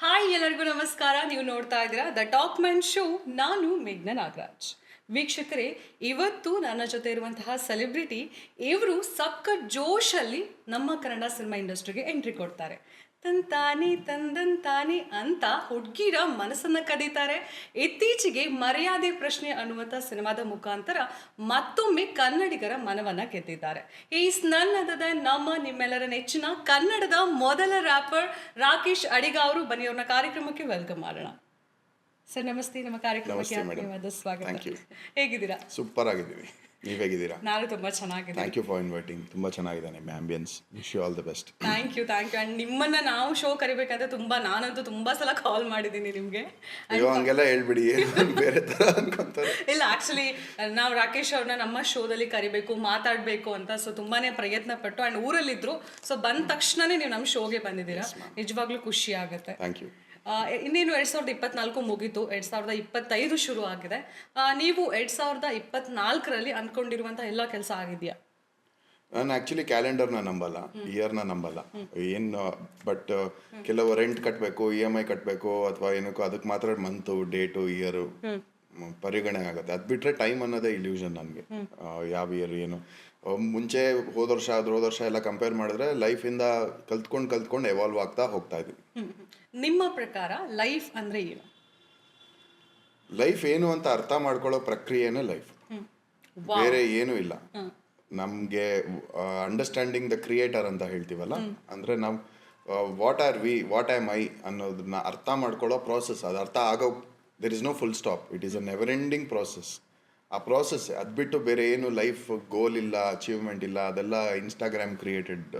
Hi ಎಲ್ಲರಿಗೂ ನಮಸ್ಕಾರ. ನೀವು ನೋಡ್ತಾ ಇದ್ದೀರಾ ದ ಟಾಕ್ ಮ್ಯಾನ್ ಶೋ. ನಾನು ಮೇಘ್ನ ನಾಗರಾಜ್. ವೀಕ್ಷಕರೇ, ಇವತ್ತು ನನ್ನ ಜೊತೆ ಇರುವಂತಹ ಸೆಲೆಬ್ರಿಟಿ ಇವರು ಸಖತ್ ಜೋಶಲ್ಲಿ ನಮ್ಮ ಕನ್ನಡ ಸಿನಿಮಾ ಇಂಡಸ್ಟ್ರಿಗೆ ಎಂಟ್ರಿ ಕೊಡ್ತಾರೆ. ತಂತಾನೆ ತಂದಂತಾನೆ ಅಂತ ಹುಡುಗಿರ ಮನಸ್ಸನ್ನ ಕದೀತಾರೆ. ಇತ್ತೀಚೆಗೆ ಮರ್ಯಾದೆ ಪ್ರಶ್ನೆ ಅನ್ನುವಂಥ ಸಿನಿಮಾದ ಮುಖಾಂತರ ಮತ್ತೊಮ್ಮೆ ಕನ್ನಡಿಗರ ಮನವನ್ನ ಗೆದ್ದಿದ್ದಾರೆ. ಈಸ್ ನನ್ ಅದದ ನಿಮ್ಮೆಲ್ಲರ ನೆಚ್ಚಿನ ಕನ್ನಡದ ಮೊದಲ ರ್ಯಾಪರ್ ರಾಕೇಶ್ ಅಡಿಗ ಅವರು. ಬನ್ನಿ ಅವ್ರನ್ನ ಕಾರ್ಯಕ್ರಮಕ್ಕೆ ವೆಲ್ಕಮ್ ಮಾಡೋಣ. ಸರ್ ನಮಸ್ತೆ, ನಮ್ಮ ಕಾರ್ಯಕ್ರಮಕ್ಕೆ ಆತ್ಮೀಯವಾದ ಸ್ವಾಗತ. ಹೇಗಿದ್ದೀರಾ? ಸೂಪರ್ ಆಗಿದ್ದೀವಿ, ನೀವು ಹೇಗಿದ್ದೀರಾ? ನಾನು ತುಂಬಾ ಚೆನ್ನಾಗಿದೆ. Thank you for inviting. ತುಂಬ ಚೆನ್ನಾಗಿದೆ ನಿಮ್ಮ ambience. Wish you all the best. Thank you and ನಿಮ್ಮನ್ನ ನಾವು ಶೋ ಕರಿಬೇಕಾದ್ರೆ ನಾನಂತೂ ತುಂಬಾ ಸಲ ಕಾಲ್ ಮಾಡಿದ್ದೀನಿ ನಿಮಗೆ. ಅಯ್ಯೋ ಹಂಗೆಲ್ಲ ಹೇಳ್ಬಿಡಿ, ಬೇರೆ ಥರ ಅನ್ಕೊಂತಾರೆ. ಇಲ್ಲ, ಆ್ಯಕ್ಚುಲಿ ನಾವು ರಾಕೇಶ್ ಅವ್ರನ್ನ ನಮ್ಮ ಶೋದಲ್ಲಿ ಕರಿಬೇಕು, ಮಾತಾಡಬೇಕು ಅಂತ ಸೊ ತುಂಬಾನೇ ಪ್ರಯತ್ನ ಪಟ್ಟು ಆ್ಯಂಡ್ ಊರಲ್ಲಿದ್ದರು. ಸೊ ಬಂದ ತಕ್ಷಣನೇ ನೀವು ನಮ್ಮ ಶೋಗೆ ಬಂದಿದ್ದೀರಾ. ನಿಜವಾಗ್ಲೂ ಖುಷಿ ಆಗುತ್ತೆ. Thank you. ಇನ್ನೇನು 2024 ಮುಗೀತು, 2025 ಶುರು ಆಗಿದೆ. ನೀವು 2024ರಲ್ಲಿ ಅಂದ್ಕೊಂಡಿರುವಂಥ ಎಲ್ಲ ಕೆಲಸ ಆಗಿದೆಯಾ? ನಾನು ಆ್ಯಕ್ಚುಲಿ ಕ್ಯಾಲೆಂಡರ್ನ ನಂಬಲ್ಲ, ಇಯರ್ನ ನಂಬಲ್ಲ. ಏನು ಬಟ್ ಕೆಲವು ರೆಂಟ್ ಕಟ್ಟಬೇಕು, EMI ಕಟ್ಟಬೇಕು ಅಥವಾ ಏನಕ್ಕೋ ಅದಕ್ಕೆ ಮಾತ್ರ ಮಂತು, ಡೇಟು, ಇಯರು ಪರಿಗಣನೆ ಆಗುತ್ತೆ. ಅದು ಬಿಟ್ಟರೆ ಟೈಮ್ ಅನ್ನೋದೇ ಇಲ್ಯೂಷನ್ ನನಗೆ. ಯಾವ ಇಯರ್ ಏನು ಮುಂಚೆ ಹೋದ ವರ್ಷ ಎಲ್ಲ ಕಂಪೇರ್ ಮಾಡಿದ್ರೆ ಲೈಫಿಂದ ಕಲ್ತ್ಕೊಂಡು ಎವಾಲ್ವ್ ಆಗ್ತಾ ಹೋಗ್ತಾ ಇದ್ವಿ. ನಿಮ್ಮ ಪ್ರಕಾರ ಲೈಫ್ ಅಂದರೆ ಏನು? ಲೈಫ್ ಏನು ಅಂತ ಅರ್ಥ ಮಾಡ್ಕೊಳ್ಳೋ ಪ್ರಕ್ರಿಯೆನೇ ಲೈಫ್, ಬೇರೆ ಏನೂ ಇಲ್ಲ. ನಮಗೆ ಅಂಡರ್ಸ್ಟ್ಯಾಂಡಿಂಗ್ ದ ಕ್ರಿಯೇಟರ್ ಅಂತ ಹೇಳ್ತೀವಲ್ಲ, ಅಂದರೆ ನಾವು ವಾಟ್ ಆಮ್ ಐ ಅನ್ನೋದನ್ನ ಅರ್ಥ ಮಾಡ್ಕೊಳ್ಳೋ ಪ್ರಾಸೆಸ್. ಅದು ಅರ್ಥ ಆಗೋ there is no full stop. It is a never ending process. ಆ ಪ್ರಾಸೆಸ್ ಅದು ಬಿಟ್ಟು ಬೇರೆ ಏನು ಲೈಫ್ ಗೋಲ್ ಇಲ್ಲ, ಅಚೀವ್ಮೆಂಟ್ ಇಲ್ಲ. ಅದೆಲ್ಲ ಇನ್ಸ್ಟಾಗ್ರಾಮ್ ಕ್ರಿಯೇಟೆಡ್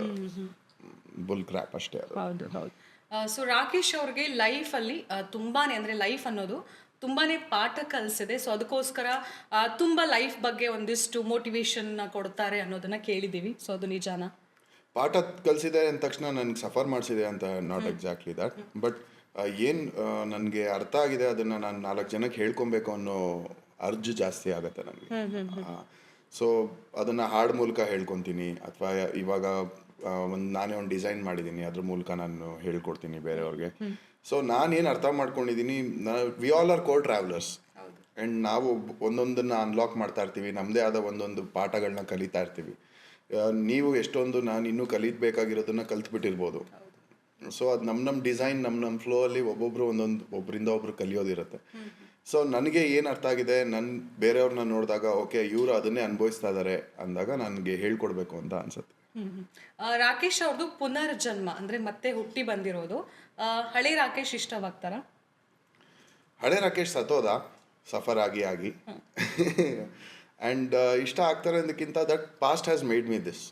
ಬುಲ್ ಕ್ರ್ಯಾಪ್ ಅಷ್ಟೇ. ಹೌದು ಹೌದು. ಸೊ ರಾಕೇಶ್ ಅವ್ರಿಗೆ ಲೈಫಲ್ಲಿ ತುಂಬಾನೇ ಅಂದರೆ ಲೈಫ್ ಅನ್ನೋದು ತುಂಬಾನೇ ಪಾಠ ಕಲಿಸಿದೆ. ಸೊ ಅದಕ್ಕೋಸ್ಕರ ತುಂಬ ಲೈಫ್ ಬಗ್ಗೆ ಒಂದಿಷ್ಟು ಮೋಟಿವೇಶನ್ನ ಕೊಡ್ತಾರೆ ಅನ್ನೋದನ್ನ ಕೇಳಿದ್ದೀವಿ. ಸೊ ಅದು ನಿಜಾನ? ಪಾಠ ಕಲಿಸಿದೆ ಅಂದ ತಕ್ಷಣ ನನಗೆ ಸಫರ್ ಮಾಡಿಸಿದೆ ಅಂತ ನಾಟ್ ಎಕ್ಸಾಕ್ಟ್ಲಿ ದಟ್, ಬಟ್ ಏನು ನನಗೆ ಅರ್ಥ ಆಗಿದೆ ಅದನ್ನು ನಾನು 4 ಜನಕ್ಕೆ ಹೇಳ್ಕೊಬೇಕು ಅನ್ನೋ ಅರ್ಜು ಜಾಸ್ತಿ ಆಗುತ್ತೆ ನನಗೆ. ಸೊ ಅದನ್ನು ಹಾಡು ಮೂಲಕ ಹೇಳ್ಕೊತೀನಿ, ಅಥವಾ ಇವಾಗ ನಾನೇ ಒಂದು ಡಿಸೈನ್ ಮಾಡಿದ್ದೀನಿ, ಅದ್ರ ಮೂಲಕ ನಾನು ಹೇಳ್ಕೊಡ್ತೀನಿ ಬೇರೆಯವ್ರಿಗೆ. ಸೊ ನಾನೇನು ಅರ್ಥ ಮಾಡ್ಕೊಂಡಿದ್ದೀನಿ, we all are co travellers and ನಾವು ಒಂದೊಂದನ್ನು ಅನ್ಲಾಕ್ ಮಾಡ್ತಾ ಇರ್ತೀವಿ, ನಮ್ಮದೇ ಆದ ಒಂದೊಂದು ಪಾಠಗಳನ್ನ ಕಲಿತಾ ಇರ್ತೀವಿ. ನೀವು ಎಷ್ಟೊಂದು ನಾನು ಇನ್ನೂ ಕಲಿಬೇಕಾಗಿರೋದನ್ನು ಕಲ್ತ್ಬಿಟ್ಟಿರ್ಬೋದು. ಸೊ ಅದು ನಮ್ಮ ಡಿಸೈನ್ ನಮ್ಮ ಫ್ಲೋ ಅಲ್ಲಿ ಒಬ್ಬರಿಂದ ಒಬ್ರು ಕಲಿಯೋದಿರುತ್ತೆ. ಸೊ ನನಗೆ ಏನು ಅರ್ಥ ಆಗಿದೆ, ಬೇರೆಯವ್ರನ್ನ ನೋಡಿದಾಗ ಓಕೆ ಇವರು ಅದನ್ನೇ ಅನುಭವಿಸ್ತಾ ಇದ್ದಾರೆ ಅಂದಾಗ ನನಗೆ ಹೇಳ್ಕೊಡ್ಬೇಕು ಅಂತ ಅನ್ಸುತ್ತೆ. ರಾಕೇಶ್ ಅವ್ರದ್ದು ಪುನರ್ಜನ್ಮ ಅಂದರೆ ಮತ್ತೆ ಹುಟ್ಟಿ ಬಂದಿರೋದು. ಹಳೆ ರಾಕೇಶ್ ಇಷ್ಟವಾಗ್ತಾರ? ಹಳೆ ರಾಕೇಶ್ ಸತ್ತೋದ ಸಫರ್ ಆಗಿ ಆ್ಯಂಡ್ ಇಷ್ಟ ಆಗ್ತಾರೆ ಅದಕ್ಕಿಂತ that past has made me this.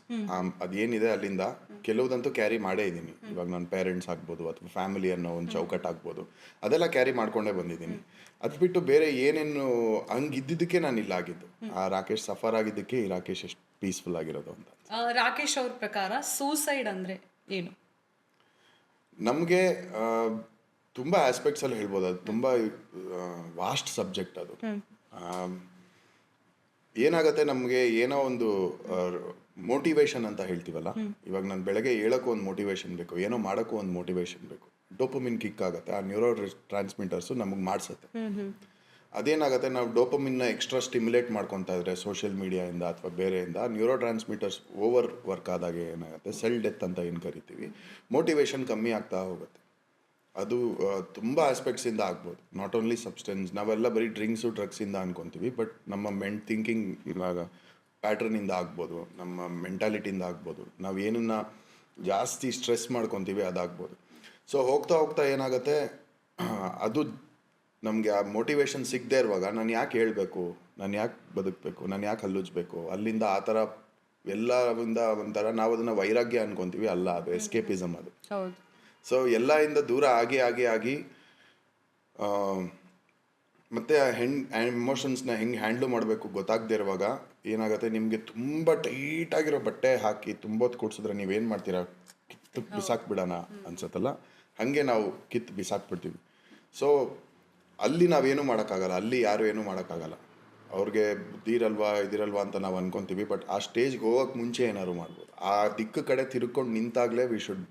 ಅದೇನಿದೆ ಅಲ್ಲಿಂದ ಕೆಲವುದಂತೂ ಕ್ಯಾರಿ ಮಾಡೇ ಇದ್ದೀನಿ. ಇವಾಗ ನನ್ನ ಪೇರೆಂಟ್ಸ್ ಆಗ್ಬೋದು ಅಥವಾ ಫ್ಯಾಮಿಲಿ ಅನ್ನೋ ಒಂದು ಚೌಕಟ್ಟು ಆಗ್ಬೋದು, ಅದೆಲ್ಲ ಕ್ಯಾರಿ ಮಾಡ್ಕೊಂಡೇ ಬಂದಿದ್ದೀನಿ. ಅದು ಬಿಟ್ಟು ಬೇರೆ ಏನೇನು ಹಂಗಿದ್ದಕ್ಕೆ ನಾನು ಇಲ್ಲ ಆಗಿದ್ದು. ಆ ರಾಕೇಶ್ ಸಫರ್ ಆಗಿದ್ದಕ್ಕೆ ಈ ರಾಕೇಶ್ ಎಷ್ಟು ಪೀಸ್ಫುಲ್ ಆಗಿರೋದು ಅಂತ. ರಾಕೇಶ್ ಅವ್ರ ಪ್ರಕಾರ ಸೂಸೈಡ್ ಅಂದರೆ ಏನು? ನಮಗೆ ತುಂಬ ಆಸ್ಪೆಕ್ಟ್ಸಲ್ಲಿ ಹೇಳ್ಬೋದು. ಅದು ತುಂಬ ವಾಸ್ಟ್ ಸಬ್ಜೆಕ್ಟ್ ಅದು. ಏನಾಗುತ್ತೆ, ನಮಗೆ ಏನೋ ಒಂದು ಮೋಟಿವೇಶನ್ ಅಂತ ಹೇಳ್ತೀವಲ್ಲ, ಇವಾಗ ನಾನು ಬೆಳಗ್ಗೆ ಹೇಳೋಕ್ಕೂ ಒಂದು ಮೋಟಿವೇಶನ್ ಬೇಕು, ಏನೋ ಮಾಡೋಕ್ಕೂ ಒಂದು ಮೋಟಿವೇಶನ್ ಬೇಕು. ಡೋಪಮಿನ್ ಕಿಕ್ ಆಗುತ್ತೆ, ಆ ನ್ಯೂರೋ ಟ್ರಾನ್ಸ್ಮಿಟರ್ಸು ನಮಗೆ ಮಾಡಿಸುತ್ತೆ. ಅದೇನಾಗುತ್ತೆ, ನಾವು ಡೋಪಮಿನ್ನ ಎಕ್ಸ್ಟ್ರಾ ಸ್ಟಿಮ್ಯುಲೇಟ್ ಮಾಡ್ಕೊತಾ ಇದ್ರೆ ಸೋಷಿಯಲ್ ಮೀಡಿಯಾಯಿಂದ ಅಥವಾ ಬೇರೆಯಿಂದ, ನ್ಯೂರೋ ಟ್ರಾನ್ಸ್ಮಿಟರ್ಸ್ ಓವರ್ ವರ್ಕ್ ಆದಾಗ ಏನಾಗುತ್ತೆ, ಸೆಲ್ ಡೆತ್ ಅಂತ ಏನು ಕರಿತೀವಿ, ಮೋಟಿವೇಶನ್ ಕಮ್ಮಿ ಆಗ್ತಾ ಹೋಗುತ್ತೆ. ಅದು ತುಂಬ ಆಸ್ಪೆಕ್ಟ್ಸಿಂದ ಆಗ್ಬೋದು, ನಾಟ್ ಓನ್ಲಿ ಸಬ್ಸ್ಟೆನ್ಸ್. ನಾವೆಲ್ಲ ಬರೀ ಡ್ರಿಂಕ್ಸಿಂದ ಅನ್ಕೊತೀವಿ, ಬಟ್ ನಮ್ಮ ಥಿಂಕಿಂಗ್ ಇವಾಗ ಪ್ಯಾಟ್ರನಿಂದ ಆಗ್ಬೋದು, ನಮ್ಮ ಮೆಂಟಾಲಿಟಿಯಿಂದ ಆಗ್ಬೋದು, ನಾವು ಏನನ್ನ ಜಾಸ್ತಿ ಸ್ಟ್ರೆಸ್ ಮಾಡ್ಕೊತೀವಿ ಅದಾಗ್ಬೋದು. ಸೊ ಹೋಗ್ತಾ ಏನಾಗುತ್ತೆ, ಅದು ನಮಗೆ ಆ ಮೋಟಿವೇಶನ್ ಸಿಗದೆ ಇರುವಾಗ ನಾನು ಯಾಕೆ ಹೇಳಬೇಕು, ನಾನು ಯಾಕೆ ಬದುಕಬೇಕು, ನಾನು ಯಾಕೆ ಹಲ್ಲುಜ್ಬೇಕು, ಅಲ್ಲಿಂದ ಆ ಥರ ಎಲ್ಲರಿಂದ ಒಂಥರ ನಾವು ಅದನ್ನು ವೈರಾಗ್ಯ ಅನ್ಕೊತೀವಿ. ಅಲ್ಲ, ಅದು ಎಸ್ಕೇಪಿಸಮ್ ಅದು. ಸೊ ಎಲ್ಲದಿಂದ ದೂರ ಆಗಿ ಮತ್ತು ಎಮೋಷನ್ಸ್ನ ಹೆಂಗೆ ಹ್ಯಾಂಡ್ಲ್ ಮಾಡಬೇಕು ಗೊತ್ತಾಗದೇ ಇರುವಾಗ ಏನಾಗುತ್ತೆ, ನಿಮಗೆ ತುಂಬ ಟೈಟಾಗಿರೋ ಬಟ್ಟೆ ಹಾಕಿ ತುಂಬ ಹೊತ್ತು ಕೂಡ್ಸಿದ್ರೆ ನೀವೇನು ಮಾಡ್ತೀರಾ, ಕಿತ್ತು ಬಿಸಾಕ್ಬಿಡೋಣ ಅನ್ಸತ್ತಲ್ಲ, ಹಾಗೆ ನಾವು ಕಿತ್ತು ಬಿಸಾಕ್ಬಿಡ್ತೀವಿ. ಸೊ ಅಲ್ಲಿ ನಾವೇನು ಮಾಡೋಕ್ಕಾಗಲ್ಲ, ಅಲ್ಲಿ ಯಾರು ಏನೂ ಮಾಡೋಕ್ಕಾಗಲ್ಲ. ಅವ್ರಿಗೆ ಬುದ್ಧಿ ಇದಿರಲ್ವಾ ಅಂತ ನಾವು ಅನ್ಕೊತೀವಿ. ಬಟ್ ಆ ಸ್ಟೇಜ್ಗೆ ಹೋಗೋಕ್ಕೆ ಮುಂಚೆ ಏನಾದ್ರು ಮಾಡ್ಬೋದು. ಆ ದಿಕ್ಕು ಕಡೆ ತಿರ್ಕೊಂಡು ನಿಂತಾಗಲೇ we should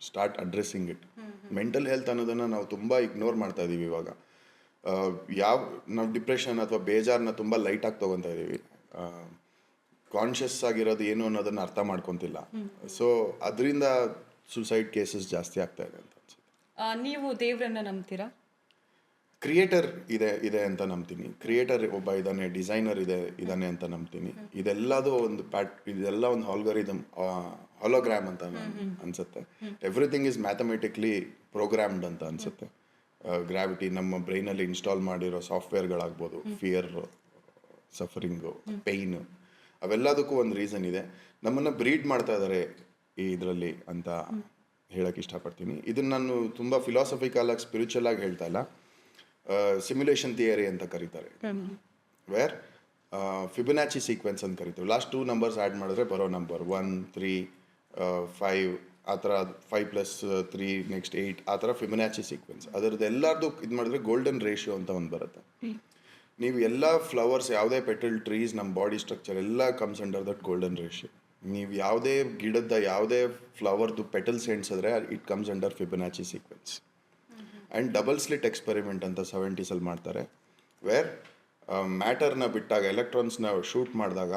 start addressing it. Mental health ಅನ್ನೋದನ್ನು ನಾವು ತುಂಬ ಇಗ್ನೋರ್ ಮಾಡ್ತಾ ಇದ್ದೀವಿ ಇವಾಗ. ಯಾವ ನಾವು ಡಿಪ್ರೆಷನ್ ಅಥವಾ ಬೇಜಾರನ್ನ ತುಂಬ ಲೈಟಾಗಿ ತೊಗೊತಾ ಇದ್ದೀವಿ. ಕಾನ್ಷಿಯಸ್ ಆಗಿರೋದು ಏನು ಅನ್ನೋದನ್ನು ಅರ್ಥ ಮಾಡ್ಕೊತಿಲ್ಲ. ಸೊ ಅದರಿಂದ ಸುಸೈಡ್ ಕೇಸಸ್ ಜಾಸ್ತಿ ಆಗ್ತಾ ಇದೆ ಅಂತ ಅನ್ಸುತ್ತೆ. ನೀವು ದೇವರನ್ನ ನಂಬ್ತೀರಾ? ಕ್ರಿಯೇಟರ್ ಇದೆ ಅಂತ ನಂಬ್ತೀನಿ. ಕ್ರಿಯೇಟರ್ ಒಬ್ಬ ಇದ್ದಾನೆ, ಡಿಸೈನರ್ ಇದ್ದಾನೆ ಅಂತ ನಂಬ್ತೀನಿ. ಇದೆಲ್ಲದೂ ಒಂದು ಇದೆಲ್ಲ ಒಂದು ಹಾಲೋಗ್ರಾಮ್ ಅಂತ ಅನ್ಸುತ್ತೆ. ಎವ್ರಿಥಿಂಗ್ ಇಸ್ ಮ್ಯಾಥಮೆಟಿಕ್ಲಿ ಪ್ರೋಗ್ರಾಮ್ಡ್ ಅಂತ ಅನ್ಸುತ್ತೆ. ಗ್ರಾವಿಟಿ ನಮ್ಮ ಬ್ರೈನಲ್ಲಿ ಇನ್ಸ್ಟಾಲ್ ಮಾಡಿರೋ ಸಾಫ್ಟ್ವೇರ್ಗಳಾಗ್ಬೋದು, ಫಿಯರ್, ಸಫರಿಂಗು, ಪೇಯ್ನು, ಅವೆಲ್ಲದಕ್ಕೂ ಒಂದು ರೀಸನ್ ಇದೆ. ನಮ್ಮನ್ನು ಬ್ರೀಡ್ ಮಾಡ್ತಾ ಇದ್ದಾರೆ ಈ ಇದರಲ್ಲಿ ಅಂತ ಹೇಳಕ್ಕೆ ಇಷ್ಟಪಡ್ತೀನಿ. ಇದನ್ನು ನಾನು ತುಂಬ ಫಿಲಾಸಫಿಕಲ್ ಆಗಿ ಸ್ಪಿರಿಚುವಲ್ ಆಗಿ ಹೇಳ್ತಾ ಇಲ್ಲ. ಸಿಮ್ಯುಲೇಷನ್ ಥಿಯರಿ ಅಂತ ಕರೀತಾರೆ, ವೇರ್ ಫಿಬೊನಾಚಿ ಸೀಕ್ವೆನ್ಸ್ ಅಂತ ಕರಿತೀವಿ. ಲಾಸ್ಟ್ 2 ನಂಬರ್ಸ್ ಆ್ಯಡ್ ಮಾಡಿದ್ರೆ ಬರೋ ನಂಬರ್ 1, 3, 5 ಆ ಥರ, 5+3 ನೆಕ್ಸ್ಟ್ 8 ಆ ಥರ ಫಿಬೊನಾಚಿ ಸೀಕ್ವೆನ್ಸ್. ಅದರದ್ದು ಎಲ್ಲರದ್ದು ಇದು ಮಾಡಿದ್ರೆ ಗೋಲ್ಡನ್ ರೇಷಿಯೋ ಅಂತ ಒಂದು ಬರುತ್ತೆ. ನೀವು ಎಲ್ಲ ಫ್ಲವರ್ಸ್, ಯಾವುದೇ ಪೆಟಲ್, ಟ್ರೀಸ್, ನಮ್ಮ ಬಾಡಿ ಸ್ಟ್ರಕ್ಚರ್ ಎಲ್ಲ comes under that golden ratio. ನೀವು ಯಾವುದೇ ಗಿಡದ ಯಾವುದೇ ಫ್ಲವರ್ದು ಪೆಟಲ್ಸ್ ಎಣಿಸಿದ್ರೆ it comes under Fibonacci sequence. And double slit experiment ಅಂತ 70s ಮಾಡ್ತಾರೆ, ವೇರ್ ಮ್ಯಾಟರ್ನ ಬಿಟ್ಟಾಗ, ಎಲೆಕ್ಟ್ರಾನ್ಸ್ನ ಶೂಟ್ ಮಾಡಿದಾಗ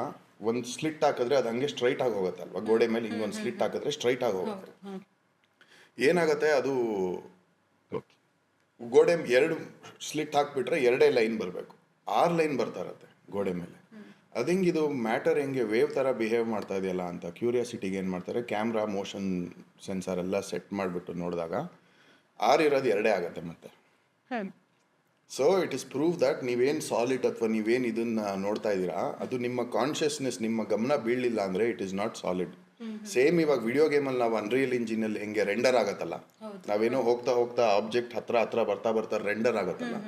ಒಂದು ಸ್ಲಿಟ್ ಹಾಕಿದ್ರೆ ಅದು ಹಂಗೆ ಸ್ಟ್ರೈಟ್ ಆಗಿ ಹೋಗುತ್ತೆ ಅಲ್ವಾ. ಗೋಡೆ ಮೇಲೆ ಹಿಂಗೊಂದು ಸ್ಲಿಟ್ ಹಾಕಿದ್ರೆ ಸ್ಟ್ರೈಟ್ ಆಗಿ ಹೋಗುತ್ತೆ. ಏನಾಗುತ್ತೆ, ಅದು ಗೋಡೆ 2 ಸ್ಲಿಟ್ ಹಾಕ್ಬಿಟ್ರೆ 2 ಲೈನ್ ಬರಬೇಕು, 6 ಲೈನ್ ಬರ್ತಾ ಇರತ್ತೆ ಗೋಡೆ ಮೇಲೆ. ಅದು ಹೆಂಗೆ, ಇದು ಮ್ಯಾಟರ್ ಹೆಂಗೆ ವೇವ್ ಥರ ಬಿಹೇವ್ ಮಾಡ್ತಾ ಇದೆಯಲ್ಲ ಅಂತ ಕ್ಯೂರಿಯಾಸಿಟಿಗೆ ಏನು ಮಾಡ್ತಾರೆ, ಕ್ಯಾಮ್ರಾ, ಮೋಷನ್ ಸೆನ್ಸರ್ ಎಲ್ಲ ಸೆಟ್ ಮಾಡಿಬಿಟ್ಟು ನೋಡಿದಾಗ 6 ಇರೋದು 2 ಆಗುತ್ತೆ ಮತ್ತೆ. So it is prove that ನೀವೇನು ಸಾಲಿಡ್ ಅಥವಾ ನೀವೇನು ಇದನ್ನ ನೋಡ್ತಾ ಇದ್ದೀರಾ, ಅದು ನಿಮ್ಮ ಕಾನ್ಷಿಯಸ್ನೆಸ್, ನಿಮ್ಮ ಗಮನ ಬೀಳಲಿಲ್ಲ ಅಂದರೆ it is not solid. Same ಇವಾಗ ವಿಡಿಯೋ ಗೇಮಲ್ಲಿ ನಾವು ಅನ್ರಿಯಲ್ ಇಂಜಿನಲ್ಲಿ ಹೆಂಗೆ ರೆಂಡರ್ ಆಗತ್ತಲ್ಲ, ನಾವೇನೋ ಹೋಗ್ತಾ ಹೋಗ್ತಾ ಆಬ್ಜೆಕ್ಟ್ ಹತ್ರ ಬರ್ತಾ ರೆಂಡರ್ ಆಗುತ್ತಲ್ಲ,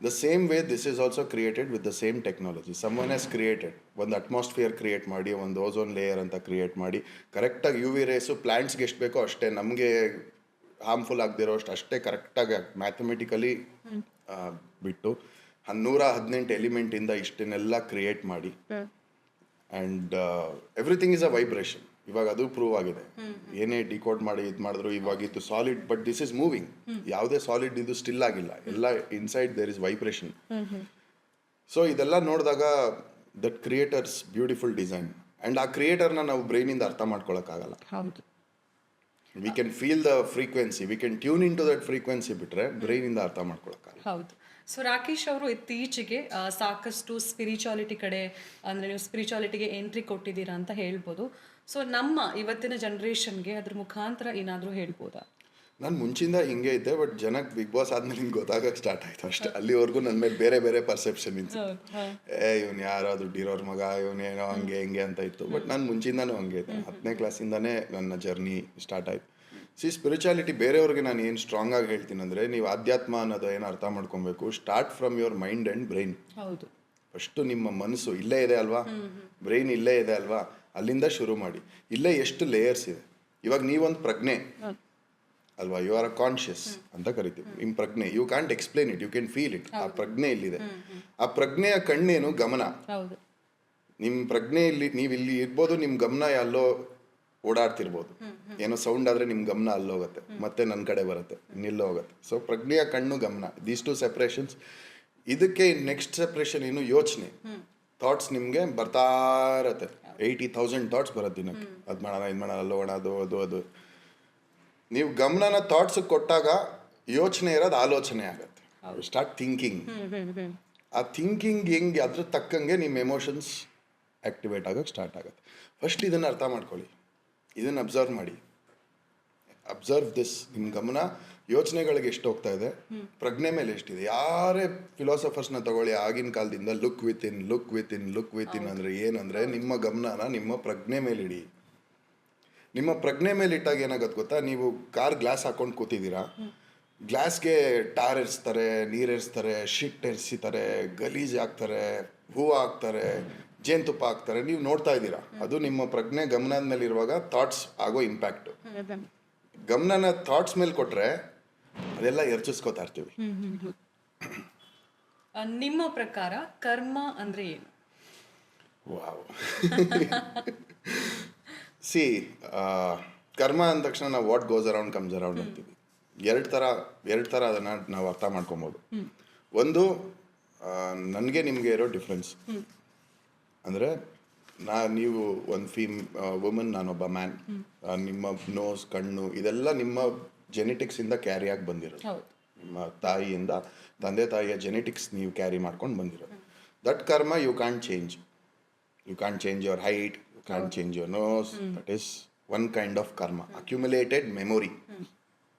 the same way this is also created with the same technology. Someone has created ಒಂದು ಅಟ್ಮಾಸ್ಫಿಯರ್ ಕ್ರಿಯೇಟ್ ಮಾಡಿ, ಒಂದು ಓಝೋನ್ ಲೇಯರ್ ಅಂತ ಕ್ರಿಯೇಟ್ ಮಾಡಿ, ಕರೆಕ್ಟಾಗಿ UV ರೇಸು ಪ್ಲ್ಯಾಂಟ್ಸ್ಗೆ ಎಷ್ಟು ಬೇಕೋ ಅಷ್ಟೇ, ನಮಗೆ ಹಾರ್ಮ್ಫುಲ್ ಆಗದಿರೋ ಅಷ್ಟೇ ಕರೆಕ್ಟಾಗಿ ಮ್ಯಾಥಮೆಟಿಕಲಿ ಬಿಟ್ಟು 118 ಎಲಿಮೆಂಟಿಂದ ಇಷ್ಟನ್ನೆಲ್ಲ ಕ್ರಿಯೇಟ್ ಮಾಡಿ. And everything is a vibration. ಇವಾಗ ಅದು ಪ್ರೂವ್ ಆಗಿದೆ. ಏನೇ ಡಿಕೋಡ್ ಮಾಡಿ ಇದು ಮಾಡಿದ್ರು, ಇವಾಗ ಇದು solid, but this is moving. ಯಾವುದೇ ಸಾಲಿಡ್ ಇದು ಸ್ಟಿಲ್ ಆಗಿಲ್ಲ, ಎಲ್ಲ inside there is vibration. So ಇದೆಲ್ಲ ನೋಡಿದಾಗ that creator's beautiful design. And ಆ ಕ್ರಿಯೇಟರ್ನ ನಾವು ಬ್ರೈನಿಂದ ಅರ್ಥ ಮಾಡ್ಕೊಳಕ್ಕಾಗಲ್ಲ. We can feel the frequency, we can tune in to that frequency, ಬಿಟ್ಟರೆ ಬ್ರೈನಿಂದ ಅರ್ಥ ಮಾಡ್ಕೊಳಕ್ಕಾಗಲ್ಲ. ಹೌದು. ಸೊ ರಾಕೇಶ್ ಅವರು ಇತ್ತೀಚೆಗೆ ಸಾಕಷ್ಟು ಸ್ಪಿರಿಚುಯಾಲಿಟಿ ಕಡೆ, ಅಂದರೆ ನೀವು ಸ್ಪಿರಿಚುಯಾಲಿಟಿಗೆ ಎಂಟ್ರಿ ಕೊಟ್ಟಿದ್ದೀರಾ ಅಂತ ಹೇಳ್ಬೋದು. ಸೊ ನಮ್ಮ ಇವತ್ತಿನ ಜನ್ರೇಷನ್ಗೆ ಅದ್ರ ಮುಖಾಂತರ ಏನಾದರೂ ಹೇಳ್ಬೋದಾ? ನಾನು ಮುಂಚಿಂದ ಹಿಂಗೆ ಇದ್ದೆ, ಬಟ್ ಜನಕ್ಕೆ ಬಿಗ್ ಬಾಸ್ ಆದ್ಮೇಲೆ ಹಿಂಗೆ ಗೊತ್ತಾಗಕ್ಕೆ ಸ್ಟಾರ್ಟ್ ಆಯ್ತು ಅಷ್ಟೇ. ಅಲ್ಲಿವರೆಗೂ ನನ್ನ ಮೇಲೆ ಬೇರೆ ಪರ್ಸೆಪ್ಷನ್ ಇತ್ತು. ಇವನು ಯಾರೋ ದುಡ್ಡಿರೋರ್ ಮಗ, ಇವನೇನೋ ಹಂಗೆ ಹಿಂಗೆ ಅಂತ ಇತ್ತು. ಬಟ್ ನಾನು ಮುಂಚಿಂದನೂ ಹಂಗೆ ಇದ್ದೆ. 10ನೇ ಕ್ಲಾಸಿಂದನೇ ನನ್ನ ಜರ್ನಿ ಸ್ಟಾರ್ಟ್ ಆಯ್ತು. ಸ್ಪಿರಿಚುಯಾಲಿಟಿ ಬೇರೆಯವ್ರಿಗೆ ನಾನು ಏನು ಸ್ಟ್ರಾಂಗ್ ಆಗಿ ಹೇಳ್ತೀನಿ ಅಂದರೆ, ನೀವು ಆಧ್ಯಾತ್ಮ ಅನ್ನೋದು ಏನು ಅರ್ಥ ಮಾಡ್ಕೊಬೇಕು, start from your mind and brain. ಹೌದು. ಫಸ್ಟು ನಿಮ್ಮ ಮನಸ್ಸು ಇಲ್ಲೇ ಇದೆ ಅಲ್ವಾ, ಬ್ರೈನ್ ಇಲ್ಲೇ ಇದೆ ಅಲ್ವಾ, ಅಲ್ಲಿಂದ ಶುರು ಮಾಡಿ. ಇಲ್ಲೇ ಎಷ್ಟು ಲೇಯರ್ಸ್ ಇದೆ. ಇವಾಗ ನೀವೊಂದು ಪ್ರಜ್ಞೆ ಅಲ್ವಾ, ಯು ಆರ್ ಅ ಕಾನ್ಷಿಯಸ್ ಅಂತ ಕರಿತೀವಿ. ನಿಮ್ಮ ಪ್ರಜ್ಞೆ, you can't explain it, you can feel it. ಆ ಪ್ರಜ್ಞೆ ಇಲ್ಲಿದೆ. ಆ ಪ್ರಜ್ಞೆಯ ಕಣ್ಣೇನು, ಗಮನ. ನಿಮ್ಮ ಪ್ರಜ್ಞೆಯಲ್ಲಿ ನೀವು ಇಲ್ಲಿ ಇರ್ಬೋದು, ನಿಮ್ಮ ಗಮನ ಎಲ್ಲೋ ಓಡಾಡ್ತಿರ್ಬೋದು. ಏನೋ ಸೌಂಡ್ ಆದರೆ ನಿಮ್ಮ ಗಮನ ಅಲ್ಲೋಗುತ್ತೆ, ಮತ್ತೆ ನನ್ನ ಕಡೆ ಬರುತ್ತೆ, ನಿಲ್ಲೋ ಹೋಗುತ್ತೆ. ಸೊ ಪ್ರಜ್ಞೆಯ ಕಣ್ಣು, ಗಮನ, ದೀಸ್ 2 ಸೆಪ್ರೇಷನ್ಸ್. ಇದಕ್ಕೆ ನೆಕ್ಸ್ಟ್ ಸೆಪ್ರೇಷನ್ ಏನು, ಯೋಚನೆ, ಥಾಟ್ಸ್ ನಿಮಗೆ ಬರ್ತಾ ಇರತ್ತೆ. 80,000 ಥಾಟ್ಸ್ ಬರುತ್ತೆ ದಿನಕ್ಕೆ. ಅದು ಮಾಡೋಣ, ಇದು ಮಾಡೋಣ, ಅಲ್ಲೋಗೋಣ, ಅದು ನೀವು ಗಮನನ ಥಾಟ್ಸಿಗೆ ಕೊಟ್ಟಾಗ ಯೋಚನೆ ಇರೋದು ಆಲೋಚನೆ ಆಗುತ್ತೆ. Start thinking. ಆ ಥಿಂಕಿಂಗ್ ಹೆಂಗೆ, ಅದ್ರ ತಕ್ಕಂಗೆ ನಿಮ್ಮ ಎಮೋಷನ್ಸ್ ಆ್ಯಕ್ಟಿವೇಟ್ ಆಗೋಕ್ಕೆ ಸ್ಟಾರ್ಟ್ ಆಗುತ್ತೆ. ಫಸ್ಟ್ ಇದನ್ನು ಅರ್ಥ ಮಾಡ್ಕೊಳ್ಳಿ, ಇದನ್ನು ಅಬ್ಸರ್ವ್ ಮಾಡಿ. Observe this. ನಿಮ್ಮ ಗಮನ ಯೋಚನೆಗಳಿಗೆ ಎಷ್ಟು ಹೋಗ್ತಾ ಇದೆ, ಪ್ರಜ್ಞೆ ಮೇಲೆ ಎಷ್ಟಿದೆ. ಯಾರೇ ಫಿಲಾಸಫರ್ಸ್ನ ತಗೊಳ್ಳಿ ಆಗಿನ ಕಾಲದಿಂದ, ಲುಕ್ ವಿತ್ ಇನ್ ಅಂದರೆ ಏನಂದರೆ, ನಿಮ್ಮ ಗಮನನ ನಿಮ್ಮ ಪ್ರಜ್ಞೆ ಮೇಲೆ ಇಡಿ. ನಿಮ್ಮ ಪ್ರಜ್ಞೆ ಮೇಲೆ ಇಟ್ಟಾಗ ಏನಾಗುತ್ತೆ ಗೊತ್ತಾ, ನೀವು ಕಾರ್ ಗ್ಲಾಸ್ ಹಾಕೊಂಡು ಕೂತಿದ್ದೀರಾ, ಗ್ಲಾಸ್ಗೆ ಟಾರ್ ಎರಿಸ್ತಾರೆ, ನೀರು ಎರಿಸ್ತಾರೆ, ಶಿಟ್ ಎರಿಸಿತಾರೆ, ಗಲೀಜು ಹಾಕ್ತಾರೆ, ಹೂವು ಹಾಕ್ತಾರೆ, ಜೇನುತುಪ್ಪ ಹಾಕ್ತಾರೆ, ನೀವು ನೋಡ್ತಾ ಇದ್ದೀರಾ. ಅದು ನಿಮ್ಮ ಪ್ರಜ್ಞೆ ಗಮನದ ಮೇಲೆ ಇರುವಾಗ ಥಾಟ್ಸ್ ಆಗೋ ಇಂಪ್ಯಾಕ್ಟು. ಗಮನನ ಥಾಟ್ಸ್ ಮೇಲೆ ಕೊಟ್ಟರೆ ಅದೆಲ್ಲ ಎರ್ಚಿಸ್ಕೋತಾ ಇರ್ತೀವಿ. ನಿಮ್ಮ ಪ್ರಕಾರ ಕರ್ಮ ಅಂದರೆ ಏನು? ವಾವ್. ಸಿ, ಕರ್ಮ ಅಂದ ತಕ್ಷಣ ನಾವು what goes around comes around ಅಂತೀವಿ. ಎರಡು ಥರ ಅದನ್ನು ನಾವು ಅರ್ಥ ಮಾಡ್ಕೊಬೋದು. ಒಂದು ನನಗೆ ನಿಮಗೆ ಇರೋ ಡಿಫ್ರೆನ್ಸ್ ಅಂದರೆ ನೀವು ಒಂದು ವುಮನ್, ನಾನೊಬ್ಬ ಮ್ಯಾನ್. ನಿಮ್ಮ ನೋಸ್, ಕಣ್ಣು ಇದೆಲ್ಲ ನಿಮ್ಮ ಜೆನೆಟಿಕ್ಸಿಂದ ಕ್ಯಾರಿ ಆಗಿ ಬಂದಿರೋದು. ನಿಮ್ಮ ತಾಯಿಯಿಂದ, ತಂದೆ ತಾಯಿಯ ಜೆನೆಟಿಕ್ಸ್ ನೀವು ಕ್ಯಾರಿ ಮಾಡ್ಕೊಂಡು ಬಂದಿರೋದು. That karma you can change. You can change your height, you can change your nose. That is one kind of karma, accumulated memory.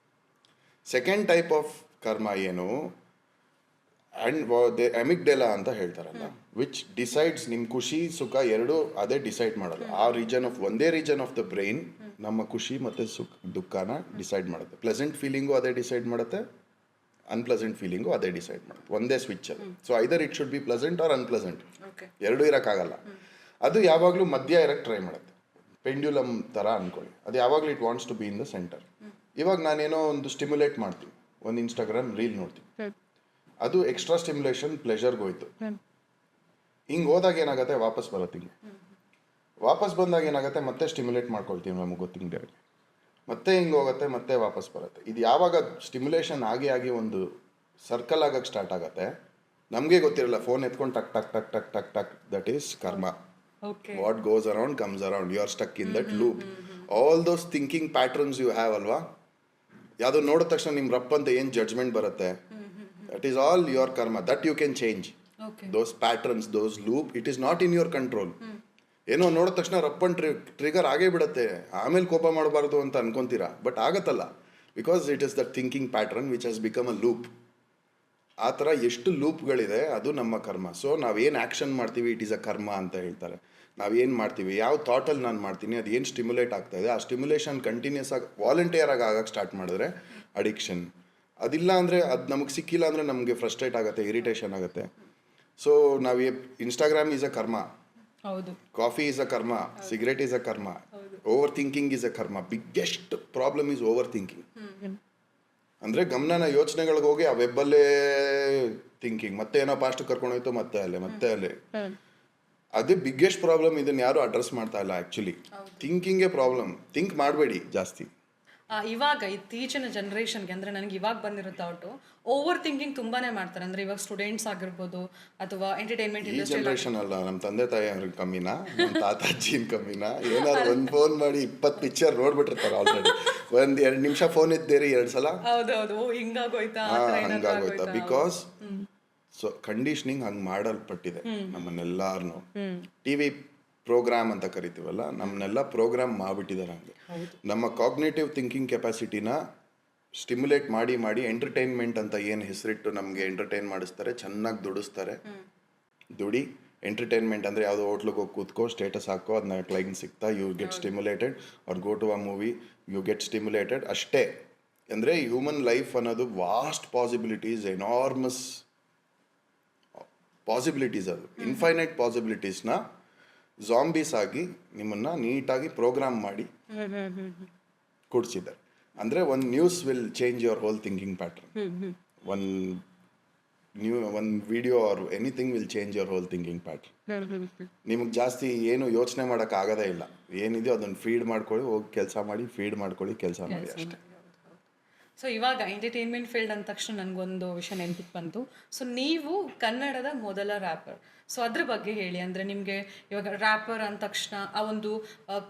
Second type of karma ಏನು, ಆ್ಯಂಡ್ ಅಮಿಗ್ಡೆಲಾ ಅಂತ ಹೇಳ್ತಾರಲ್ಲ, ವಿಚ್ ಡಿಸೈಡ್ಸ್ ನಿಮ್ಮ ಖುಷಿ ಸುಖ ಎರಡೂ ಅದೇ ಡಿಸೈಡ್ ಮಾಡಲ್ಲ. ಆ ಒಂದೇ ರೀಜನ್ ಆಫ್ ದ ಬ್ರೈನ್ ನಮ್ಮ ಖುಷಿ ಮತ್ತು ದುಃಖನ ಡಿಸೈಡ್ ಮಾಡುತ್ತೆ. ಪ್ಲೆಸೆಂಟ್ ಫೀಲಿಂಗು ಅದೇ ಡಿಸೈಡ್ ಮಾಡುತ್ತೆ, ಅನ್ಪ್ಲೆಸೆಂಟ್ ಫೀಲಿಂಗು ಅದೇ ಡಿಸೈಡ್ ಮಾಡುತ್ತೆ. ಒಂದೇ ಸ್ವಿಚ್ ಅದು. So either it should be pleasant or unpleasant, ಎರಡೂ ಇರೋಕ್ಕಾಗಲ್ಲ. ಅದು ಯಾವಾಗಲೂ ಮಧ್ಯ ಇರೋಕ್ಕೆ ಟ್ರೈ ಮಾಡುತ್ತೆ. ಪೆಂಡ್ಯುಲಮ್ ಥರ ಅಂದ್ಕೊಳ್ಳಿ. ಅದು ಯಾವಾಗಲೂ it wants to be in the centre. ಇವಾಗ ನಾನೇನೋ ಒಂದು ಸ್ಟಿಮ್ಯುಲೇಟ್ ಮಾಡ್ತೀನಿ, ಒಂದು ಇನ್ಸ್ಟಾಗ್ರಾಮ್ ರೀಲ್ ನೋಡ್ತೀನಿ, ಅದು ಎಕ್ಸ್ಟ್ರಾ ಸ್ಟಿಮ್ಯುಲೇಷನ್ ಪ್ಲೆಷರ್ಗೆ ಹೋಯ್ತು. ಹಿಂಗೆ ಹೋದಾಗ ಏನಾಗುತ್ತೆ, ವಾಪಸ್ ಬರುತ್ತೆ. ಹಿಂಗೆ ವಾಪಸ್ ಬಂದಾಗ ಏನಾಗುತ್ತೆ, ಮತ್ತೆ ಸ್ಟಿಮ್ಯುಲೇಟ್ ಮಾಡ್ಕೊಳ್ತೀವಿ ನಮಗೆ ಗೊತ್ತಿಂಗ್ ಮತ್ತೆ ಹಿಂಗೆ ಹೋಗುತ್ತೆ, ಮತ್ತೆ ವಾಪಸ್ ಬರುತ್ತೆ. ಇದು ಯಾವಾಗ ಸ್ಟಿಮ್ಯುಲೇಷನ್ ಆಗಿ ಒಂದು ಸರ್ಕಲ್ ಆಗಕ್ಕೆ ಸ್ಟಾರ್ಟ್ ಆಗುತ್ತೆ, ನಮಗೆ ಗೊತ್ತಿರಲ್ಲ. ಫೋನ್ ಎತ್ಕೊಂಡು ಟಕ್ ಟಕ್ ಟಕ್ ಟಕ್ ಟಕ್ ಟಕ್, that is karma. What goes around comes around. You are stuck in that loop. All those thinking patterns you have ಅಲ್ವಾ, ಯಾವುದೋ ನೋಡಿದ ತಕ್ಷಣ ನಿಮ್ಮ ರಪ್ ಅಂತ ಏನು ಜಡ್ಜ್ಮೆಂಟ್ ಬರುತ್ತೆ, that is all your karma. That you can change. Those patterns, those loop, it is not in your control. ಏನೋ ನೋಡಿದ ತಕ್ಷಣ ರಪ್ಪನ್ ಟ್ರಿಗರ್ ಆಗೇ ಬಿಡುತ್ತೆ, ಆಮೇಲೆ ಕೋಪ ಮಾಡಬಾರ್ದು ಅಂತ ಅನ್ಕೊಂತೀರಾ, ಬಟ್ ಆಗತ್ತಲ್ಲ. Because it is that thinking pattern which has become a loop. ಆ ಥರ ಎಷ್ಟು ಲೂಪ್ಗಳಿದೆ, ಅದು ನಮ್ಮ ಕರ್ಮ. ಸೊ ನಾವೇನು ಆ್ಯಕ್ಷನ್ ಮಾಡ್ತೀವಿ, ಇಟ್ ಈಸ್ ಅ ಕರ್ಮ ಅಂತ ಹೇಳ್ತಾರೆ. ನಾವೇನು ಮಾಡ್ತೀವಿ, ಯಾವ ಥಾಟಲ್ಲಿ ನಾನು ಮಾಡ್ತೀನಿ, ಅದು ಏನು ಸ್ಟಿಮ್ಯುಲೇಟ್ ಆಗ್ತಾ ಇದೆ, ಆ ಸ್ಟಿಮ್ಯುಲೇಷನ್ ಕಂಟಿನ್ಯೂಸ್ ಆಗಿ ವಾಲಂಟಿಯರ್ ಆಗಕ್ಕೆ ಸ್ಟಾರ್ಟ್ ಮಾಡಿದ್ರೆ ಅಡಿಕ್ಷನ್. ಅದಿಲ್ಲ ಅಂದರೆ, ಅದು ನಮಗೆ ಸಿಕ್ಕಿಲ್ಲ ಅಂದರೆ ನಮಗೆ ಫ್ರಸ್ಟ್ರೇಟ್ ಆಗುತ್ತೆ, ಇರಿಟೇಷನ್ ಆಗುತ್ತೆ. ಸೊ ನಾವು ಇನ್ಸ್ಟಾಗ್ರಾಮ್ ಈಸ್ ಅ ಕರ್ಮ, ಕಾಫಿ ಈಸ್ ಅ ಕರ್ಮ, ಸಿಗರೇಟ್ ಈಸ್ ಅ ಕರ್ಮ, ಓವರ್ ಥಿಂಕಿಂಗ್ ಈಸ್ ಅ ಕರ್ಮ. Biggest problem is over thinking. ಅಂದರೆ ಗಮನನ ಯೋಚನೆಗಳಿಗೆ ಹೋಗಿ ಆ ವೆಬ್ಬಲ್ಲೇ ಥಿಂಕಿಂಗ್, ಮತ್ತೆ ಏನೋ ಪಾಸ್ಟ್ ಕರ್ಕೊಂಡೋಯ್ತು, ಮತ್ತೆ ಅಲ್ಲೇ. ಅದೇ ಬಿಗ್ಗೆಸ್ಟ್ ಪ್ರಾಬ್ಲಮ್. ಇದನ್ನು ಯಾರು ಅಡ್ರೆಸ್ ಮಾಡ್ತಾ ಇಲ್ಲ ಆ್ಯಕ್ಚುಲಿ. ಥಿಂಕಿಂಗೇ ಪ್ರಾಬ್ಲಮ್. ಥಿಂಕ್ ಮಾಡಬೇಡಿ ಜಾಸ್ತಿ. ಇವಾಗ ಇತ್ತೀಚಿನ ಜನ್ರೇಷನ್ಗೆ, ಅಂದರೆ ನನಗೆ ಇವಾಗ ಬಂದಿರೋ ಥಾಟು, ಓವರ್ ಥಿಂಕಿಂಗ್ ತುಂಬಾನೇ ಮಾಡ್ತಾರೆ. ಅಂದರೆ ಇವಾಗ ಸ್ಟೂಡೆಂಟ್ಸ್ ಆಗಿರ್ಬೋದು ಅಥವಾ ಎಂಟರ್ಟೈನ್ಮೆಂಟ್ ಇಂಡಸ್ಟ್ರಿ. ಜನರೇಷನ್ ಅಲ್ಲ, ನಮ್ಮ ತಂದೆ ತಾಯಿ ಅವ್ರಿಗೆ ಕಮ್ಮಿನಾ, ನಮ್ಮ ತಾತ ಅಜ್ಜಿನ ಕಮ್ಮಿನಾ? ಏನಾದ್ರು ಒಂದು ಫೋನ್ ಮಾಡಿ 20 ಪಿಕ್ಚರ್ ನೋಡ್ಬಿಟ್ಟಿರ್ತಾರೆ ಆಲ್ರೆಡಿ. 1-2 ನಿಮಿಷ ಫೋನ್ ಇದ್ದೇರಿ 2 ಸಲ. ಹೌದೌದು, ಹಿಂಗಾಗೋಯ್ತಾ. ಬಿಕಾಸ್ ಸೊ ಕಂಡೀಷನಿಂಗ್ ಹಂಗೆ ಮಾಡಲ್ಪಟ್ಟಿದೆ ನಮ್ಮನ್ನೆಲ್ಲಾರನು. ಟಿವಿ ಪ್ರೋಗ್ರಾಮ್ ಅಂತ ಕರಿತೀವಲ್ಲ, ನಮ್ಮನ್ನೆಲ್ಲ ಪ್ರೋಗ್ರಾಮ್ ಮಾಡಿಬಿಟ್ಟಿದ್ದಾರೆ ಹಂಗೆ. ನಮ್ಮ ಕಾಗ್ನೇಟಿವ್ ಥಿಂಕಿಂಗ್ ಕೆಪಾಸಿಟಿನ ಸ್ಟಿಮ್ಯುಲೇಟ್ ಮಾಡಿ ಎಂಟರ್ಟೈನ್ಮೆಂಟ್ ಅಂತ ಏನು ಹೆಸರಿಟ್ಟು ನಮಗೆ ಎಂಟರ್ಟೈನ್ ಮಾಡಿಸ್ತಾರೆ, ಚೆನ್ನಾಗಿ ದುಡಿಸ್ತಾರೆ. ದುಡಿ ಎಂಟರ್ಟೈನ್ಮೆಂಟ್ ಅಂದರೆ ಯಾವುದೋ ಹೋಟ್ಲಿಗೆ ಹೋಗಿ ಕೂತ್ಕೋ, ಸ್ಟೇಟಸ್ ಹಾಕೋ, ಅದನ್ನ ಕ್ಲೈಂಟ್ ಸಿಗ್ತಾ, you get stimulated, or go to a movie, you get stimulated ಅಷ್ಟೇ. ಅಂದರೆ ಹ್ಯೂಮನ್ ಲೈಫ್ ಅನ್ನೋದು ವಾಸ್ಟ್ ಪಾಸಿಬಿಲಿಟೀಸ್, ಎನಾರ್ಮಸ್ ಪಾಸಿಬಿಲಿಟೀಸ್, ಅದು ಇನ್ಫೈನೈಟ್ ಪಾಸಿಬಿಲಿಟೀಸ್ನ ಝಾಂಬೀಸ್ ಆಗಿ ನಿಮ್ಮನ್ನು ನೀಟಾಗಿ ಪ್ರೋಗ್ರಾಮ್ ಮಾಡಿ ಕೊಡಿಸಿದ್ದಾರೆ. ಅಂದರೆ ಒಂದು news will change your whole thinking pattern. ಒಂದು video or anything will change your whole thinking pattern. ನಿಮಗೆ ಜಾಸ್ತಿ ಏನು ಯೋಚನೆ ಮಾಡೋಕ್ಕೆ ಆಗೋದೇ ಇಲ್ಲ. ಏನಿದೆಯೋ ಅದನ್ನು ಫೀಡ್ ಮಾಡ್ಕೊಳ್ಳಿ, ಹೋಗಿ ಕೆಲಸ ಮಾಡಿ, ಫೀಡ್ ಮಾಡ್ಕೊಳ್ಳಿ, ಕೆಲಸ ಮಾಡಿ ಅಷ್ಟೇ. ಸೊ ಇವಾಗ ಎಂಟರ್ಟೈನ್ಮೆಂಟ್ ಫೀಲ್ಡ್ ಅಂದ ತಕ್ಷಣ ನನಗೊಂದು ವಿಷಯ ನೆನಪಿಗೆ ಬಂತು. ಸೊ ನೀವು ಕನ್ನಡದ ಮೊದಲ ರ್ಯಾಪರ್. ಸೊ ಅದ್ರ ಬಗ್ಗೆ ಹೇಳಿ. ಅಂದರೆ ನಿಮಗೆ ಇವಾಗ ರ್ಯಾಪರ್ ಅಂದ ತಕ್ಷಣ ಆ ಒಂದು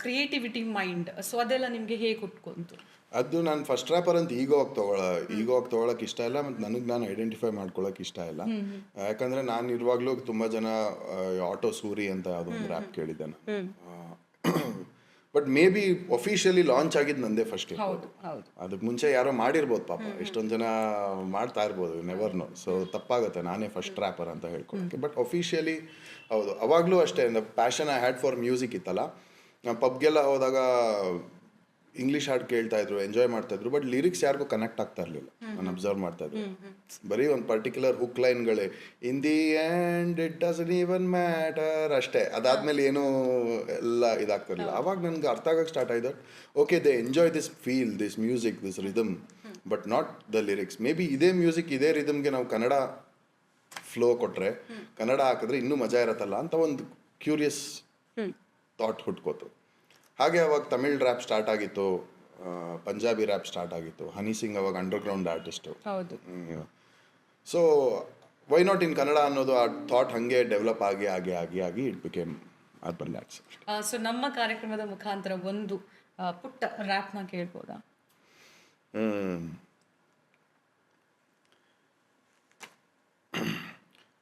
ಕ್ರಿಯೇಟಿವಿಟಿ ಮೈಂಡ್, ಸೊ ಅದೆಲ್ಲ ನಿಮಗೆ ಹೇಗೆ ಹುಟ್ಕೊಂತು? ಅದು ನಾನು ಫಸ್ಟ್ ರ್ಯಾಪರ್ ಅಂತ ಈಗೋ ತೊಗೊಳಕ್ಕೆ ಇಷ್ಟ ಇಲ್ಲ, ಮತ್ತು ನನಗೆ ನಾನು ಐಡೆಂಟಿಫೈ ಮಾಡ್ಕೊಳ್ಳೋಕೆ ಇಷ್ಟ ಇಲ್ಲ. ಯಾಕಂದರೆ ನಾನು ಇರುವಾಗಲೂ ತುಂಬ ಜನ ಆಟೋ ಸೂರಿ ಅಂತ ಯಾವುದೋ ಒಂದು ರ್ಯಾಪ್ ಕೇಳಿದ್ದೆ ನಾನು. But may be officially launch ಆಗಿದ್ದು ನಂದೇ ಫಸ್ಟ್. ಅದಕ್ಕೆ ಮುಂಚೆ ಯಾರೋ ಮಾಡಿರ್ಬೋದು ಪಾಪ, ಎಷ್ಟೊಂದು ಜನ ಮಾಡ್ತಾ ಇರ್ಬೋದು, ನೆವರ್ ನೋ. ಸೊ ತಪ್ಪಾಗುತ್ತೆ ನಾನೇ ಫಸ್ಟ್ ರ್ಯಾಪರ್ ಅಂತ ಹೇಳ್ಕೊಳಕ್ಕೆ. ಬಟ್ ಅಫಿಷಿಯಲಿ ಹೌದು, ಅವಾಗಲೂ ಅಷ್ಟೇ. Passion I had for music ಇತ್ತಲ್ಲ. ನಾನು ಪಬ್ಗೆಲ್ಲ ಹೋದಾಗ ಇಂಗ್ಲೀಷ್ ಹಾಡು ಕೇಳ್ತಾ ಇದ್ರು, ಎಂಜಾಯ್ ಮಾಡ್ತಾ ಇದ್ರು, ಬಟ್ ಲಿರಿಕ್ಸ್ ಯಾರಿಗೂ ಕನೆಕ್ಟ್ ಆಗ್ತಾ ಇರಲಿಲ್ಲ. ನಾನು ಅಬ್ಸರ್ವ್ ಮಾಡ್ತಾ ಇದ್ದೆ, ಬರೀ ಒಂದು ಪರ್ಟಿಕ್ಯುಲರ್ ಹುಕ್ ಲೈನ್ಗಳೇ, in the end it doesn't even matter ಅಷ್ಟೇ. ಅದಾದ್ಮೇಲೆ ಏನೂ ಎಲ್ಲ ಇದಾಗ್ತಿರಲಿಲ್ಲ. ಅವಾಗ ನನಗೆ ಅರ್ಥ ಆಗಕ್ಕೆ ಸ್ಟಾರ್ಟ್ ಆಯ್ತು, okay they enjoy this feel, this music, this rhythm, but not the lyrics. May be ಇದೇ ಮ್ಯೂಸಿಕ್, ಇದೇ ರಿದಮ್ಗೆ ನಾವು ಕನ್ನಡ ಫ್ಲೋ ಕೊಟ್ಟರೆ, ಕನ್ನಡ ಹಾಕಿದ್ರೆ ಇನ್ನೂ ಮಜಾ ಇರತ್ತಲ್ಲ ಅಂತ ಒಂದು ಕ್ಯೂರಿಯಸ್ ಥಾಟ್ ಹುಟ್ಕೋತು. ಹಾಗೆ ಅವಾಗ ತಮಿಳ್ ರ್ಯಾಪ್ ಸ್ಟಾರ್ಟ್ ಆಗಿತ್ತು. ಪಂಜಾಬಿ ರ್ಯಾಪ್ ಸ್ಟಾರ್ಟ್ ಆಗಿತ್ತು. ಹನಿ ಸಿಂಗ್ ಅವಾಗ ಅಂಡರ್ಗ್ರೌಂಡ್ ಆರ್ಟಿಸ್ಟು. ಹೌದು. So why not in Kannada ಅನ್ನೋದು ಆ ಥಾಟ್ ಹಾಗೆ ಡೆವಲಪ್ ಆಗಿ it became urban lads. So ನಮ್ಮ ಕಾರ್ಯಕ್ರಮದ ಮುಖಾಂತರ ಒಂದು ಪುಟ್ಟ ರ್ಯಾಪ್ನ ಕೇಳ್ಬೋದಾ?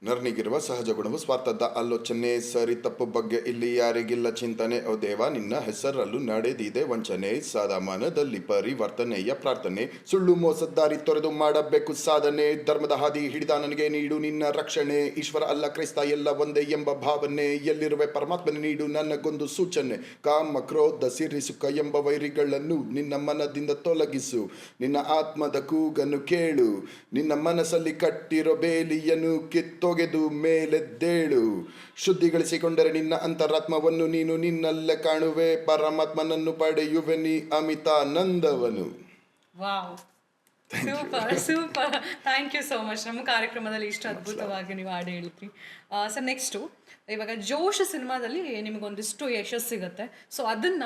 ನರ್ನಿಗಿರುವ ಸಹಜ ಗುಣವು ಸ್ವಾರ್ಥದ ಆಲೋಚನೆ, ಸರಿ ತಪ್ಪು ಬಗ್ಗೆ ಇಲ್ಲಿ ಯಾರಿಗಿಲ್ಲ ಚಿಂತನೆ. ಓ ದೇವ ನಿನ್ನ ಹೆಸರಲ್ಲೂ ನಡೆದಿದೆ ವಂಚನೆ, ಸದಾ ಮನದಲ್ಲಿ ಪರಿವರ್ತನೆಯ ಪ್ರಾರ್ಥನೆ. ಸುಳ್ಳು ಮೋಸದಾರಿ ತೊರೆದು ಮಾಡಬೇಕು ಸಾಧನೆ, ಧರ್ಮದ ಹಾದಿ ಹಿಡಿದ ನನಗೆ ನೀಡು ನಿನ್ನ ರಕ್ಷಣೆ. ಈಶ್ವರ ಅಲ್ಲ ಕ್ರೈಸ್ತ ಎಲ್ಲ ಒಂದೇ ಎಂಬ ಭಾವನೆ, ಎಲ್ಲಿರುವೆ ಪರಮಾತ್ಮನೆ ನೀಡು ನನಗೊಂದು ಸೂಚನೆ. ಕಾಮ ಕ್ರೋಧ ಸಿರಿ ಸುಖ ಎಂಬ ವೈರಿಗಳನ್ನು ನಿನ್ನ ಮನದಿಂದ ತೊಲಗಿಸು, ನಿನ್ನ ಆತ್ಮದ ಕೂಗನ್ನು ಕೇಳು, ನಿನ್ನ ಮನಸ್ಸಲ್ಲಿ ಕಟ್ಟಿರೋ ಬೇಲಿಯನ್ನು ಕಿತ್ತೊಗೆದು ಮೇಲೆದ್ದೇಳು. ಶುದ್ಧಿಗಳಿಸಿಕೊಂಡರೆ ನಿನ್ನ ಅಂತರಾತ್ಮವನ್ನು ನೀನು ನಿನ್ನಲ್ಲೇ ಕಾಣುವೆ, ಪರಮಾತ್ಮನನ್ನು ಪಡೆಯುವೆ ನೀ ಅಮಿತಾನಂದವನು. Wow, super super, thank you so much. ನಮ್ಮ ಕಾರ್ಯಕ್ರಮದಲ್ಲಿ ಇಷ್ಟು ಅದ್ಭುತವಾಗಿ ನೀವು ಹಾಡು ಹೇಳಿದ್ರಿ. ಸರ್ ನೆಕ್ಸ್ಟು, ಇವಾಗ ಜೋಶ್ ಸಿನಿಮಾದಲ್ಲಿ ನಿಮಗೊಂದಿಷ್ಟು ಯಶಸ್ಸು ಸಿಗುತ್ತೆ. ಸೊ ಅದನ್ನ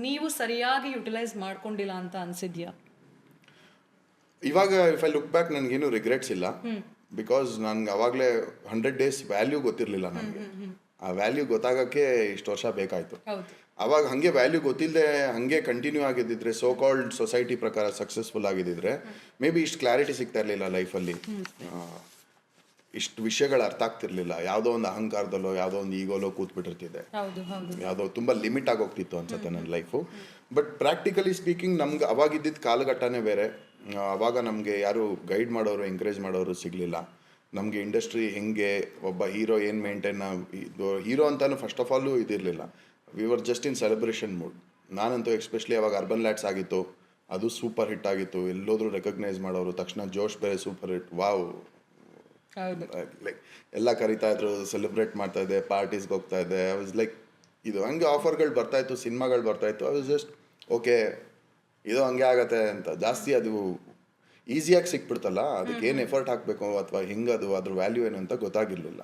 ನೀವು ಸರಿಯಾಗಿ ಯುಟಿಲೈಸ್ ಮಾಡ್ಕೊಂಡಿಲ್ಲ ಅಂತ ಅನ್ಸಿದ್ಯಾ? ಇವಾಗ ಇಫ್ ಐ ಲುಕ್ ಬ್ಯಾಕ್ ನನಗೇನು ರಿಗ್ರೆಟ್ಸ್ ಇಲ್ಲ. ಬಿಕಾಸ್ ನನ್ಗೆ ಅವಾಗಲೇ 100 days ವ್ಯಾಲ್ಯೂ ಗೊತ್ತಿರಲಿಲ್ಲ ನನಗೆ. ಆ ವ್ಯಾಲ್ಯೂ ಗೊತ್ತಾಗೋಕ್ಕೆ ಇಷ್ಟು ವರ್ಷ ಬೇಕಾಯಿತು. ಅವಾಗ ಹಾಗೆ ವ್ಯಾಲ್ಯೂ ಗೊತ್ತಿಲ್ಲದೆ ಹಾಗೆ ಕಂಟಿನ್ಯೂ ಆಗಿದ್ದಿದ್ರೆ, ಸೋ ಕಾಲ್ಡ್ ಸೊಸೈಟಿ ಪ್ರಕಾರ ಸಕ್ಸಸ್ಫುಲ್ ಆಗಿದ್ದಿದ್ರೆ ಮೇ ಬಿ ಇಷ್ಟು ಕ್ಲಾರಿಟಿ ಸಿಗ್ತಾ ಇರಲಿಲ್ಲ ಲೈಫಲ್ಲಿ, ಇಷ್ಟು ವಿಷಯಗಳು ಅರ್ಥ ಆಗ್ತಿರ್ಲಿಲ್ಲ. ಯಾವುದೋ ಒಂದು ಅಹಂಕಾರದಲ್ಲೋ ಯಾವುದೋ ಒಂದು ಈಗೋಲೋ ಕೂತ್ಬಿಟ್ಟಿರ್ತಿದ್ದೆ, ಯಾವುದೋ ತುಂಬ ಲಿಮಿಟ್ ಆಗೋಗ್ತಿತ್ತು ಅನ್ಸುತ್ತೆ ನನ್ನ ಲೈಫು. ಬಟ್ ಪ್ರಾಕ್ಟಿಕಲಿ ಸ್ಪೀಕಿಂಗ್ ನಮ್ಗೆ ಅವಾಗಿದ್ದಿದ್ದು ಕಾಲಘಟ್ಟನೇ ಬೇರೆ. ಆವಾಗ ನಮಗೆ ಯಾರು ಗೈಡ್ ಮಾಡೋರು, ಎಂಕರೇಜ್ ಮಾಡೋರು ಸಿಗಲಿಲ್ಲ. ನಮಗೆ ಇಂಡಸ್ಟ್ರಿ ಹೆಂಗೆ, ಒಬ್ಬ ಹೀರೋ ಏನು ಮೇಂಟೈನ್, ಇದು ಹೀರೋ ಅಂತಾನು ಫಸ್ಟ್ ಆಫ್ ಆಲು ಇದಿರಲಿಲ್ಲ. We were just in celebration mood. ನಾನಂತೂ ಎಸ್ಪೆಷಲಿ ಅವಾಗ ಅರ್ಬನ್ ಲ್ಯಾಡ್ಸ್ ಆಗಿತ್ತು, ಅದು ಸೂಪರ್ ಹಿಟ್ ಆಗಿತ್ತು. ಎಲ್ಲೋದ್ರೂ ರೆಕಗ್ನೈಸ್ ಮಾಡೋರು, ತಕ್ಷಣ ಜೋಶ್ ಬೇರೆ ಸೂಪರ್ ಹಿಟ್, ವಾವ್, ಲೈಕ್ ಎಲ್ಲ ಕರಿತಾ ಇದ್ರು, ಸೆಲೆಬ್ರೇಟ್ ಮಾಡ್ತಾ ಇದ್ದೆ, ಪಾರ್ಟೀಸ್ಗೆ ಹೋಗ್ತಾ ಇದ್ದೆ. ಐ ವಾಸ್ ಲೈಕ್, ಇದು ಹಂಗೆ ಆಫರ್ಗಳು ಬರ್ತಾಯಿತ್ತು, ಸಿನಿಮಾಗಳು ಬರ್ತಾಯಿತ್ತು. ಐ ವಾಸ್ ಜಸ್ಟ್ ಓಕೆ, ಇದು ಹಂಗೆ ಆಗತ್ತೆ ಅಂತ. ಜಾಸ್ತಿ ಅದು ಈಸಿಯಾಗಿ ಸಿಕ್ಬಿಡ್ತಲ್ಲ, ಅದಕ್ಕೆ ಏನು ಎಫರ್ಟ್ ಹಾಕಬೇಕು ಅಥವಾ ಹೆಂಗದು ಅದ್ರ ವ್ಯಾಲ್ಯೂ ಏನು ಅಂತ ಗೊತ್ತಾಗಿರ್ಲಿಲ್ಲ.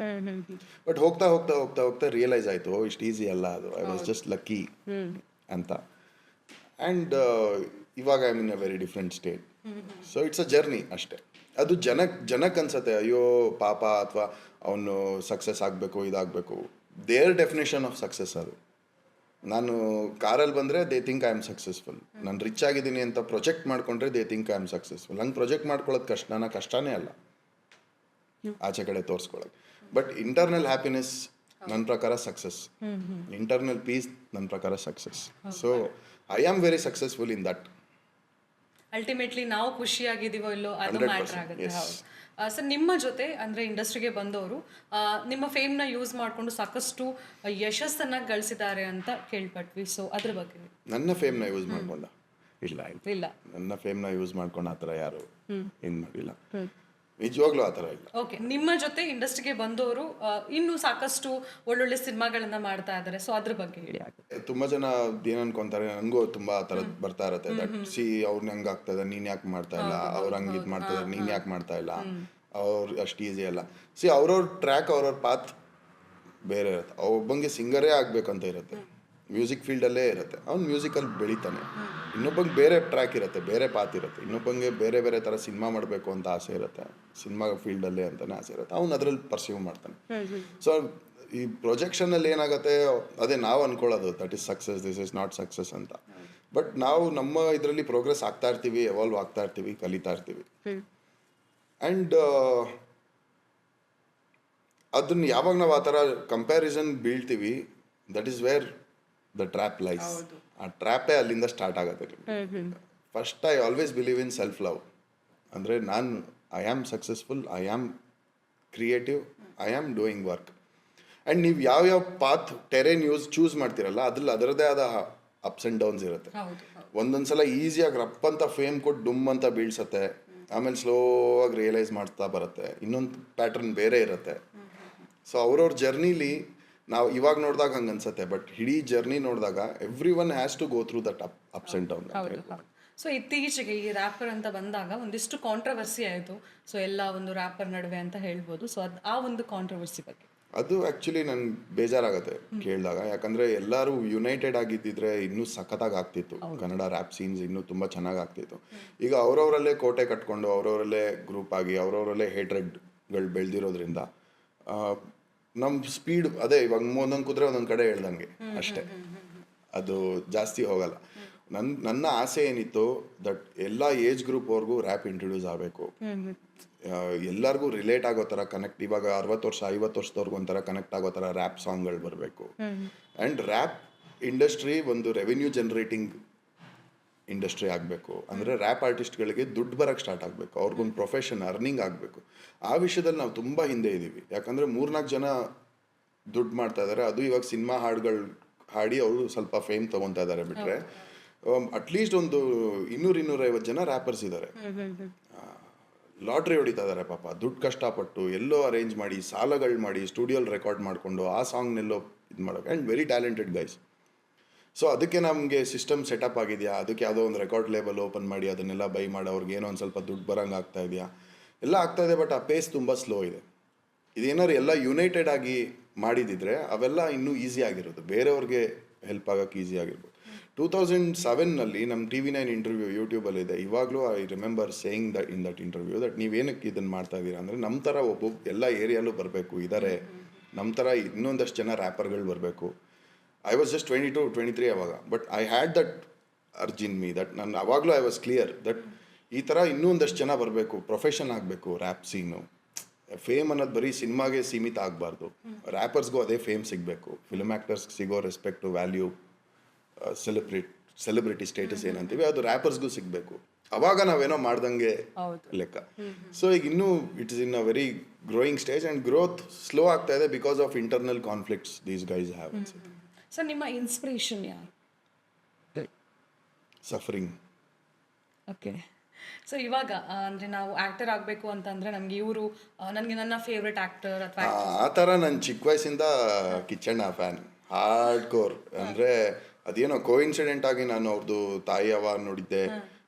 ಬಟ್ ಹೋಗ್ತಾ ಹೋಗ್ತಾ ಹೋಗ್ತಾ ಹೋಗ್ತಾ ರಿಯಲೈಸ್ ಆಯಿತು, ಇಷ್ಟು ಈಸಿ ಅಲ್ಲ ಅದು. ಐ ವಾಸ್ ಜಸ್ಟ್ ಲಕ್ಕಿ ಅಂತ. ಆ್ಯಂಡ್ ಇವಾಗ I mean a very different state. So it's a journey ಅಷ್ಟೇ. ಅದು ಜನಕ್ಕೆ ಅನ್ಸತ್ತೆ ಅಯ್ಯೋ ಪಾಪ, ಅಥವಾ ಅವನು ಸಕ್ಸಸ್ ಆಗಬೇಕು, ಇದಾಗಬೇಕು. ದೇರ್ ಡೆಫಿನೇಷನ್ ಆಫ್ ಸಕ್ಸಸ್ ಅದು. ನಾನು ಕಾರಲ್ಲಿ ಬಂದರೆ they think I am successful. ನಾನು ರಿಚ್ ಆಗಿದ್ದೀನಿ ಅಂತ ಪ್ರೊಜೆಕ್ಟ್ ಮಾಡ್ಕೊಂಡ್ರೆ they think I am successful. ಹಂಗೆ ಪ್ರೊಜೆಕ್ಟ್ ಮಾಡ್ಕೊಳ್ಳೋದು ಕಷ್ಟನೇ ಅಲ್ಲ ಆಚೆ ಕಡೆ ತೋರಿಸ್ಕೊಳ್ಳೋದು. ಬಟ್ ಇಂಟರ್ನಲ್ ಹ್ಯಾಪಿನೆಸ್ ನನ್ನ ಪ್ರಕಾರ ಸಕ್ಸಸ್, ಇಂಟರ್ನಲ್ ಪೀಸ್ ನನ್ನ ಪ್ರಕಾರ success. So I am very successful in that. Ultimately ನಾವು ಖುಷಿಯಾಗಿದ್ದೀವೋ ಇಲ್ಲೋ ಅದು ಮ್ಯಾಟರ್ ಆಗುತ್ತೆ. ಸರ್ ನಿಮ್ಮ ಜೊತೆ ಅಂದರೆ ಇಂಡಸ್ಟ್ರಿಗೆ ಬಂದವರು ನಿಮ್ಮ ಫೇಮ್ನ ಯೂಸ್ ಮಾಡಿಕೊಂಡು ಸಾಕಷ್ಟು ಯಶಸ್ಸನ್ನು ಗಳಿಸಿದ್ದಾರೆ ಅಂತ ಕೇಳ್ಪಟ್ವಿ. ಸೊ ಅದ್ರ ಬಗ್ಗೆ ನನ್ನ ಫೇಮ್ನ ಯೂಸ್ ಮಾಡ್ಕೊಂಡ ಇಲ್ಲ, ನನ್ನ ಫೇಮ್ನ ಯೂಸ್ ಮಾಡ್ಕೊಂಡು ಆ ಥರ ಯಾರು ಏನು ಮಾಡಿಲ್ಲ, ನಿಜವಾಗ್ಲೂ ಆ ಥರ ಇಲ್ಲ. ಓಕೆ, ನಿಮ್ಮ ಜೊತೆ ಇಂಡಸ್ಟ್ರಿಗೆ ಬಂದವರು ಇನ್ನೂ ಸಾಕಷ್ಟು ಒಳ್ಳೊಳ್ಳೆ ಸಿನಿಮಾಗಳನ್ನ ಮಾಡ್ತಾ ಇದ್ದಾರೆ. ಸೊ ಅದ್ರ ಬಗ್ಗೆ ಹೇಳಿ. ತುಂಬ ಜನ ಏನು ಅನ್ಕೊಂತಾರೆ, ನನಗೂ ತುಂಬ ಆ ಥರದ್ದು ಬರ್ತಾ ಇರತ್ತೆ. ದಟ್ ಸಿ ಅವ್ರನ್ನ ಹೆಂಗೆ ಆಗ್ತದೆ, ನೀನು ಯಾಕೆ ಮಾಡ್ತಾ ಇಲ್ಲ, ಅವ್ರು ಹಂಗೆ ಇದು ಮಾಡ್ತಾ ಇದ್ದಾರೆ, ನೀನು ಯಾಕೆ ಮಾಡ್ತಾ ಇಲ್ಲ, ಅವ್ರು ಅಷ್ಟು ಈಸಿ ಅಲ್ಲ. ಸಿ ಅವ್ರವ್ರ ಟ್ರ್ಯಾಕ್, ಅವ್ರವ್ರ ಪಾತ್ ಬೇರೆ ಇರುತ್ತೆ. ಒಬ್ಬಂಗೆ ಸಿಂಗರೇ ಆಗಬೇಕಂತ ಇರುತ್ತೆ, ಮ್ಯೂಸಿಕ್ ಫೀಲ್ಡಲ್ಲೇ ಇರುತ್ತೆ, ಅವ್ನು ಮ್ಯೂಸಿಕಲ್ಲಿ ಬೆಳಿತಾನೆ. ಇನ್ನೊಬ್ಬಂಗೆ ಬೇರೆ ಟ್ರ್ಯಾಕ್ ಇರುತ್ತೆ, ಬೇರೆ ಪಾತ್ ಇರುತ್ತೆ. ಇನ್ನೊಬ್ಬಂಗೆ ಬೇರೆ ಬೇರೆ ಥರ ಸಿನಿಮಾ ಮಾಡಬೇಕು ಅಂತ ಆಸೆ ಇರುತ್ತೆ, ಸಿನಿಮಾ ಫೀಲ್ಡಲ್ಲೇ ಅಂತಲೇ ಆಸೆ ಇರುತ್ತೆ, ಅವ್ನು ಅದರಲ್ಲಿ ಪರ್ಸ್ಯೂ ಮಾಡ್ತಾನೆ. ಸೊ ಈ ಪ್ರೊಜೆಕ್ಷನಲ್ಲಿ ಏನಾಗುತ್ತೆ, ಅದೇ ನಾವು ಅನ್ಕೊಳ್ಳೋದು that is success, this is not success ಅಂತ. ಬಟ್ ನಾವು ನಮ್ಮ ಇದರಲ್ಲಿ ಪ್ರೋಗ್ರೆಸ್ ಆಗ್ತಾ ಇರ್ತೀವಿ, ಎವಾಲ್ವ್ ಆಗ್ತಾ ಇರ್ತೀವಿ, ಕಲಿತಾ ಇರ್ತೀವಿ. ಆ್ಯಂಡ್ ಅದನ್ನ ಯಾವಾಗ ನಾವು ಆ ಥರ ಕಂಪ್ಯಾರಿಸನ್ ಬೀಳ್ತೀವಿ, that is where the trap lies. ಆ ಟ್ರ್ಯಾಪೇ ಅಲ್ಲಿಂದ ಸ್ಟಾರ್ಟ್ ಆಗುತ್ತೆ. First I always believe in self love. ಅಂದರೆ I am successful, I am creative, I am doing work. And ನೀವು ಯಾವ್ಯಾವ ಪಾತ್ ಟೆರೇನ್ ಚೂಸ್ ಮಾಡ್ತೀರಲ್ಲ, ಅದ್ರಲ್ಲಿ ಅದರದೇ ಆದ ಅಪ್ಸ್ ಆ್ಯಂಡ್ ಡೌನ್ಸ್ ಇರುತ್ತೆ. ಒಂದೊಂದ್ಸಲ ಈಸಿಯಾಗಿ ರಪ್ ಅಂತ ಫೇಮ್ ಕೊಟ್ಟು ಡುಮ್ ಅಂತ ಬೀಳ್ಸತ್ತೆ, ಆಮೇಲೆ ಸ್ಲೋ ಆಗಿ ರಿಯಲೈಸ್ ಮಾಡ್ತಾ ಬರುತ್ತೆ, ಇನ್ನೊಂದು ಪ್ಯಾಟ್ರನ್ ಬೇರೆ ಇರುತ್ತೆ. ಸೊ ಅವ್ರವ್ರ ಜರ್ನಿಲಿ ನಾವು ಇವಾಗ ನೋಡಿದಾಗ ಹಂಗೆ ಅನ್ಸುತ್ತೆ, ಬಟ್ ಇಡೀ ಜರ್ನಿ ನೋಡಿದಾಗ every one has to go through that ups and down. So ಇತ್ತೀಚೆಗೆ ಈ ರ್ಯಾಪರ್ ಅಂತ ಬಂದಾಗ ಒಂದಿಷ್ಟು ಕಾಂಟ್ರವರ್ಸಿ ಆಯಿತು. ಸೊ ಎಲ್ಲ ಒಂದು ರ್ಯಾಪರ್ ನಡುವೆ ಅಂತ ಹೇಳ್ಬೋದು. ಸೊ ಆ ಒಂದು ಕಾಂಟ್ರವರ್ಸಿ ಬಗ್ಗೆ ಅದು ಆ್ಯಕ್ಚುಲಿ ನನ್ಗೆ ಬೇಜಾರಾಗುತ್ತೆ ಕೇಳಿದಾಗ, ಯಾಕಂದರೆ ಎಲ್ಲರೂ ಯುನೈಟೆಡ್ ಆಗಿದ್ದಿದ್ರೆ ಇನ್ನೂ ಸಖತ್ತಾಗಿ ಆಗ್ತಿತ್ತು, ಕನ್ನಡ ರ್ಯಾಪ್ ಸೀನ್ಸ್ ಇನ್ನೂ ತುಂಬ ಚೆನ್ನಾಗಿ ಆಗ್ತಿತ್ತು. ಈಗ ಅವರವರಲ್ಲೇ ಕೋಟೆ ಕಟ್ಕೊಂಡು ಅವರವರಲ್ಲೇ ಗ್ರೂಪ್ ಆಗಿ ಅವರವರಲ್ಲೇ ಹೇಟ್ರೆಡ್ಗಳು ಬೆಳೆದಿರೋದ್ರಿಂದ ನಮ್ಮ ಸ್ಪೀಡ್ ಅದೇ ಇವಾಗ ಒಂದೊಂದು ಕುದುರೆ ಒಂದೊಂದು ಕಡೆ ಹೇಳ್ದಂಗೆ ಅಷ್ಟೇ, ಅದು ಜಾಸ್ತಿ ಹೋಗಲ್ಲ. ನನ್ನ ಆಸೆ ಏನಿತ್ತು ದಟ್ ಎಲ್ಲ ಏಜ್ ಗ್ರೂಪ್ವರೆಗೂ ರ್ಯಾಪ್ ಇಂಟ್ರೊಡ್ಯೂಸ್ ಆಗಬೇಕು, ಎಲ್ಲರಿಗೂ ರಿಲೇಟ್ ಆಗೋ ಥರ ಕನೆಕ್ಟ್, ಇವಾಗ 60 ವರ್ಷ 50 ವರ್ಷದವ್ರಿಗೂ ಒಂಥರ ಕನೆಕ್ಟ್ ಆಗೋ ಥರ ರ್ಯಾಪ್ ಸಾಂಗ್ಗಳು ಬರಬೇಕು. ಆ್ಯಂಡ್ ರ್ಯಾಪ್ ಇಂಡಸ್ಟ್ರಿ ಒಂದು ರೆವಿನ್ಯೂ ಜನರೇಟಿಂಗ್ ಇಂಡಸ್ಟ್ರಿ ಆಗಬೇಕು. ಅಂದರೆ ರ್ಯಾಪ್ ಆರ್ಟಿಸ್ಟ್ಗಳಿಗೆ ದುಡ್ಡು ಬರೋಕ್ಕೆ ಸ್ಟಾರ್ಟ್ ಆಗಬೇಕು, ಅವ್ರಿಗೊಂದು ಪ್ರೊಫೆಷನ್ ಅರ್ನಿಂಗ್ ಆಗಬೇಕು. ಆ ವಿಷಯದಲ್ಲಿ ನಾವು ತುಂಬ ಹಿಂದೆ ಇದ್ದೀವಿ. ಯಾಕಂದರೆ 3-4 ಜನ ದುಡ್ಡು ಮಾಡ್ತಾ ಇದ್ದಾರೆ, ಅದು ಇವಾಗ ಸಿನಿಮಾ ಹಾಡುಗಳು ಹಾಡಿ ಅವರು ಸ್ವಲ್ಪ ಫೇಮ್ ತೊಗೊತಾ ಇದ್ದಾರೆ ಬಿಟ್ಟರೆ ಅಟ್ಲೀಸ್ಟ್ ಒಂದು 200-250 ಜನ ರ್ಯಾಪರ್ಸ್ ಇದ್ದಾರೆ. ಲಾಟ್ರಿ ಹೊಡಿತಾ ಇದ್ದಾರೆ ಪಾಪ, ದುಡ್ಡು ಕಷ್ಟಪಟ್ಟು ಎಲ್ಲೋ ಅರೇಂಜ್ ಮಾಡಿ ಸಾಲಗಳು ಮಾಡಿ ಸ್ಟುಡಿಯೋಲಿ ರೆಕಾರ್ಡ್ ಮಾಡಿಕೊಂಡು ಆ ಸಾಂಗ್ನೆಲ್ಲೋ ಇದು ಮಾಡೋಕೆ. And very talented guys. So ಅದಕ್ಕೆ ನಮಗೆ ಸಿಸ್ಟಮ್ ಸೆಟಪ್ ಆಗಿದೆಯಾ, ಅದಕ್ಕೆ ಯಾವುದೋ ಒಂದು ರೆಕಾರ್ಡ್ ಲೇಬಲ್ ಓಪನ್ ಮಾಡಿ ಅದನ್ನೆಲ್ಲ ಬೈ ಮಾಡಿ ಅವ್ರಿಗೆ ಏನೋ ಒಂದು ಸ್ವಲ್ಪ ದುಡ್ಡು ಬರೋಂಗೆ ಆಗ್ತಾ ಇದೆಯಾ, ಎಲ್ಲ ಆಗ್ತಾ ಇದೆ. ಬಟ್ ಆ ಪೇಸ್ ತುಂಬ ಸ್ಲೋ ಇದೆ. ಇದೇನಾದ್ರು ಎಲ್ಲ ಯುನೈಟೆಡ್ ಆಗಿ ಮಾಡಿದಿದ್ರೆ ಅವೆಲ್ಲ ಇನ್ನೂ ಈಸಿ ಆಗಿರೋದು, ಬೇರೆಯವ್ರಿಗೆ ಹೆಲ್ಪ್ ಆಗೋಕ್ಕೆ ಈಸಿ ಆಗಿರ್ಬೋದು. 2007ನಲ್ಲಿ ನಮ್ಮ TV9 ಇಂಟರ್ವ್ಯೂ ಯೂಟ್ಯೂಬಲ್ಲಿದೆ. ಇವಾಗಲೂ I remember saying that in that interview that ನೀವೇನಕ್ಕೆ ಇದನ್ನು ಮಾಡ್ತಾ ಇದ್ದೀರಾ ಅಂದರೆ, ನಮ್ಮ ಥರ ಎಲ್ಲ ಏರಿಯಲ್ಲೂ ಬರಬೇಕು ಇದ್ದಾರೆ, ನಮ್ಮ ಥರ ಇನ್ನೊಂದಷ್ಟು ಜನ ರ್ಯಾಪರ್ಗಳು ಬರಬೇಕು. ಐ ವಾಸ್ ಜಸ್ಟ್ 22-23 ಅವಾಗ. But I had that urge in me that ನಾನು ಅವಾಗಲೂ ಐ ವಾಸ್ ಕ್ಲಿಯರ್ ದಟ್ ಈ ಥರ ಇನ್ನೂ ಒಂದಷ್ಟು ಜನ ಬರಬೇಕು, ಪ್ರೊಫೆಷನ್ ಆಗಬೇಕು ರ್ಯಾಪ್ ಸೀನು. ಫೇಮ್ ಅನ್ನೋದು ಬರೀ ಸಿನಿಮಾಗೆ ಸೀಮಿತ ಆಗಬಾರ್ದು, ರ್ಯಾಪರ್ಸ್ಗೂ ಅದೇ ಫೇಮ್ ಸಿಗಬೇಕು, ಫಿಲ್ಮ್ ಆ್ಯಕ್ಟರ್ಸ್ಗೆ ಸಿಗೋ ರೆಸ್ಪೆಕ್ಟು, ವ್ಯಾಲ್ಯೂ, ಸೆಲೆಬ್ರಿಟಿ ಸ್ಟೇಟಸ್ ಏನಂತೀವಿ ಅದು ರ್ಯಾಪರ್ಸ್ಗೂ ಸಿಗಬೇಕು. ಅವಾಗ ನಾವೇನೋ ಮಾಡ್ದಂಗೆ ಲೆಕ್ಕ. ಸೊ ಈಗ ಇನ್ನೂ it is in a very growing stage and growth slow ಆಗ್ತಾ ಇದೆ because of internal conflicts these guys have. So ನಿಮ್ಮ ಇನ್ಸ್ಪಿರೇಷನ್ ಯಾರು? ಸಫರಿಂಗ್. ಓಕೆ. ಸೊ ಇವಾಗ ಅಂದರೆ ನಾವು ಆ್ಯಕ್ಟರ್ ಆಗಬೇಕು ಅಂತಂದರೆ ನಮಗೆ ಇವರು ನನಗೆ ನನ್ನ ಫೇವ್ರೆಟ್ ಆ್ಯಕ್ಟರ್ ಅಥವಾ ಆ ಥರ ನಾನು ಚಿಕ್ಕ ವಯಸ್ಸಿಂದ ಕಿಚ್ಚಣ್ಣ ಫ್ಯಾನ್, ಹಾರ್ಡ್ ಕೋರ್. ಅಂದರೆ ಅದೇನೋ ಕೋಇನ್ಸಿಡೆಂಟ್ ಆಗಿ ನಾನು ಅವ್ರದ್ದು ತಾಯಿ ಅವ ನೋಡಿದ್ದೆ,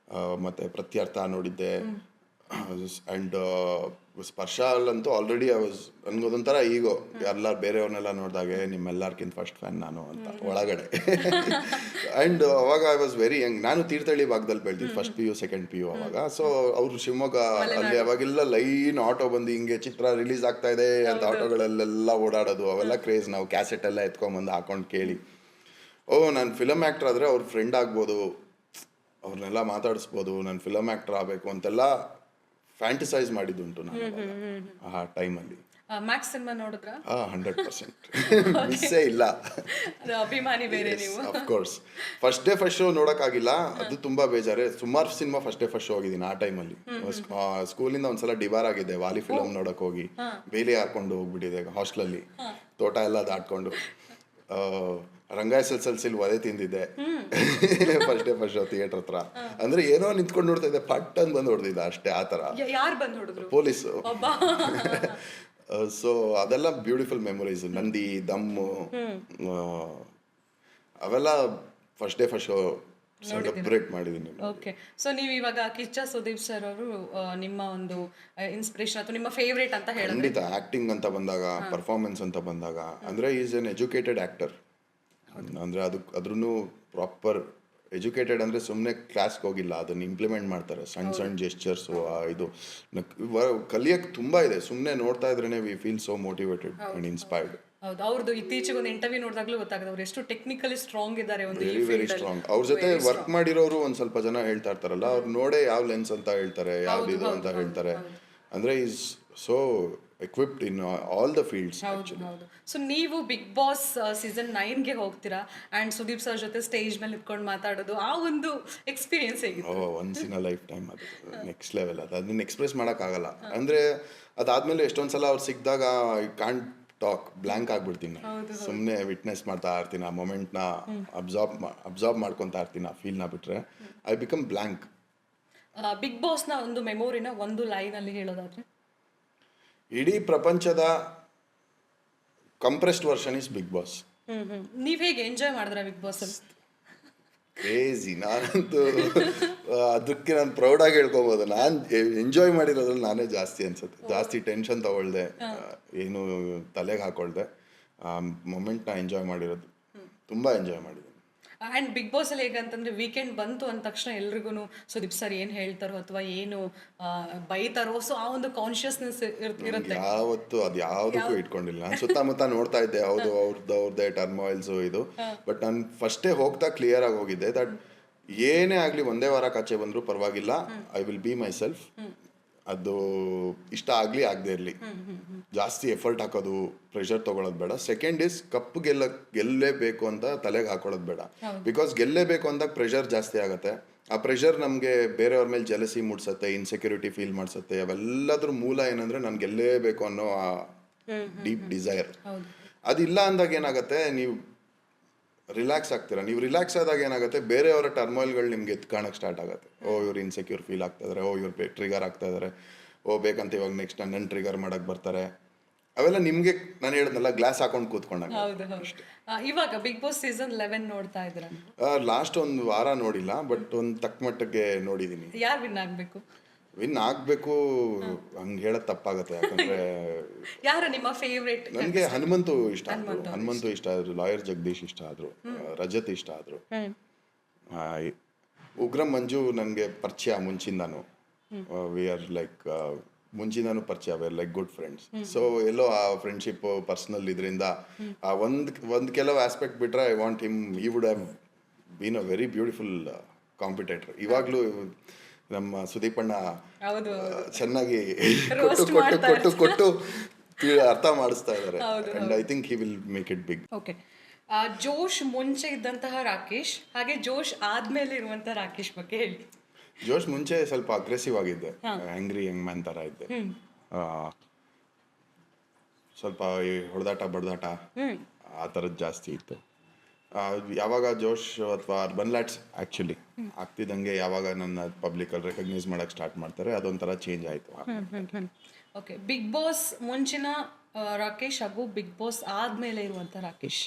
ಮತ್ತು ಪ್ರತ್ಯರ್ಥ ನೋಡಿದ್ದೆ, ಆ್ಯಂಡ್ ಸ್ಪರ್ಶ ಅಲ್ಲಂತೂ ಆಲ್ರೆಡಿ ಐ ವಾಸ್ ನನಗೊಂದೊಂಥರ ಈಗೋ ಎಲ್ಲ ಬೇರೆಯವ್ರನ್ನೆಲ್ಲ ನೋಡಿದಾಗೆ ನಿಮ್ಮೆಲ್ಲರ್ಕಿಂತ ಫಸ್ಟ್ ಫ್ಯಾನ್ ನಾನು ಅಂತ ಒಳಗಡೆ. ಆ್ಯಂಡ್ ಅವಾಗ ಐ ವಾಸ್ ವೆರಿ ಯಂಗ್. ನಾನು ತೀರ್ಥಹಳ್ಳಿ ಭಾಗದಲ್ಲಿ ಬೆಳೆದಿದ್ದು, ಫಸ್ಟ್ PU ಸೆಕೆಂಡ್ PU ಅವಾಗ. ಸೊ ಅವರು ಶಿವಮೊಗ್ಗ ಅಲ್ಲಿ ಅವಾಗೆಲ್ಲ ಲೈನ್ ಆಟೋ ಬಂದು ಹಿಂಗೆ ಚಿತ್ರ ರಿಲೀಸ್ ಆಗ್ತಾ ಇದೆ ಅಂತ ಆಟೋಗಳಲ್ಲೆಲ್ಲ ಓಡಾಡೋದು, ಅವೆಲ್ಲ ಕ್ರೇಜ್. ನಾವು ಕ್ಯಾಸೆಟ್ ಎಲ್ಲ ಎತ್ಕೊಂಬಂದು ಹಾಕೊಂಡು ಕೇಳಿ, ನಾನು ಫಿಲಮ್ ಆ್ಯಕ್ಟರ್ ಆದರೆ ಅವ್ರ ಫ್ರೆಂಡ್ ಆಗ್ಬೋದು, ಅವ್ರನ್ನೆಲ್ಲ ಮಾತಾಡಿಸ್ಬೋದು, ನಾನು ಫಿಲಮ್ ಆ್ಯಕ್ಟರ್ ಆಗಬೇಕು ಅಂತೆಲ್ಲ ಫ್ಯಾಂಟಿಸೈಸ್ ಮಾಡಿದ್ದುಂಟು ನಾನು ಆ ಟೈಮಲ್ಲಿ. ಮ್ಯಾಕ್ಸ್ ಸಿನಿಮಾ ನೋಡಿದ್ರಾ? 100% ಮಿಸ್ಸೇ ಇಲ್ಲ. ಅಭಿಮಾನಿ ಬೇರೆ ನೀವು. Of course first day first show ನೋಡೋಕ್ಕಾಗಿಲ್ಲ, ಅದು ತುಂಬ ಬೇಜಾರೆ. ಸುಮಾರು cinema first day first show ಹೋಗಿದ್ದೀನಿ ಆ ಟೈಮಲ್ಲಿ. ಸ್ಕೂಲಿಂದ ಒಂದ್ಸಲ ಡಿಬಾರ್ ಆಗಿದ್ದೆ, ವಾಲಿ ಫಿಲಮ್ ನೋಡೋಕೆ ಹೋಗಿ ಬೇಲಿ ಹಾಕೊಂಡು ಹೋಗ್ಬಿಟ್ಟಿದೆ ಹಾಸ್ಟೆಲಲ್ಲಿ, ತೋಟ ಎಲ್ಲ ದಾಟ್ಕೊಂಡು. ರಂಗ SSLC ಒದೆ ತಿಂದಿದ್ದೆ first day first show theatre ಹತ್ರ. ಅಂದ್ರೆ ಏನೋ ನಿಂತ್ಕೊಂಡು ನೋಡ್ತಾ ಇದ್ದೆ, ಪಟ್ ಅಂತ ಬಂದು ಹೊಡೆದಿದ್ದ ಅಷ್ಟೇ. ಆ ಥರ ಯಾರು ಬಂದು ಹೊಡೆದ್ರು? ಪೊಲೀಸು. ಸೊ ಅದೆಲ್ಲ ಬ್ಯೂಟಿಫುಲ್ ಮೆಮೊರೀಸ್. ನಂದಿ, ದಮ್ಮು, ಅವೆಲ್ಲ first day first show celebrate ಮಾಡಿದ್ದೀನಿ. ಓಕೆ. ಸೊ ನೀವು ಇವಾಗ ಕಿಚ್ಚ ಸುದೀಪ್ ಸರ್ ಅವರು ನಿಮ್ಮ ಒಂದು ಇನ್ಸ್ಪಿರೇಷನ್ ಅಥವಾ ನಿಮ್ಮ ಫೇವ್ರೇಟ್ ಅಂತ ಹೇಳಿದ್ರೆ? ಖಂಡಿತ. ಆ್ಯಕ್ಟಿಂಗ್ ಅಂತ ಬಂದಾಗ, ಪರ್ಫಾರ್ಮೆನ್ಸ್ ಅಂತ ಬಂದಾಗ, ಅಂದರೆ ಈಸ್ ಎನ್ ಎಜುಕೇಟೆಡ್ ಆ್ಯಕ್ಟರ್. ಅಂದರೆ ಅದ್ರೂ ಪ್ರಾಪರ್ ಎಜುಕೇಟೆಡ್ ಅಂದರೆ ಸುಮ್ಮನೆ ಕ್ಲಾಸ್ಗೆ ಹೋಗಿಲ್ಲ, ಅದನ್ನು ಇಂಪ್ಲಿಮೆಂಟ್ ಮಾಡ್ತಾರೆ. ಸಣ್ಣ ಸಣ್ಣ ಜೆಸ್ಚರ್ಸು, ಇದು ಕಲಿಯೋಕ್ಕೆ ತುಂಬ ಇದೆ. ಸುಮ್ಮನೆ ನೋಡ್ತಾ ಇದ್ರೇ we feel so motivated and inspired. ಹೌದು, ಅವ್ರದ್ದು ಇತ್ತೀಚೆಗೆ ಒಂದು ಇಂಟರ್ವ್ಯೂ ನೋಡಿದಾಗಲೂ ಗೊತ್ತಾಗುತ್ತೆ ಅವ್ರು ಎಷ್ಟು ಟೆಕ್ನಿಕಲಿ ಸ್ಟ್ರಾಂಗ್ ಇದ್ದಾರೆ. ಒಂದು ವೆರಿ ಸ್ಟ್ರಾಂಗ್. ಅವ್ರ ಜೊತೆ ವರ್ಕ್ ಮಾಡಿರೋರು ಒಂದು ಸ್ವಲ್ಪ ಜನ ಹೇಳ್ತಾ ಇರ್ತಾರಲ್ಲ, ಅವ್ರು ನೋಡೇ ಯಾವ ಲೆನ್ಸ್ ಅಂತ ಹೇಳ್ತಾರೆ, ಯಾವ್ದಿದು ಅಂತ ಹೇಳ್ತಾರೆ. ಅಂದರೆ is so equipped in all the fields. ಹೌದು. ಸೊ ನೀವು ಬಿಗ್ ಬಾಸ್ ಸೀಸನ್ 9ಗೆ ಹೋಗ್ತೀರಾ ಆ್ಯಂಡ್ ಸುದೀಪ್ ಸರ್ ಜೊತೆ ಸ್ಟೇಜ್ ಮೇಲೆ ಇಟ್ಕೊಂಡು ಮಾತಾಡೋದು, ಆ ಒಂದು ಎಕ್ಸ್ಪೀರಿಯನ್ಸ್ ಹೇಗಿತ್ತು? Once in a life time. ಅದು ನೆಕ್ಸ್ಟ್ ಲೆವೆಲ್. ಅದನ್ನ ಎಕ್ಸ್ಪ್ರೆಸ್ ಮಾಡೋಕ್ಕಾಗಲ್ಲ. ಅಂದರೆ ಅದಾದಮೇಲೆ ಎಷ್ಟೊಂದು ಸಲ ಅವ್ರು ಸಿಕ್ಕಿದಾಗ ಐ ಕಾಂಟ್ ಟಾಕ್, ಬ್ಲ್ಯಾಂಕ್ ಆಗಿಬಿಡ್ತೀನಿ. ಸುಮ್ಮನೆ ವಿಟ್ನೆಸ್ ಮಾಡ್ತಾ ಇರ್ತೀನಿ, ಆ ಮೊಮೆಂಟ್ನ ಅಬ್ಸಾರ್ಬ್ ಮಾಡ್ಕೊತಾ ಇರ್ತೀನಿ, ಆ ಫೀಲ್ನ ಬಿಟ್ಟರೆ ಐ ಬಿಕಮ್ ಬ್ಲ್ಯಾಂಕ್. ಬಿಗ್ ಬಾಸ್ನ ಒಂದು ಮೆಮೊರಿನ ಒಂದು ಲೈನಲ್ಲಿ ಹೇಳೋದಾದ್ರೆ? ಇಡೀ ಪ್ರಪಂಚದ compressed version is Bigg Boss. ನೀವು ಹೇಗೆ ಎಂಜಾಯ್ ಮಾಡಿದ್ರ ಬಿಗ್ ಬಾಸ್ ಅಲ್ಲಿ? ಕ್ರೇಜಿ. ನಾನಂತೂ ಅದಕ್ಕೆ ನಾನು ಪ್ರೌಡಾಗಿ ಹೇಳ್ಕೊಬೋದು, ನಾನು ಎಂಜಾಯ್ ಮಾಡಿರೋದ್ರಲ್ಲಿ ನಾನೇ ಜಾಸ್ತಿ ಅನ್ಸುತ್ತೆ. ಜಾಸ್ತಿ ಟೆನ್ಷನ್ ತಗೊಳ್ದೆ, ಏನು ತಲೆಗೆ ಹಾಕೊಳ್ದೆ, ಆ ಮೊಮೆಂಟ್ನ ಎಂಜಾಯ್ ಮಾಡಿರೋದು, ತುಂಬ ಎಂಜಾಯ್ ಮಾಡಿದ್ದೀನಿ. ಆ್ಯಂಡ್ ಬಿಗ್ ಬಾಸಲ್ಲಿ ಹೇಗಂತಂದ್ರೆ ವೀಕೆಂಡ್ ಬಂತು ಅಂದ ತಕ್ಷಣ ಎಲ್ರಿಗೂ ಸುದೀಪ್ ಸರ್ ಏನು ಹೇಳ್ತಾರೋ ಅಥವಾ ಏನು ಬೈತಾರೋ, ಸೊ ಆ ಒಂದು ಕಾನ್ಷಿಯಸ್ನೆಸ್ ಇರುತ್ತೆ. ಯಾವತ್ತು ಅದು ಯಾವುದಕ್ಕೂ ಇಟ್ಕೊಂಡಿಲ್ಲ. ನಾನು ಸುತ್ತಮುತ್ತ ನೋಡ್ತಾ ಇದ್ದೆ, ಹೌದು ಅವ್ರದ್ದೇ ಟರ್ಮಾಯಿಲ್ಸು ಇದು, ಬಟ್ ನಾನು ಫಸ್ಟೇ ಹೋಗ್ತಾ ಕ್ಲಿಯರ್ ಆಗಿ ಹೋಗಿದ್ದೆ ದಟ್ ಏನೇ ಆಗಲಿ ಒಂದೇ ವಾರ ಕಾಚೆ ಬಂದರೂ ಪರವಾಗಿಲ್ಲ, I will be my self. ಅದು ಇಷ್ಟ ಆಗಲಿ ಆಗದೆ ಇರಲಿ, ಜಾಸ್ತಿ ಎಫರ್ಟ್ ಹಾಕೋದು, ಪ್ರೆಷರ್ ತೊಗೊಳೋದು ಬೇಡ. ಸೆಕೆಂಡ್ ಇಸ್ ಕಪ್ ಗೆಲ್ಲೇಬೇಕು ಅಂತ ತಲೆಗೆ ಹಾಕೊಳ್ಳೋದು ಬೇಡ. ಬಿಕಾಸ್ ಗೆಲ್ಲೇಬೇಕು ಅಂದಾಗ ಪ್ರೆಷರ್ ಜಾಸ್ತಿ ಆಗುತ್ತೆ. ಆ ಪ್ರೆಷರ್ ನಮಗೆ ಬೇರೆಯವ್ರ ಮೇಲೆ ಜಲಸಿ ಮೂಡಿಸುತ್ತೆ, ಇನ್ಸೆಕ್ಯೂರಿಟಿ ಫೀಲ್ ಮಾಡಿಸುತ್ತೆ. ಅವೆಲ್ಲದ್ರ ಮೂಲ ಏನಂದರೆ ನಾನು ಗೆಲ್ಲೇಬೇಕು ಅನ್ನೋ ಆ ಡೀಪ್ ಡಿಸೈರ್. ಅದಿಲ್ಲ ಅಂದಾಗ ಏನಾಗುತ್ತೆ, ನೀವು ರಿಲ್ಯಾಕ್ಸ್ ಆಗ್ತೀರಾ. ನೀವು ರಿಲ್ಯಾಕ್ಸ್ ಆದಾಗ ಏನಾಗುತ್ತೆ, ಬೇರೆಯವರ ಟರ್ಮಾಯಿಲ್ಗಳು ನಿಮ್ಗೆ ಕಾಣಕ್ಕೆ ಸ್ಟಾರ್ಟ್ ಆಗುತ್ತೆ. ಓ ಇವ್ರು ಇನ್ಸೆಕ್ಯೂರ್ ಫೀಲ್ ಆಗ್ತಾ ಇದಾರೆ, ಓ ಇವ್ರು ಟ್ರಿಗರ್ ಆಗ್ತಾ ಇದಾರೆ, ಓ ಬೇಕಂತ ಇವಾಗ ನೆಕ್ಸ್ಟ್ ನನ್ನ ಟ್ರಿಗರ್ ಮಾಡಕ್ಕೆ ಬರ್ತಾರೆ. ಅವೆಲ್ಲ ನಿಮಗೆ ನಾನು ಹೇಳಿದ್ನಲ್ಲ, ಗ್ಲಾಸ್ ಹಾಕೊಂಡು ಕೂತ್ಕೊಂಡಾಗ. ಇವಾಗ ಬಿಗ್ ಬಾಸ್ ಸೀಸನ್ 11 ನೋಡ್ತಾ ಇದ್ರ? ಲಾಸ್ಟ್ ಒಂದು ವಾರ ನೋಡಿಲ್ಲ, ಬಟ್ ಒಂದು ತಕ್ಕ ಮಟ್ಟಿಗೆ ನೋಡಿದ್ದೀನಿ. ಯಾರು ವಿನ್ ಆಗಬೇಕು? ವಿನ್ ಆಗಬೇಕು ಹಂಗೆ ಹೇಳೋದು ತಪ್ಪಾಗುತ್ತೆ. ಯಾಕಂದರೆ ಯಾರು ನಿಮ್ಮ ಫೇವ್ರೇಟ್? ನನಗೆ ಹನುಮಂತು ಇಷ್ಟ ಆದರು, ಲಾಯರ್ ಜಗದೀಶ್ ಇಷ್ಟ ಆದರು, ರಜತ್ ಇಷ್ಟ ಆದರು, ಉಗ್ರಂ ಮಂಜು ನನಗೆ ಪರಿಚಯ ಮುಂಚಿಂದಾನು. ವಿ ಆರ್ ಲೈಕ್ ಮುಂಚಿಂದಾನು ಪರಿಚಯ, we are like good friends. So ಎಲ್ಲೋ ಆ ಫ್ರೆಂಡ್ಶಿಪ್ ಪರ್ಸ್ನಲ್ ಇದರಿಂದ ಒಂದು ಕೆಲವು ಆಸ್ಪೆಕ್ಟ್ ಬಿಟ್ರೆ I want him, he would have been a very beautiful competitor. ಇವಾಗಲೂ ನಮ್ಮ ಸುದೀಪಣ್ಣ ಚೆನ್ನಾಗಿ ಕೊಟ್ಟು ಅರ್ಥ ಮಾಡಿಸ್ತಾ ಇದ್ದಾರೆ. And I think he will make it big. Okay, ಜೋಶ್ ಮುಂಚೆ ಇದ್ದಂತಹ ರಾಕೇಶ್ ಹಾಗೆ ಜೋಶ್ ಆದ್ಮೇಲೆ ಇರುವಂತಹ ರಾಕೇಶ್ ಬಗ್ಗೆ ಹೇಳಿ. ಜೋಶ್ ಮುಂಚೆ ಸ್ವಲ್ಪ ಅಗ್ರೆಸಿವ್ ಆಗಿದ್ದೆ, ಆಂಗ್ರಿ ಯಂಗ್ ಮ್ಯಾನ್ ಥರ ಇದ್ದೆ. ಸ್ವಲ್ಪ ಹೊಡೆದಾಟ ಬಡ್ದಾಟ ಆ ಥರದ್ದು ಜಾಸ್ತಿ ಇತ್ತು. ಯಾವಾಗ ಜೋಶ್ ಅಥವಾ ಅರ್ಬನ್ ಲ್ಯಾಟ್ಸ್ ಆ್ಯಕ್ಚುಲಿ ಆಗ್ತಿದ್ದಂಗೆ ಯಾವಾಗ ನನ್ನ ಪಬ್ಲಿಕಲ್ಲಿ ರೆಕಗ್ನೈಸ್ ಮಾಡೋಕ್ಕೆ ಸ್ಟಾರ್ಟ್ ಮಾಡ್ತಾರೆ, ಅದೊಂಥರ ಚೇಂಜ್ ಆಯಿತು. ಓಕೆ, ಬಿಗ್ ಬಾಸ್ ಮುಂಚಿನ ರಾಕೇಶ್ ಹಾಗೂ ಬಿಗ್ ಬಾಸ್ ಆದಮೇಲೆ ಇರುವಂಥ ರಾಕೇಶ್.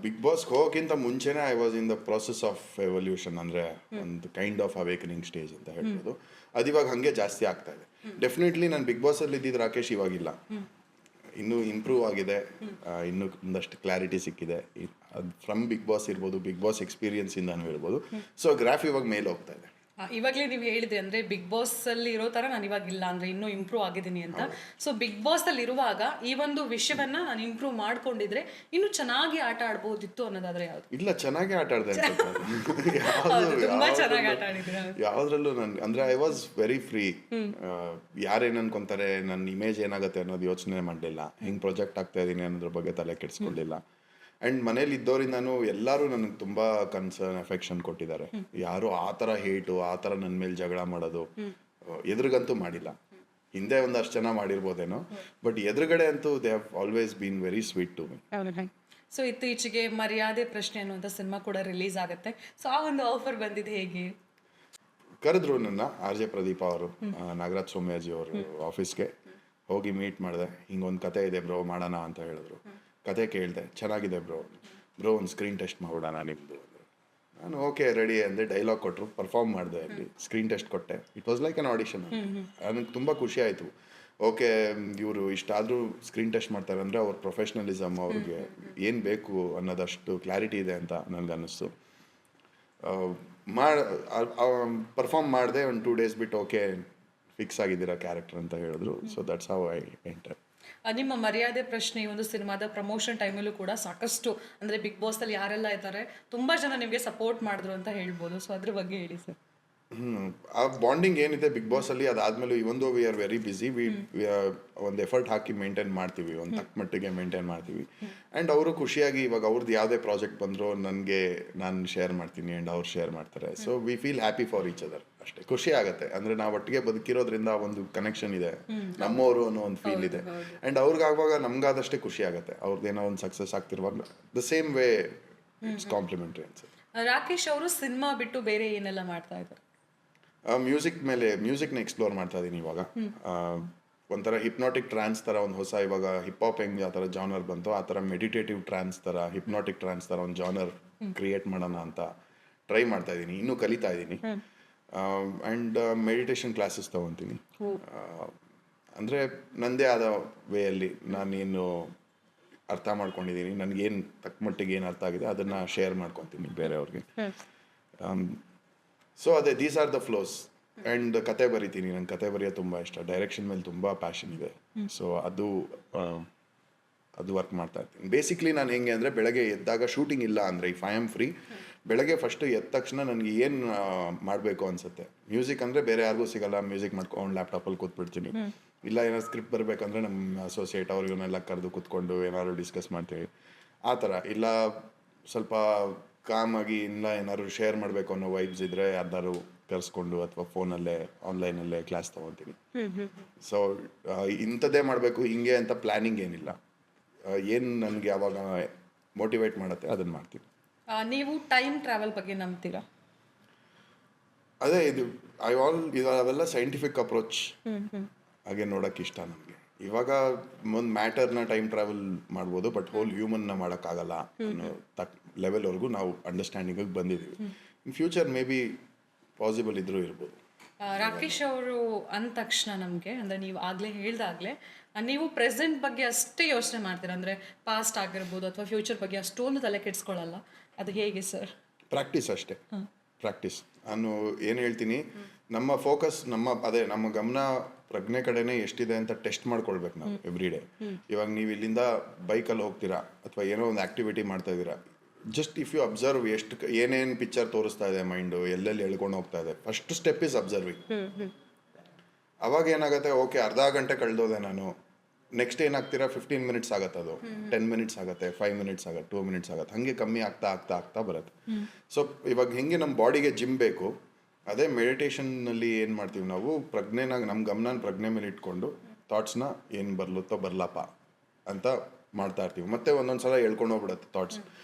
ಬಿಗ್ ಬಾಸ್ಗೆ ಹೋಗೋಕ್ಕಿಂತ ಮುಂಚೆನೇ I was in the process of evolution, ಅಂದರೆ ಒಂದು ಕೈಂಡ್ ಆಫ್ ಅವೇಕನಿಂಗ್ ಸ್ಟೇಜ್ ಅಂತ ಹೇಳ್ಬೋದು. ಅದು ಇವಾಗ ಹಾಗೆ ಜಾಸ್ತಿ ಆಗ್ತಾ ಇದೆ. ಡೆಫಿನೆಟ್ಲಿ ನಾನು ಬಿಗ್ ಬಾಸಲ್ಲಿ ಇದ್ದಿದ್ದು ರಾಕೇಶ್ ಇವಾಗಿಲ್ಲ, ಇನ್ನೂ ಇಂಪ್ರೂವ್ ಆಗಿದೆ, ಇನ್ನೂ ಒಂದಷ್ಟು ಕ್ಲಾರಿಟಿ ಸಿಕ್ಕಿದೆ. ಅದು ಫ್ರಮ್ ಬಿಗ್ ಬಾಸ್ ಇರ್ಬೋದು, ಬಿಗ್ ಬಾಸ್ ಎಕ್ಸ್ಪೀರಿಯನ್ಸಿಂದನೂ ಇರ್ಬೋದು. ಸೊ ಗ್ರಾಫ್ ಇವಾಗ ಮೇಲೆ ಹೋಗ್ತಾ ಇದೆ. ಇವಾಗಲೇ ನೀವು ಹೇಳಿದ್ರಿ ಅಂದರೆ ಬಿಗ್ ಬಾಸಲ್ಲಿ ಇರೋ ಥರ ನಾನು ಇವಾಗ ಇಲ್ಲ, ಅಂದರೆ ಇನ್ನೂ ಇಂಪ್ರೂವ್ ಆಗಿದ್ದೀನಿ ಅಂತ. ಸೊ ಬಿಗ್ ಬಾಸಲ್ಲಿ ಇರುವಾಗ ಈ ಒಂದು ವಿಷಯವನ್ನು ನಾನು ಇಂಪ್ರೂವ್ ಮಾಡ್ಕೊಂಡಿದ್ರೆ ಇನ್ನೂ ಚೆನ್ನಾಗಿ ಆಟ ಆಡ್ಬೋದಿತ್ತು ಅನ್ನೋದಾದ್ರೆ ಯಾವುದು? ಇಲ್ಲ, ಚೆನ್ನಾಗಿ ಆಟ ಆಡಿದೆ ಯಾವುದ್ರಲ್ಲೂ. ನನ್ಗೆ ಅಂದರೆ ಐ ವಾಸ್ ವೆರಿ ಫ್ರೀ. ಯಾರೇನು ಅನ್ಕೊಂತಾರೆ, ನನ್ನ ಇಮೇಜ್ ಏನಾಗುತ್ತೆ ಅನ್ನೋದು ಯೋಚನೆ ಮಾಡಲಿಲ್ಲ. ಹೆಂಗೆ ಪ್ರೊಜೆಕ್ಟ್ ಆಗ್ತಾ ಇದ್ದೀನಿ ಅನ್ನೋದ್ರ ಬಗ್ಗೆ ತಲೆ ಕೆಡಿಸ್ಕೊಳ್ಳಿಲ್ಲ. ಆ್ಯಂಡ್ ಮನೇಲಿ ಇದ್ದವರಿಂದನೂ ಎಲ್ಲರೂ ನನಗೆ ತುಂಬ ಕನ್ಸರ್ನ್ ಅಫೆಕ್ಷನ್ ಕೊಟ್ಟಿದ್ದಾರೆ. ಯಾರು ಆ ಥರ ಹೇಟು, ಆ ಥರ ನನ್ನ ಮೇಲೆ ಜಗಳ ಮಾಡೋದು ಎದುರಿಗಂತೂ ಮಾಡಿಲ್ಲ. ಹಿಂದೆ ಒಂದಷ್ಟು ಜನ ಮಾಡಿರ್ಬೋದೇನೋ, ಬಟ್ ಎದುರುಗಡೆ ಅಂತೂ they have always been very sweet to me. So ಇತ್ತೀಚೆಗೆ ಮರ್ಯಾದೆ ಪ್ರಶ್ನೆ ಅನ್ನುವಂಥ ಸಿನಿಮಾ ಕೂಡ ರಿಲೀಸ್ ಆಗುತ್ತೆ. ಸೊ ಆ ಒಂದು ಆಫರ್ ಬಂದಿದೆ ಹೇಗೆ? ಕರೆದ್ರು ನನ್ನ RJ ಪ್ರದೀಪ ಅವರು, ನಾಗರಾಜ್ ಸೋಮ್ಯಾಜಿ ಅವರು ಆಫೀಸ್ಗೆ ಹೋಗಿ ಮೀಟ್ ಮಾಡಿದೆ. ಹಿಂಗೊಂದು ಕತೆ ಇದೆ ಬ್ರೋ, ಮಾಡೋಣ ಅಂತ ಹೇಳಿದ್ರು. ಕತೆ ಕೇಳಿದೆ, ಚೆನ್ನಾಗಿದೆ ಬ್ರೋ ಒಂದು ಸ್ಕ್ರೀನ್ ಟೆಸ್ಟ್ ಮಾಡೋಣ ನಿಮ್ಮದು. ನಾನು ಓಕೆ ರೆಡಿ ಅಂದೆ. ಡೈಲಾಗ್ ಕೊಟ್ಟರು, ಪರ್ಫಾರ್ಮ್ ಮಾಡಿದೆ, ಅಲ್ಲಿ ಸ್ಕ್ರೀನ್ ಟೆಸ್ಟ್ ಕೊಟ್ಟೆ. It was like an audition. ನನಗೆ ತುಂಬ ಖುಷಿ ಆಯಿತು. ಓಕೆ, ಇವರು ಇಷ್ಟಾದರೂ ಸ್ಕ್ರೀನ್ ಟೆಸ್ಟ್ ಮಾಡ್ತಾರೆ ಅಂದರೆ ಅವ್ರ ಪ್ರೊಫೆಷ್ನಲಿಸಮ್, ಅವ್ರಿಗೆ ಏನು ಬೇಕು ಅನ್ನೋದಷ್ಟು ಕ್ಲಾರಿಟಿ ಇದೆ ಅಂತ ನನಗನ್ನಿಸ್ತು. ಪರ್ಫಾರ್ಮ್ ಮಾಡಿದೆ. ಒಂದು 2 days ಬಿಟ್ಟು ಓಕೆ ಫಿಕ್ಸ್ ಆಗಿದ್ದೀರಾ ಕ್ಯಾರೆಕ್ಟರ್ ಅಂತ ಹೇಳಿದ್ರು. So that's how I enter. ನಿಮ್ಮ ಮರ್ಯಾದೆ ಪ್ರಶ್ನೆ ಈ ಒಂದು ಸಿನಿಮಾದ ಪ್ರಮೋಷನ್ ಟೈಮಲ್ಲೂ ಕೂಡ ಸಾಕಷ್ಟು, ಅಂದರೆ ಬಿಗ್ ಬಾಸಲ್ಲಿ ಯಾರೆಲ್ಲ ಇದ್ದಾರೆ ತುಂಬ ಜನ ನಿಮಗೆ ಸಪೋರ್ಟ್ ಮಾಡಿದ್ರು ಅಂತ ಹೇಳ್ಬೋದು. ಸೊ ಅದ್ರ ಬಗ್ಗೆ ಹೇಳಿ ಸರ್. ಆ ಬಾಂಡಿಂಗ್ ಏನಿದೆ ಬಿಗ್ ಬಾಸಲ್ಲಿ, ಅದಾದಮೇಲೂ ಇವೊಂದು ವಿ ಆರ್ ವೆರಿ ಬಿಸಿ, ಒಂದು ಎಫರ್ಟ್ ಹಾಕಿ ಮೇಂಟೈನ್ ಮಾಡ್ತೀವಿ, ಒಂದು ತಕ್ಕ ಮಟ್ಟಿಗೆ ಮೇಂಟೈನ್ ಮಾಡ್ತೀವಿ. ಆ್ಯಂಡ್ ಅವರು ಖುಷಿಯಾಗಿ ಇವಾಗ ಅವ್ರದ್ದು ಯಾವುದೇ ಪ್ರಾಜೆಕ್ಟ್ ಬಂದರೂ ನಾನು ಶೇರ್ ಮಾಡ್ತೀನಿ ಆ್ಯಂಡ್ ಅವ್ರು ಶೇರ್ ಮಾಡ್ತಾರೆ. So we feel happy for each other. ಅಷ್ಟೇ ಖುಷಿ ಆಗುತ್ತೆ. ಅಂದರೆ ನಾವು ಒಟ್ಟಿಗೆ ಬದುಕಿರೋದ್ರಿಂದ ಒಂದು ಕನೆಕ್ಷನ್ ಇದೆ, ನಮ್ಮವರು ಅನ್ನೋ ಒಂದು ಫೀಲ್ ಇದೆ. ಆ್ಯಂಡ್ ಅವ್ರಿಗಾಗುವಾಗ ನಮ್ಗಾದಷ್ಟೇ ಖುಷಿ ಆಗುತ್ತೆ. ಅವ್ರದ್ದೇನೋ ಒಂದು ಸಕ್ಸಸ್ ಆಗ್ತಿರುವಾಗ the same way it's complimentary ಅನ್ಸುತ್ತೆ. ರಾಕೇಶ್ ಅವರು ಸಿನಿಮಾ ಬಿಟ್ಟು ಬೇರೆ ಏನೆಲ್ಲ ಮಾಡ್ತಾ ಇದ್ದಾರೆ? ಮ್ಯೂಸಿಕ್ನ ಎಕ್ಸ್ಪ್ಲೋರ್ ಮಾಡ್ತಾ ಇದ್ದೀನಿ ಇವಾಗ. ಒಂಥರ ಹಿಪ್ನಾಟಿಕ್ ಟ್ರಾನ್ಸ್ ಥರ ಒಂದು ಹೊಸ, ಇವಾಗ ಹಿಪ್ ಹಾಪ್ ಹೆಂಗೆ ಆ ಥರ ಜಾನರ್ ಬಂತು, ಆ ಥರ ಮೆಡಿಟೇಟಿವ್ ಟ್ರಾನ್ಸ್ ಥರ, ಹಿಪ್ನಾಟಿಕ್ ಟ್ರಾನ್ಸ್ ಥರ ಒಂದು ಜಾನರ್ ಕ್ರಿಯೇಟ್ ಮಾಡೋಣ ಅಂತ ಟ್ರೈ ಮಾಡ್ತಾ ಇದ್ದೀನಿ, ಇನ್ನೂ ಕಲಿತಾ ಇದ್ದೀನಿ. ಆ್ಯಂಡ್ ಮೆಡಿಟೇಷನ್ ಕ್ಲಾಸಸ್ ತೊಗೊತೀನಿ. ಅಂದರೆ ನನ್ನದೇ ಆದ ವೇಯಲ್ಲಿ ನಾನೇನು ಅರ್ಥ ಮಾಡ್ಕೊಂಡಿದ್ದೀನಿ, ನನಗೇನು ತಕ್ಕ ಮಟ್ಟಿಗೆ ಏನು ಅರ್ಥ ಆಗಿದೆ ಅದನ್ನು ಶೇರ್ ಮಾಡ್ಕೊತೀನಿ ಬೇರೆಯವ್ರಿಗೆ. ಸೊ ಅದೇ these are the flows. And ಕತೆ ಬರಿತೀನಿ, ನಂಗೆ ಕತೆ ಬರೆಯೋದು ತುಂಬ ಇಷ್ಟ, ಡೈರೆಕ್ಷನ್ ಮೇಲೆ ತುಂಬ ಪ್ಯಾಷನ್ ಇದೆ. ಸೊ ಅದು ವರ್ಕ್ ಮಾಡ್ತಾ ಇರ್ತೀನಿ. ಬೇಸಿಕ್ಲಿ ನಾನು ಹೆಂಗೆ ಅಂದರೆ ಬೆಳಗ್ಗೆ ಎದ್ದಾಗ ಶೂಟಿಂಗ್ ಇಲ್ಲ ಅಂದರೆ ಇಫ್ ಐ ಆಮ್ ಫ್ರೀ, ಬೆಳಗ್ಗೆ ಫಸ್ಟು ಎದ್ದ ತಕ್ಷಣ ನನಗೆ ಏನು ಮಾಡಬೇಕು ಅನಿಸುತ್ತೆ. ಮ್ಯೂಸಿಕ್ ಅಂದರೆ ಬೇರೆ ಯಾರಿಗೂ ಸಿಗಲ್ಲ, ಮ್ಯೂಸಿಕ್ ಮಾಡ್ಕೊಂಡು ಲ್ಯಾಪ್ಟಾಪಲ್ಲಿ ಕೂತ್ಬಿಡ್ತೀನಿ. ಇಲ್ಲ ಏನಾದ್ರು ಸ್ಕ್ರಿಪ್ಟ್ ಬರಬೇಕಂದ್ರೆ ನಮ್ಮ ಅಸೋಸಿಯೇಟ್ ಅವ್ರಿಗನ್ನೆಲ್ಲ ಕರೆದು ಕೂತ್ಕೊಂಡು ಏನಾದ್ರು ಡಿಸ್ಕಸ್ ಮಾಡ್ತೀವಿ ಆ ಥರ. ಇಲ್ಲ ಸ್ವಲ್ಪ ಕಾಮಾಗಿ ಇಲ್ಲ ಏನಾದ್ರು ಶೇರ್ ಮಾಡಬೇಕು ಅನ್ನೋ ವೈಬ್ಸ್ ಇದ್ದರೆ ಯಾರ್ದಾರು ಕರೆಸ್ಕೊಂಡು ಅಥವಾ ಫೋನಲ್ಲೇ ಆನ್ಲೈನಲ್ಲೇ ಕ್ಲಾಸ್ ತೊಗೊತೀನಿ. ಸೊ ಇಂಥದ್ದೇ ಮಾಡಬೇಕು ಹಿಂಗೆ ಅಂತ ಪ್ಲ್ಯಾನಿಂಗ್ ಏನಿಲ್ಲ. ಏನು ನನಗೆ ಯಾವಾಗ ಮೋಟಿವೇಟ್ ಮಾಡುತ್ತೆ ಅದನ್ನು ಮಾಡ್ತೀನಿ. ನೀವು ಟೈಮ್ ಟ್ರಾವೆಲ್ ಬಗ್ಗೆ ನಂಬ್ತೀರಾ? ಅದೇ ಅವೆಲ್ಲ ಸೈಂಟಿಫಿಕ್ ಅಪ್ರೋಚ್ ಹಾಗೆ ನೋಡೋಕ್ಕೆ ಇಷ್ಟ ನನಗೆ. ಇವಾಗ ಒಂದು ಮ್ಯಾಟರ್ನ ಟೈಮ್ ಟ್ರಾವೆಲ್ ಮಾಡ್ಬೋದು, ಬಟ್ ಹೋಲ್ ಹ್ಯೂಮನ್ನ ಮಾಡೋಕ್ಕಾಗಲ್ಲ ಅನ್ನೋ ಲೆವೆಲ್ವರೆಗೂ ನಾವು ಅಂಡರ್ಸ್ಟ್ಯಾಂಡಿಂಗಿಗೆ ಬಂದಿದ್ದೀವಿ. In future may be possible ಇದ್ರೂ ಇರ್ಬೋದು. ರಾಕೇಶ್ ಅವರು ಅಂದ ತಕ್ಷಣ ನಮಗೆ ಅಂದರೆ ನೀವು ಆಗಲೇ ಹೇಳ್ದಾಗಲೇ ನೀವು ಪ್ರೆಸೆಂಟ್ ಬಗ್ಗೆ ಅಷ್ಟೇ ಯೋಚನೆ ಮಾಡ್ತೀರಾ, ಅಂದರೆ ಪಾಸ್ಟ್ ಆಗಿರ್ಬೋದು ಅಥವಾ ಫ್ಯೂಚರ್ ಬಗ್ಗೆ ಅಷ್ಟೊಂದು ತಲೆ ಕೆಡಿಸ್ಕೊಳ್ಳಲ್ಲ, ಅದು ಹೇಗೆ ಸರ್? ಪ್ರಾಕ್ಟೀಸ್ ಅಷ್ಟೇ, ಪ್ರಾಕ್ಟೀಸ್. ನಾನು ಏನು ಹೇಳ್ತೀನಿ, ನಮ್ಮ ಫೋಕಸ್ ನಮ್ಮ ಗಮನ ಪ್ರಜ್ಞೆ ಕಡೆನೇ ಎಷ್ಟಿದೆ ಅಂತ ಟೆಸ್ಟ್ ಮಾಡ್ಕೊಳ್ಬೇಕು ನಾವು ಎವ್ರಿ ಡೇ. ಇವಾಗ ನೀವು ಇಲ್ಲಿಂದ ಬೈಕಲ್ಲಿ ಹೋಗ್ತೀರಾ ಅಥವಾ ಏನೋ ಒಂದು ಆ್ಯಕ್ಟಿವಿಟಿ ಮಾಡ್ತಾ ಇದ್ದೀರಾ, ಜಸ್ಟ್ ಇಫ್ ಯು ಅಬ್ಸರ್ವ್ ಏನೇನು ಪಿಕ್ಚರ್ ತೋರಿಸ್ತಾ ಇದೆ ಮೈಂಡು, ಎಲ್ಲೆಲ್ಲಿ ಎಳ್ಕೊಂಡು ಹೋಗ್ತಾ ಇದೆ, ಫಸ್ಟ್ ಸ್ಟೆಪ್ ಇಸ್ ಅಬ್ಸರ್ವಿಂಗ್. ಅವಾಗ ಏನಾಗುತ್ತೆ, ಓಕೆ ಅರ್ಧ ಗಂಟೆ ಕಳೆದೋದೆ ನಾನು, ನೆಕ್ಸ್ಟ್ ಏನಾಗ್ತೀರಾ 15 ಮಿನಿಟ್ಸ್ ಆಗುತ್ತೆ, ಅದು 10 ಮಿನಿಟ್ಸ್ ಆಗುತ್ತೆ, 5 ಮಿನಿಟ್ಸ್ ಆಗುತ್ತೆ, 2 ಮಿನಿಟ್ಸ್ ಆಗುತ್ತೆ, ಹಾಗೆ ಕಮ್ಮಿ ಆಗ್ತಾ ಬರುತ್ತೆ. ಸೊ ಇವಾಗ ಹೆಂಗೆ ನಮ್ಮ ಬಾಡಿಗೆ ಜಿಮ್ ಬೇಕು, ಅದೇ ಮೆಡಿಟೇಷನ್ನಲ್ಲಿ ಏನು ಮಾಡ್ತೀವಿ ನಾವು, ನಮ್ಮ ಗಮನ ಪ್ರಜ್ಞೆ ಮೇಲೆ ಇಟ್ಕೊಂಡು ಥಾಟ್ಸ್ನ ಏನು ಬರ್ಲಪ್ಪ ಅಂತ ಮಾಡ್ತಾ ಇರ್ತೀವಿ. ಮತ್ತೆ ಒಂದೊಂದು ಸಲ ಹೇಳ್ಕೊಂಡು ಹೋಗ್ಬಿಡುತ್ತೆ ಥಾಟ್ಸ್.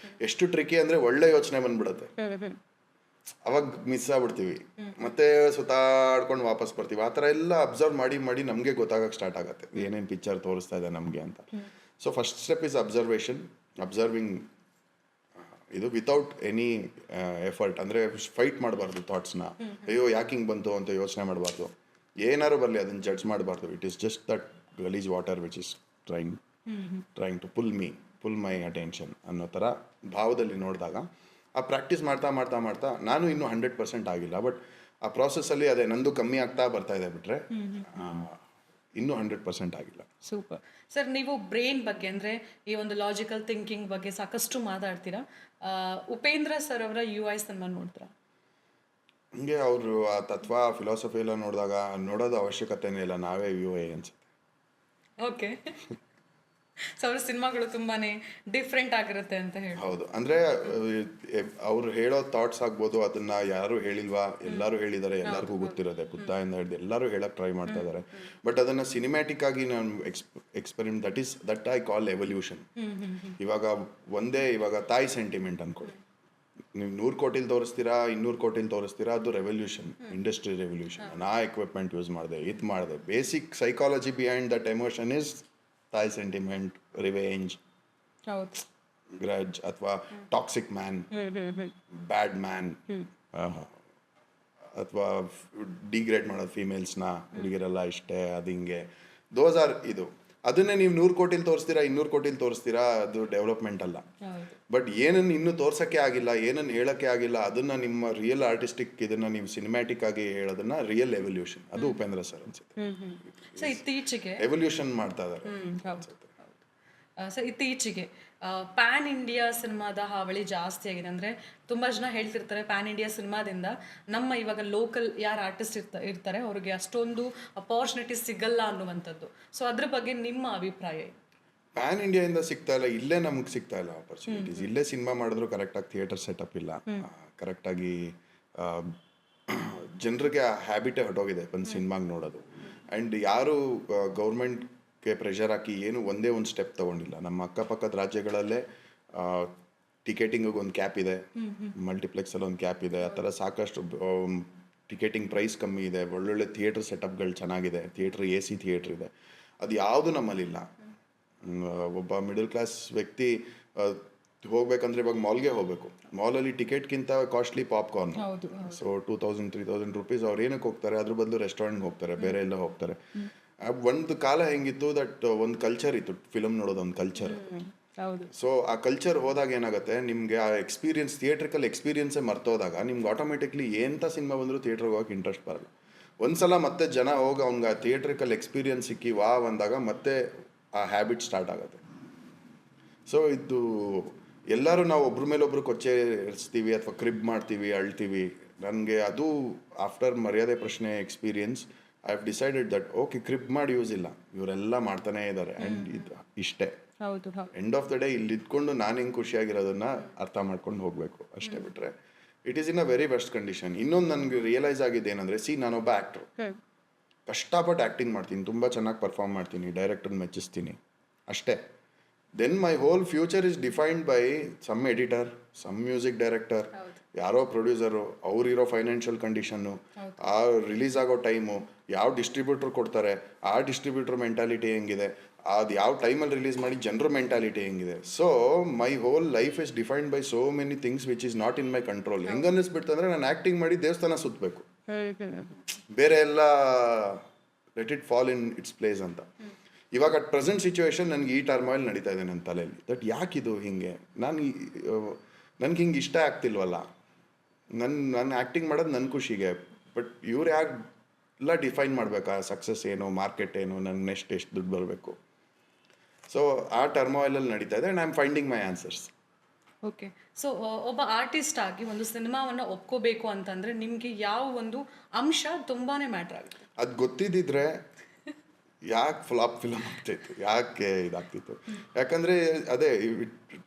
ಎಷ್ಟು ಟ್ರಿಕಿ ಅಂದರೆ ಒಳ್ಳೆ ಯೋಚನೆ ಬಂದ್ಬಿಡುತ್ತೆ, ಅವಾಗ ಮಿಸ್ ಆಗ್ಬಿಡ್ತೀವಿ, ಮತ್ತೆ ಸುತ್ತಾಡ್ಕೊಂಡು ವಾಪಸ್ ಬರ್ತೀವಿ. ಆ ಥರ ಎಲ್ಲ ಅಬ್ಸರ್ವ್ ಮಾಡಿ ನಮಗೆ ಗೊತ್ತಾಗಕ್ಕೆ ಸ್ಟಾರ್ಟ್ ಆಗುತ್ತೆ ಏನೇನು ಪಿಕ್ಚರ್ ತೋರಿಸ್ತಾ ಇದೆ ನಮಗೆ ಅಂತ. So first step is observing ಇದು ವಿತೌಟ್ ಎನಿ ಎಫರ್ಟ್. ಅಂದರೆ ಫೈಟ್ ಮಾಡಬಾರ್ದು ಥಾಟ್ಸ್ನ, ಅಯ್ಯೋ ಯಾಕೆ ಹಿಂಗೆ ಬಂತು ಅಂತ ಯೋಚನೆ ಮಾಡಬಾರ್ದು. ಏನಾರು ಬರಲಿ ಅದನ್ನು ಜಡ್ಜ್ ಮಾಡಬಾರ್ದು. ಇಟ್ ಈಸ್ ಜಸ್ಟ್ ದಟ್ ಗಲೀಜ್ water which is trying to pull my attention ಅನ್ನೋ ಥರ ಭಾವದಲ್ಲಿ ನೋಡಿದಾಗ ಆ ಪ್ರಾಕ್ಟೀಸ್ ಮಾಡ್ತಾ ನಾನು ಇನ್ನೂ 100% ಆಗಿಲ್ಲ, ಬಟ್ ಆ ಪ್ರಾಸೆಸ್ಸಲ್ಲಿ ಅದೇ ನಂದು ಕಮ್ಮಿ ಆಗ್ತಾ ಬರ್ತಾ ಇದೆ ಬಿಟ್ಟರೆ ಇನ್ನೂ 100% ಆಗಿಲ್ಲ. Super sir. ನೀವು ಬ್ರೈನ್ ಬಗ್ಗೆ ಅಂದರೆ ಈ ಒಂದು ಲಾಜಿಕಲ್ ಥಿಂಕಿಂಗ್ ಬಗ್ಗೆ ಸಾಕಷ್ಟು ಮಾತಾಡ್ತೀರಾ. ಉಪೇಂದ್ರ ಸರ್ ಅವರ UIs ನಮ್ಮ ನೋಡ್ತೀರಾ? ಹಂಗೆ ಅವರು ಆ ತತ್ವ ಫಿಲಾಸಫಿ ಎಲ್ಲ ನೋಡೋದು ಅವಶ್ಯಕತೆನೇ ಇಲ್ಲ, ನಾವೇ UI ಅನ್ಸುತ್ತೆ. ಓಕೆ. ಸೊ ಅವ್ರ ಸಿನಿಮಾಗಳು ತುಂಬಾನೇ ಡಿಫ್ರೆಂಟ್ ಆಗಿರುತ್ತೆ ಅಂತ ಹೇಳಿ. ಹೌದು, ಅಂದರೆ ಅವ್ರು ಹೇಳೋ ಥಾಟ್ಸ್ ಆಗ್ಬೋದು, ಅದನ್ನ ಯಾರು ಹೇಳಿಲ್ವಾ, ಎಲ್ಲರೂ ಹೇಳಿದ್ದಾರೆ, ಎಲ್ಲರಿಗೂ ಗೊತ್ತಿರೋದೆ, ಬುದ್ಧದಿಂದ ಹಿಡಿದು ಎಲ್ಲರೂ ಹೇಳಕ್ಕೆ ಟ್ರೈ ಮಾಡ್ತಾ ಇದ್ದಾರೆ. ಬಟ್ ಅದನ್ನು ಸಿನಿಮ್ಯಾಟಿಕ್ ಆಗಿ ನಾನು experiment that I call evolution. ಇವಾಗ ತಾಯಿ ಸೆಂಟಿಮೆಂಟ್ ಅನ್ಕೊಳ್ಳಿ, ನೀವು 100 ಕೋಟಿಲಿ ತೋರಿಸ್ತೀರಾ, 200 ಕೋಟಿಲಿ ತೋರಿಸ್ತೀರಾ, ಅದು revolution, industry revolution. Equipment use ಮಾಡಿದೆ, ಇದು ಮಾಡಿದೆ. Basic psychology behind that emotion is ತಾಯಿ ಸೆಂಟಿಮೆಂಟ್, ರಿವೆಂಜ್, ಗ್ರಡ್ಜ್ ಅಥವಾ ಟಾಕ್ಸಿಕ್ ಮ್ಯಾನ್, ಬ್ಯಾಡ್ ಮ್ಯಾನ್, ಅಥವಾ ಡಿಗ್ರೇಡ್ ಮಾಡೋದು ಫೀಮೇಲ್ಸ್ನ, ಹುಡುಗಿರೆಲ್ಲ ಇಷ್ಟೇ ಅದು ಹಿಂಗೆ. ದೋಸ್ ಆರ್ ಇದು. ಅದನ್ನೇ ನೀವು 100 ಕೋಟಿಲಿ ತೋರಿಸ್ತೀರಾ, 200 ಕೋಟಿಲಿ ತೋರಿಸ್ತೀರಾ, ಅದು ಡೆವಲಪ್ಮೆಂಟ್ ಅಲ್ಲ. ಬಟ್ ಏನನ್ನು ಇನ್ನೂ ತೋರ್ಸೋಕ್ಕೆ ಆಗಿಲ್ಲ, ಏನನ್ನು ಹೇಳೋಕ್ಕೆ ಆಗಿಲ್ಲ, ಅದನ್ನು ನಿಮ್ಮ ರಿಯಲ್ ಆರ್ಟಿಸ್ಟಿಕ್ ಇದನ್ನು ನೀವು ಸಿನಿಮ್ಯಾಟಿಕ್ ಆಗಿ ಹೇಳೋದನ್ನ ರಿಯಲ್ ಎವಲ್ಯೂಷನ್. ಅದು ಉಪೇಂದ್ರ ಸರ್ ಅನ್ಸುತ್ತೆ. ಸೊ ಇತ್ತೀಚೆಗೆ ಎವಲ್ಯೂಷನ್ ಮಾಡ್ತಾ ಇದ್ದಾರೆ. ಸೊ ಇತ್ತೀಚೆಗೆ ಪ್ಯಾನ್ ಇಂಡಿಯಾ ಸಿನಿಮಾದ ಹಾವಳಿ ಜಾಸ್ತಿ ಆಗಿದೆ. ಅಂದರೆ ತುಂಬ ಜನ ಹೇಳ್ತಿರ್ತಾರೆ ಪ್ಯಾನ್ ಇಂಡಿಯಾ ಸಿನಿಮಾದಿಂದ ನಮ್ಮ ಇವಾಗ ಲೋಕಲ್ ಯಾರು ಆರ್ಟಿಸ್ಟ್ ಇರ್ತಾರೆ ಅವ್ರಿಗೆ ಅಷ್ಟೊಂದು ಅಪಾರ್ಚುನಿಟಿ ಸಿಗಲ್ಲ ಅನ್ನುವಂಥದ್ದು. ಸೊ ಅದ್ರ ಬಗ್ಗೆ ನಿಮ್ಮ ಅಭಿಪ್ರಾಯ? ಪ್ಯಾನ್ ಇಂಡಿಯಾದಿಂದ ಸಿಗ್ತಾ ಇಲ್ಲ, ಇಲ್ಲೇ ನಮ್ಗೆ ಸಿಗ್ತಾ ಇಲ್ಲ ಆಪರ್ಚುನಿಟೀಸ್. ಇಲ್ಲೇ ಸಿನಿಮಾ ಮಾಡಿದ್ರು ಕರೆಕ್ಟಾಗಿ ಥಿಯೇಟರ್ ಸೆಟಪ್ ಇಲ್ಲ, ಕರೆಕ್ಟಾಗಿ ಜನರಿಗೆ ಆ ಹ್ಯಾಬಿಟೇ ಹೊಟ್ಟೋಗಿದೆ ಬಂದು ಸಿನಿಮಾಗೆ ನೋಡೋದು. ಆ್ಯಂಡ್ ಯಾರು ಗೌರ್ಮೆಂಟ್ಗೆ ಪ್ರೆಷರ್ ಹಾಕಿ ಏನು ಒಂದೇ ಒಂದು ಸ್ಟೆಪ್ ತೊಗೊಂಡಿಲ್ಲ. ನಮ್ಮ ಅಕ್ಕಪಕ್ಕದ ರಾಜ್ಯಗಳಲ್ಲೇ ಟಿಕೆಟಿಂಗಿಗೆ ಒಂದು ಕ್ಯಾಪ್ ಇದೆ, ಮಲ್ಟಿಪ್ಲೆಕ್ಸಲ್ಲಿ ಒಂದು ಕ್ಯಾಪ್ ಇದೆ, ಆ ಥರ ಸಾಕಷ್ಟು ಟಿಕೆಟಿಂಗ್ ಪ್ರೈಸ್ ಕಮ್ಮಿ ಇದೆ, ಒಳ್ಳೊಳ್ಳೆ ಥಿಯೇಟ್ರ್ ಸೆಟಪ್ಗಳು ಚೆನ್ನಾಗಿದೆ, ಥಿಯೇಟ್ರ್ AC ಥಿಯೇಟ್ರ್ ಇದೆ. ಅದು ಯಾವುದು ನಮ್ಮಲ್ಲಿಲ್ಲ. ಒಬ್ಬ ಮಿಡಲ್ ಕ್ಲಾಸ್ ವ್ಯಕ್ತಿ ಹೋಗ್ಬೇಕಂದ್ರೆ ಇವಾಗ ಮಾಲ್ಗೆ ಹೋಗ್ಬೇಕು, ಮಾಲಲ್ಲಿ ಟಿಕೆಟ್ಗಿಂತ ಕಾಸ್ಟ್ಲಿ ಪಾಪ್ಕಾರ್ನ್. ಹೌದು ಸೊ 2000-3000 ರುಪೀಸ್ ಅವ್ರು ಏನಕ್ಕೆ ಹೋಗ್ತಾರೆ, ಅದ್ರ ಬದಲು ರೆಸ್ಟೋರೆಂಟ್ಗೆ ಹೋಗ್ತಾರೆ, ಬೇರೆ ಎಲ್ಲ ಹೋಗ್ತಾರೆ. ಒಂದು ಕಾಲ ಹೆಂಗಿತ್ತು ದಟ್ ಒಂದು ಕಲ್ಚರ್ ಇತ್ತು, ಫಿಲಮ್ ನೋಡೋದು ಒಂದು ಕಲ್ಚರ್. ಹೌದು. ಸೊ ಆ ಕಲ್ಚರ್ ಹೋದಾಗ ಏನಾಗುತ್ತೆ, ನಿಮಗೆ ಆ ಎಕ್ಸ್ಪೀರಿಯನ್ಸ್, ಥಿಯೇಟ್ರಿಕಲ್ ಎಕ್ಸ್ಪೀರಿಯನ್ಸೇ ಮರ್ತೋದಾಗ ನಿಮ್ಗೆ ಆಟೋಮೆಟಿಕ್ಲಿ ಎಂಥ ಸಿನಿಮಾ ಬಂದರೂ ಥಿಯೇಟ್ರಿಗೆ ಹೋಗಕ್ಕೆ ಇಂಟ್ರೆಸ್ಟ್ ಬರಲ್ಲ. ಒಂದ್ಸಲ ಮತ್ತೆ ಜನ ಹೋಗಿ ಅವ್ನಿಗೆ ಆ ಥಿಯೇಟ್ರಿಕಲ್ ಎಕ್ಸ್ಪೀರಿಯನ್ಸ್ ಸಿಕ್ಕಿ ಅಂದಾಗ ಮತ್ತೆ ಆ ಹ್ಯಾಬಿಟ್ ಸ್ಟಾರ್ಟ್ ಆಗುತ್ತೆ. ಸೊ ಇದು ಎಲ್ಲರೂ ನಾವು ಒಬ್ರ ಮೇಲೊಬ್ರು ಕೊಚ್ಚೆ ಇರಿಸ್ತೀವಿ ಅಥವಾ ಕ್ರಿಬ್ ಮಾಡ್ತೀವಿ, ಅಳ್ತೀವಿ. ನನಗೆ ಅದು ಆಫ್ಟರ್ ಮರ್ಯಾದೆ ಪ್ರಶ್ನೆ experience I have decided that okay, crib ಮಾಡಿ ಯೂಸ್ ಇಲ್ಲ, ಇವರೆಲ್ಲ ಮಾಡ್ತಾನೇ ಇದ್ದಾರೆ ಆ್ಯಂಡ್ ಇದು ಇಷ್ಟೇ. ಹೌದು. ಎಂಡ್ ಆಫ್ ದ ಡೇ ಇಲ್ಲಿ ಇದ್ಕೊಂಡು ನಾನು ಹೆಂಗೆ ಖುಷಿಯಾಗಿರೋದನ್ನ ಅರ್ಥ ಮಾಡ್ಕೊಂಡು ಹೋಗಬೇಕು ಅಷ್ಟೇ, ಬಿಟ್ಟರೆ it is in a very best condition. ಇನ್ನೊಂದು ನನಗೆ ರಿಯಲೈಸ್ ಆಗಿದ್ದು ಏನಂದರೆ, ನಾನೊಬ್ಬ ಆ್ಯಕ್ಟ್ರು, ಕಷ್ಟಪಟ್ಟು ಆ್ಯಕ್ಟಿಂಗ್ ಮಾಡ್ತೀನಿ, ತುಂಬ ಚೆನ್ನಾಗಿ ಪರ್ಫಾರ್ಮ್ ಮಾಡ್ತೀನಿ, ಡೈರೆಕ್ಟರ್ನ ಮೆಚ್ಚಿಸ್ತೀನಿ ಅಷ್ಟೇ. Then my whole future is defined by some editor, some music director, ಯಾರೋ ಪ್ರೊಡ್ಯೂಸರು, ಅವ್ರಿರೋ ಫೈನಾನ್ಷಿಯಲ್ ಕಂಡೀಷನ್ನು, ಆ ರಿಲೀಸ್ ಆಗೋ ಟೈಮು, ಯಾವ ಡಿಸ್ಟ್ರಿಬ್ಯೂಟ್ರ್ ಕೊಡ್ತಾರೆ, ಆ ಡಿಸ್ಟ್ರಿಬ್ಯೂಟ್ರ್ ಮೆಂಟಾಲಿಟಿ ಹೆಂಗಿದೆ, ಅದು ಯಾವ ಟೈಮಲ್ಲಿ ರಿಲೀಸ್ ಮಾಡಿ ಜನರ ಮೆಂಟಾಲಿಟಿ ಹೆಂಗಿದೆ. So my whole life is defined by so many things which is not in my control. ಹೆಂಗೆ ಅನ್ನಿಸ್ಬಿಡ್ತಂದ್ರೆ ನಾನು ಆ್ಯಕ್ಟಿಂಗ್ ಮಾಡಿ ದೇವಸ್ಥಾನ ಸುತ್ತಬೇಕು, ಬೇರೆ ಎಲ್ಲ let it fall in its place ಅಂತ. ಇವಾಗ ಅಟ್ ಪ್ರೆಸೆಂಟ್ ಸಿಚುವೇಶನ್ ನನಗೆ ಈ ಟರ್ಮಾಯಿಲ್ ನಡೀತಾ ಇದೆ ನನ್ನ ತಲೆಯಲ್ಲಿ, ದಟ್ ಯಾಕಿದು ಹಿಂಗೆ, ನನಗೆ ಹಿಂಗೆ ಇಷ್ಟ ಆಗ್ತಿಲ್ವಲ್ಲ, ನಾನು ಆ್ಯಕ್ಟಿಂಗ್ ಮಾಡೋದು ನನ್ನ ಖುಷಿಗೆ, ಬಟ್ ಇವ್ರು ಯಾಕೆ ಎಲ್ಲ ಡಿಫೈನ್ ಮಾಡಬೇಕಾ, ಸಕ್ಸಸ್ ಏನು, ಮಾರ್ಕೆಟ್ ಏನು, ನನಗೆ ನೆಕ್ಸ್ಟ್ ಎಷ್ಟು ದುಡ್ಡು ಬರಬೇಕು. ಸೊ ಆ ಟರ್ಮಾಯಿಲಲ್ಲಿ ನಡೀತಾ ಇದೆ and I am finding my answers. Okay. So ಒಬ್ಬ ಆರ್ಟಿಸ್ಟ್ ಆಗಿ ಒಂದು ಸಿನಿಮಾವನ್ನು ಒಪ್ಕೋಬೇಕು ಅಂತಂದರೆ ನಿಮಗೆ ಯಾವ ಒಂದು ಅಂಶ ತುಂಬಾ ಮ್ಯಾಟ್ರ್ ಆಗುತ್ತೆ? ಅದು ಗೊತ್ತಿದ್ದಿದ್ರೆ ಯಾಕೆ ಫ್ಲಾಪ್ ಫಿಲಮ್ ಆಗ್ತಾಯಿತ್ತು, ಯಾಕೆ ಇದಾಗ್ತಿತ್ತು? ಯಾಕಂದರೆ ಅದೇ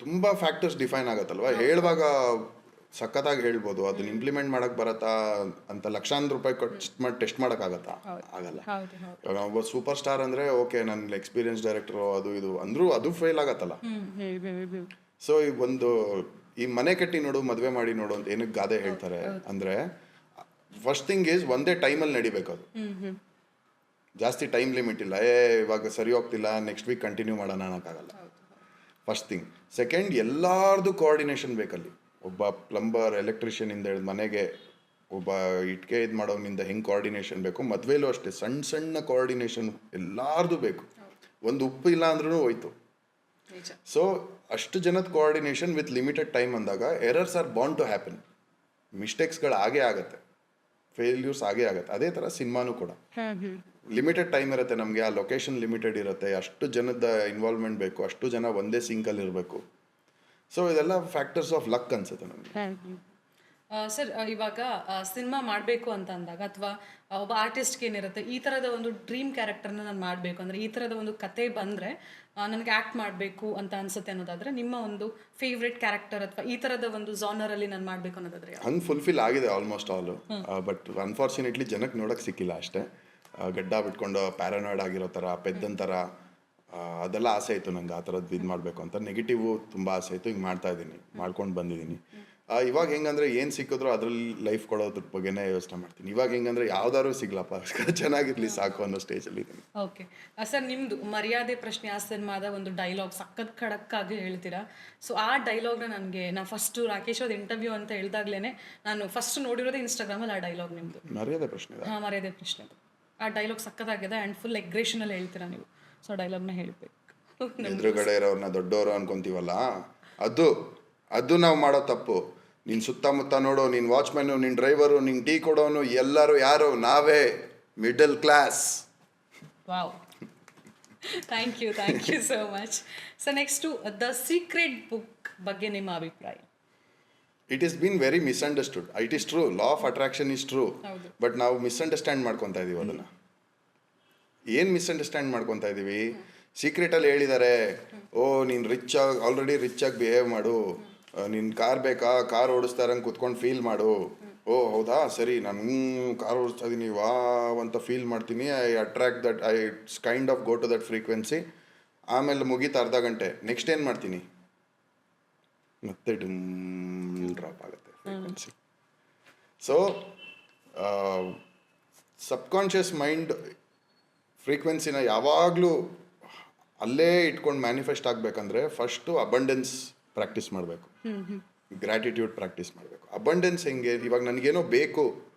ತುಂಬ ಫ್ಯಾಕ್ಟರ್ಸ್ ಡಿಫೈನ್ ಆಗುತ್ತಲ್ವ. ಹೇಳುವಾಗ ಸಖತ್ತಾಗಿ ಹೇಳ್ಬೋದು, ಅದನ್ನ ಇಂಪ್ಲಿಮೆಂಟ್ ಮಾಡೋಕ್ಕೆ ಬರತ್ತಾ ಅಂತ ಲಕ್ಷಾಂತರ ರೂಪಾಯಿ ಟೆಸ್ಟ್ ಮಾಡೋಕ್ಕಾಗತ್ತಾ? ಆಗಲ್ಲ. ಇವಾಗ ಒಬ್ಬ ಸೂಪರ್ ಸ್ಟಾರ್ ಅಂದರೆ ಓಕೆ, ನನ್ನ ಎಕ್ಸ್ಪೀರಿಯನ್ಸ್ ಡೈರೆಕ್ಟ್ರು ಅದು ಇದು ಅಂದರೂ ಅದು ಫೇಲ್ ಆಗತ್ತಲ್ಲ. ಸೊ ಈ ಮನೆ ಕಟ್ಟಿ ನೋಡು, ಮದುವೆ ಮಾಡಿ ನೋಡು ಅಂತ ಏನಕ್ಕೆ ಗಾದೆ ಹೇಳ್ತಾರೆ ಅಂದರೆ, ಫಸ್ಟ್ ಥಿಂಗ್ ಈಸ್ ಒಂದೇ ಟೈಮಲ್ಲಿ ನಡಿಬೇಕು ಅದು. ಜಾಸ್ತಿ ಟೈಮ್ ಲಿಮಿಟ್ ಇಲ್ಲ, ಇವಾಗ ಸರಿ ಹೋಗ್ತಿಲ್ಲ ನೆಕ್ಸ್ಟ್ ವೀಕ್ ಕಂಟಿನ್ಯೂ ಮಾಡೋಣ ಅನ್ನೋಕ್ಕಾಗಲ್ಲ, ಫಸ್ಟ್ ಥಿಂಗ್. ಸೆಕೆಂಡ್, ಎಲ್ಲಾರ್ದು ಕೋಆರ್ಡಿನೇಷನ್ ಬೇಕಲ್ಲಿ. ಒಬ್ಬ ಪ್ಲಂಬರ್, ಎಲೆಕ್ಟ್ರಿಷಿಯನಿಂದ ಹಿಡಿದು ಮನೆಗೆ ಒಬ್ಬ ಇಟ್ಕೆ ಇದು ಮಾಡೋನಿಂದ ಹೆಂಗೆ ಕೋಆರ್ಡಿನೇಷನ್ ಬೇಕು, ಮದುವೆಲೂ ಅಷ್ಟೇ ಸಣ್ಣ ಸಣ್ಣ ಕೋಆರ್ಡಿನೇಷನ್ ಎಲ್ಲಾರ್ದು ಬೇಕು. ಒಂದು ಉಪ್ಪು ಇಲ್ಲ ಅಂದ್ರೂ ಹೋಯ್ತು. ಸೊ ಅಷ್ಟು ಜನದ ಕೋಆರ್ಡಿನೇಷನ್ ವಿತ್ ಲಿಮಿಟೆಡ್ ಟೈಮ್ ಅಂದಾಗ errors are born to happen. ಮಿಸ್ಟೇಕ್ಸ್ಗಳು ಆಗೇ ಆಗುತ್ತೆ, ಫೇಲ್ಯೂರ್ಸ್ ಆಗೇ ಆಗುತ್ತೆ. ಅದೇ ಥರ ಸಿನಿಮಾನೂ ಕೂಡ ಲಿಮಿಟೆಡ್ ಟೈಮ್ ಇರುತ್ತೆ, ನಮಗೆ ಆ ಲೊಕೇಶನ್ ಲಿಮಿಟೆಡ್ ಇರುತ್ತೆ, ಅಷ್ಟು ಜನದ ಇನ್ವಾಲ್ವ್ಮೆಂಟ್ ಬೇಕು, ಅಷ್ಟು ಜನ ಒಂದೇ ಸಿಂಕಲ್ಲಿ ಇರಬೇಕು. ಸೊ ಇದೆಲ್ಲ ಫ್ಯಾಕ್ಟರ್ಸ್ ಆಫ್ ಲಕ್ ಅನ್ಸುತ್ತೆ ನನಗೆ. ಸರ್, ಇವಾಗ ಸಿನಿಮಾ ಮಾಡಬೇಕು ಅಂತ ಅಂದಾಗ, ಅಥವಾ ಒಬ್ಬ ಆರ್ಟಿಸ್ಟ್ಗೆ ಏನಿರುತ್ತೆ, ಈ ಥರದ ಒಂದು ಡ್ರೀಮ್ ಕ್ಯಾರೆಕ್ಟರ್ನ ನಾನು ಮಾಡಬೇಕು ಅಂದರೆ, ಈ ಥರದ ಒಂದು ಕತೆ ಬಂದರೆ ನನಗೆ ಆ್ಯಕ್ಟ್ ಮಾಡಬೇಕು ಅಂತ ಅನ್ಸುತ್ತೆ ಅನ್ನೋದಾದರೆ, ನಿಮ್ಮ ಒಂದು ಫೇವ್ರೆಟ್ ಕ್ಯಾರೆಕ್ಟರ್ ಅಥವಾ ಈ ಥರದ ಒಂದು ಜಾನರಲ್ಲಿ ನಾನು ಮಾಡಬೇಕು ಅನ್ನೋದಾದರೆ? ಹಂಗೆ ಫುಲ್ಫಿಲ್ ಆಗಿದೆ ಆಲ್ಮೋಸ್ಟ್ ಆಲು, ಬಟ್ ಅನ್ಫಾರ್ಚುನೇಟ್ಲಿ ಜನಕ್ಕೆ ನೋಡೋಕ್ಕೆ ಸಿಕ್ಕಿಲ್ಲ ಅಷ್ಟೇ. ಗಡ್ಡ ಬಿಟ್ಕೊಂಡು ಪ್ಯಾರನಾಯ್ಡ್ ಆಗಿರೋ ಥರ, ಪೆದ್ದನ್ ಥರ, ಅದೆಲ್ಲ ಆಸೆ ಇತ್ತು ನಂಗೆ, ಆ ಥರದ್ದು ಇದು ಮಾಡಬೇಕು ಅಂತ. ನೆಗೆಟಿವು ತುಂಬ ಆಸೆ ಇತ್ತು, ಹಿಂಗೆ ಮಾಡ್ತಾ ಇದ್ದೀನಿ, ಮಾಡ್ಕೊಂಡು ಬಂದಿದ್ದೀನಿ. ಇವಾಗ ಹೆಂಗಂದ್ರೆ ಏನು ಸಿಕ್ಕಿದ್ರು ಅದರಲ್ಲಿ ಲೈಫ್ ಕೊಡೋದ್ರ ಬಗ್ಗೆನೇ ಯೋಚನೆ ಮಾಡ್ತೀನಿ. ಇವಾಗ ಹೆಂಗಂದ್ರೆ ಯಾವ್ದಾದ್ರು ಸಿಗ್ಲಪ್ಪ, ಚೆನ್ನಾಗಿರ್ಲಿ ಸಾಕು ಅನ್ನೋ ಸ್ಟೇಜಲ್ಲಿ ಇದ್ದೀನಿ. ಓಕೆ ಸರ್, ನಿಮ್ಮದು ಮರ್ಯಾದೆ ಪ್ರಶ್ನೆ ಆ ಸಿನಿಮಾದ ಒಂದು ಡೈಲಾಗ್ ಸಖತ್ ಖಡಕ್ಕಾಗಿ ಹೇಳ್ತೀರಾ. ಸೊ ಆ ಡೈಲಾಗ್ನ ನಾನು ಫಸ್ಟು ರಾಕೇಶ್ ಅವ್ರ ಇಂಟರ್ವ್ಯೂ ಅಂತ ಹೇಳಿದಾಗ್ಲೇ ನಾನು ಫಸ್ಟ್ ನೋಡಿರೋದೇ ಇನ್ಸ್ಟಾಗ್ರಾಮಲ್ಲಿ ಆ ಡೈಲಾಗ್ ನಿಮ್ಮದು. ಮರ್ಯಾದೆ ಪ್ರಶ್ನೆ? ಹಾಂ, ಮರ್ಯಾದೆ ಪ್ರಶ್ನೆ. ಆ ಡೈಲಾಗ್ ಸಖತ್ತಾಗಿದೆ ಆ್ಯಂಡ್ ಫುಲ್ ಎಗ್ರೆಷನಲ್ಲಿ ಹೇಳ್ತೀರಾ ನೀವು. ಸೊ ಆ ಡೈಲಾಗ್ನ ಹೇಳಬೇಕು. ಎದುರುಗಡೆ ಇರೋರನ್ನ ದೊಡ್ಡವರು ಅನ್ಕೊಂತೀವಲ್ಲ, ಅದು ನಾವು ಮಾಡೋ ತಪ್ಪು. ನಿನ್ನ ಸುತ್ತಮುತ್ತ ನೋಡೋ, ನಿನ್ನ ವಾಚ್ಮ್ಯಾನು, ನಿನ್ನ ಡ್ರೈವರು, ನಿನ್ನ ಟೀ ಕೊಡೋನು, ಎಲ್ಲರೂ ಯಾರು? ನಾವೇ, middle class. Wow, thank you so much. So next the secret book ಬಗ್ಗೆ ನಿಮ್ಮ ಅಭಿಪ್ರಾಯ? It is been very misunderstood. It is true, law of attraction is true, but ನಾವು ಮಿಸ್ಅಂಡರ್ಸ್ಟ್ಯಾಂಡ್ ಮಾಡ್ಕೊತಾ ಇದೀವಿ ಅದನ್ನು. ಏನು ಮಿಸ್ಅಂಡರ್ಸ್ಟ್ಯಾಂಡ್ ಮಾಡ್ಕೊತಾ ಇದ್ದೀವಿ? ಸೀಕ್ರೆಟಲ್ಲಿ ಹೇಳಿದ್ದಾರೆ, ನೀನು ಆಲ್ರೆಡಿ ರಿಚಾಗಿ ಬಿಹೇವ್ ಮಾಡು, ನಿನ್ನ ಕಾರ್ ಬೇಕಾ, ಕಾರ್ ಓಡಿಸ್ತಾ ಇರಂಗೆ ಕುತ್ಕೊಂಡು ಫೀಲ್ ಮಾಡು. ಹೌದಾ, ಸರಿ, ನಾನು ಕಾರ್ ಓಡಿಸ್ತಾ ಇದ್ದೀನಿ, ಅಂತ ಫೀಲ್ ಮಾಡ್ತೀನಿ. I attract that, I kind of go to that frequency. ಆಮೇಲೆ ಮುಗೀತು ಅರ್ಧ ಗಂಟೆ, ನೆಕ್ಸ್ಟ್ ಏನು ಮಾಡ್ತೀನಿ? ಮತ್ತೆ ಡ್ರಾಪ್ ಆಗುತ್ತೆ ಫ್ರೀಕ್ವೆನ್ಸಿ. ಸೊ ಸಬ್ಕಾನ್ಷಿಯಸ್ ಮೈಂಡ್ ಫ್ರೀಕ್ವೆನ್ಸಿನ ಯಾವಾಗಲೂ ಅಲ್ಲೇ ಇಟ್ಕೊಂಡು ಮ್ಯಾನಿಫೆಸ್ಟ್ ಆಗಬೇಕಂದ್ರೆ ಫಸ್ಟು ಅಬಂಡೆನ್ಸ್ ಪ್ರಾಕ್ಟೀಸ್ ಮಾಡಬೇಕು, ಗ್ರ್ಯಾಟಿಟ್ಯೂಡ್ ಪ್ರಾಕ್ಟೀಸ್ ಮಾಡಬೇಕು. ಅಬಂಡೆನ್ಸ್ ಹೆಂಗೆ, ಇವಾಗ ನನಗೇನೋ ಬೇಕು